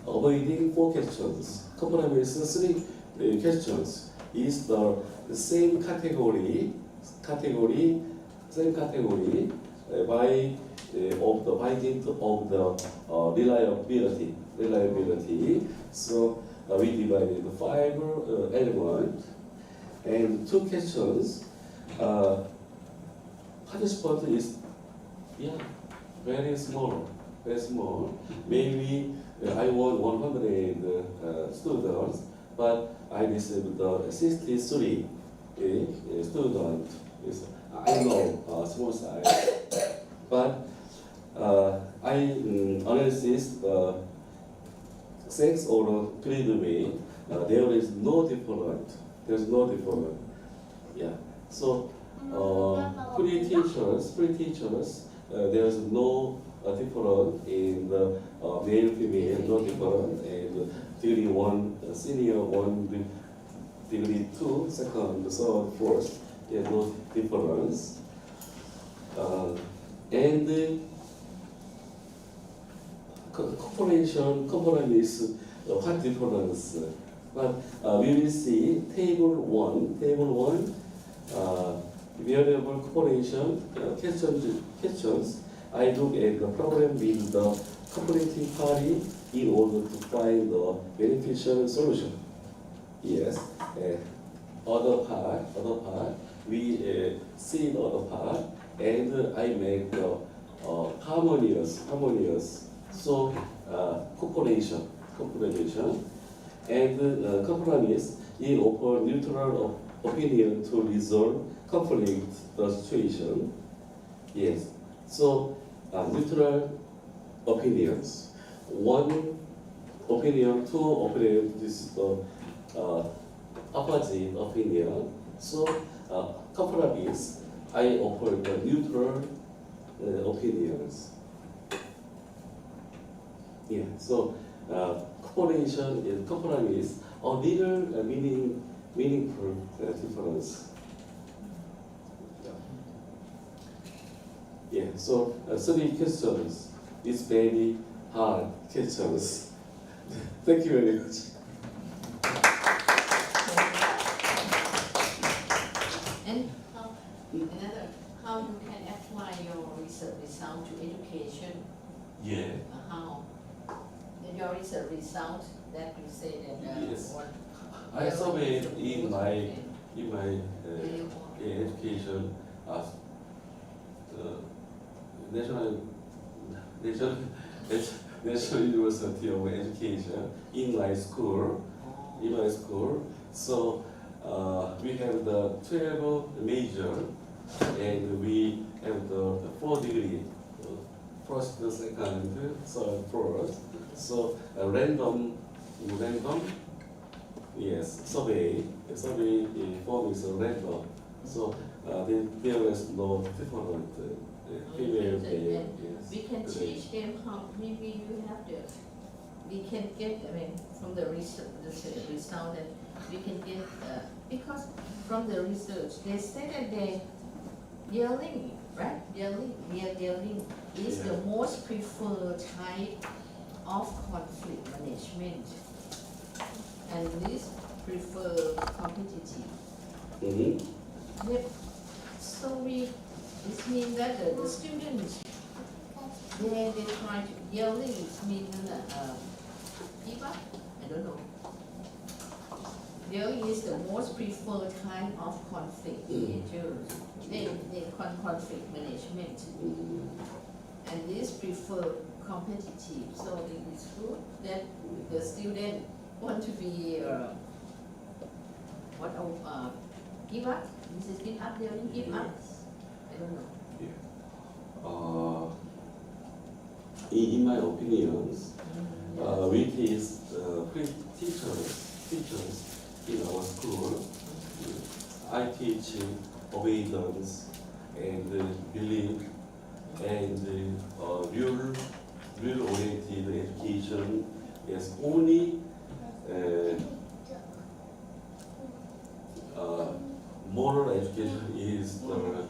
avoiding 4 questions, compromise 3 questions. Is the same category by of the finding of the reliability. So we divided 5 elements and 2 questions. Participant is very small. very small. Maybe I want 100 students, but I received the 63 students. I know small size, but I analysis sex or me. There is no different. There's no different. Yeah. So pre-teachers, there's no difference in the male, female, no different. And degree 1, senior 1, degree 2, second, third, fourth, there's no difference. And component is what difference? But we will see table 1, variable correlation questions. I look at the problem with the cooperating party in order to find the beneficial solution. Yes. Other part, we see the other part, and I make the harmonious. So cooperation, and compromise is offer neutral opinion to resolve conflict the situation. Yes. So neutral opinions. One opinion, two opinion. This is the opposite opinion. So compromise, I offer the neutral opinions. Yeah. So cooperation and compromise are little meaningful difference. Yeah. So 3 questions is very hard questions. Thank you very much. And how you can apply your research result to education? Yeah. How? Your research result that you say that Yes. what I surveyed in my Very education National University of Education in my school. So we have the 12 major, and we have the 4 degree, first, second, third, fourth. So random, yes, survey form is random. So there is no different female, male. Yes. we can teach them how maybe you have the we can get from the research result that we can get because from the research they say that they yelling, right? Yelling is the most preferred type of conflict management, and this prefer competitive. Mm-hmm. Yep. So this means that the students they try to yelling means give up. I don't know. Yelling is the most preferred kind of conflict managers. They conflict management, and this prefer competitive. So it is good that the student want to be give up. This is give up. Yelling give up. I don't know. In my opinions, we teach teachers in our school. I teach obedience and belief and rule-oriented education. Yes, only moral education is the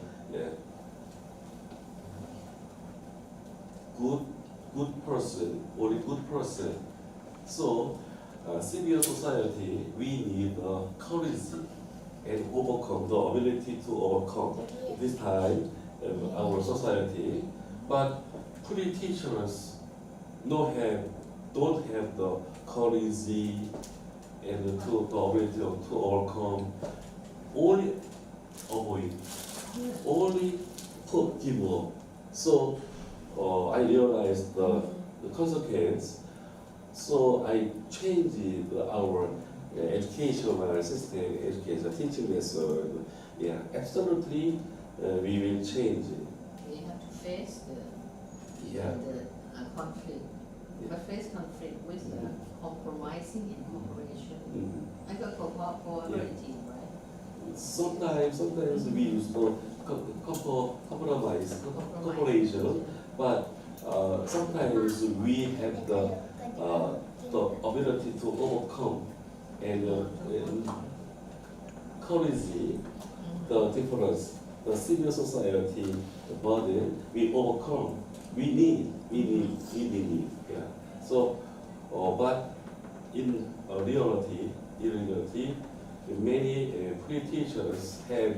good person, only good person. So, civil society, we need courage and overcome the ability to overcome this time our society. But pre-teachers don't have the courage and the ability to overcome. Only avoid, only give up. So I realized the consequence. So I changed our educational system, education teaching method. Yeah, absolutely, we will change it. We have to face Yeah. the conflict. But face conflict with compromising and cooperation. Mhm. I got cooperating, right? Sometimes we use the compromise, cooperation, but sometimes we have the ability to overcome and courage the difference, the civil society, the burden, we overcome. We need. Yeah. So, but in reality, many pre-teachers have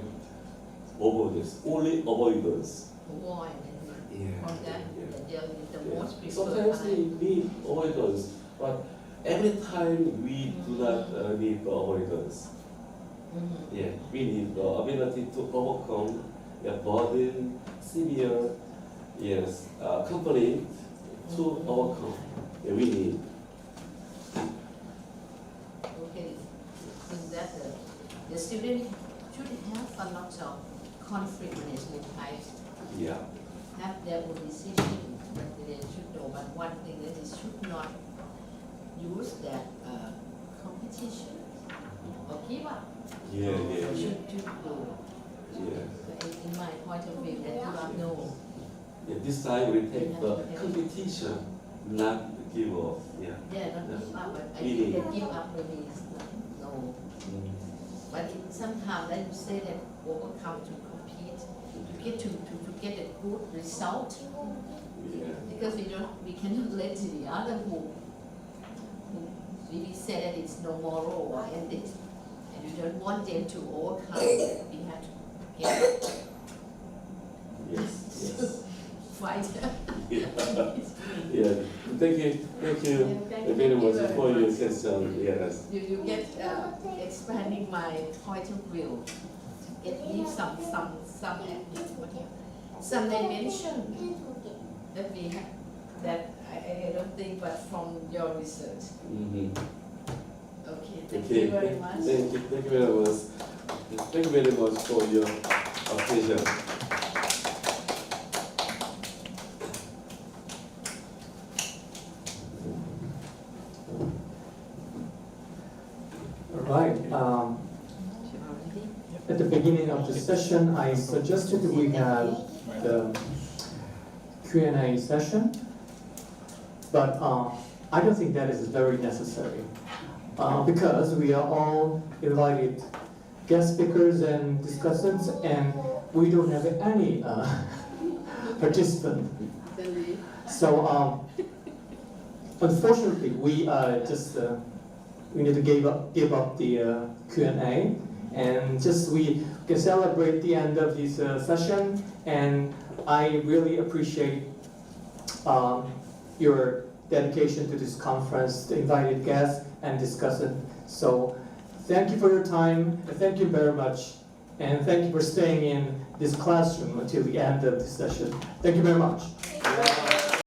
avoidance, only avoidance. Avoid Yeah. from that, Yeah. the most preferred Sometimes we time. need avoidance, but every time we do not need the avoidance. Mhm. Yeah, we need the ability to overcome the burden, severe, yes, conflict to overcome. Yeah, we need. Okay, so that the student should have a lot of conflict management types, Yeah. have their own decision, but they should know. But one thing that they should not use that competition or give up. Yeah, yeah, Should go. yeah. In my point of view, that give up, no. Yeah, this time we take the competition, not give up. Yeah. Yeah, not give up, but I Really? think that give up maybe is not, no. But sometimes like you say that overcome to compete, to get a good result, Yeah. because we cannot let the other who really say that it's no moral or end it, and we don't want them to overcome it. We have to get Yes. Yes. fight. Yeah. Yeah. Thank you. Thank you very much for your question. Yes. You get expanding my point of view. It leaves some dimension that we have that I don't think, but from your research. Mm-hmm. Okay, thank you very much. Thank you very much. Thank you very much for your attention. All right. At the beginning of the session, I suggested we have the Q&A session, but I don't think that is very necessary because we are all invited guest speakers and discussants, and we don't have any participant. So unfortunately, we need to give up the Q&A, and just we can celebrate the end of this session. And I really appreciate your dedication to this conference, the invited guests and discussant. So thank you for your time, and thank you very much, and thank you for staying in this classroom until the end of the session. Thank you very much.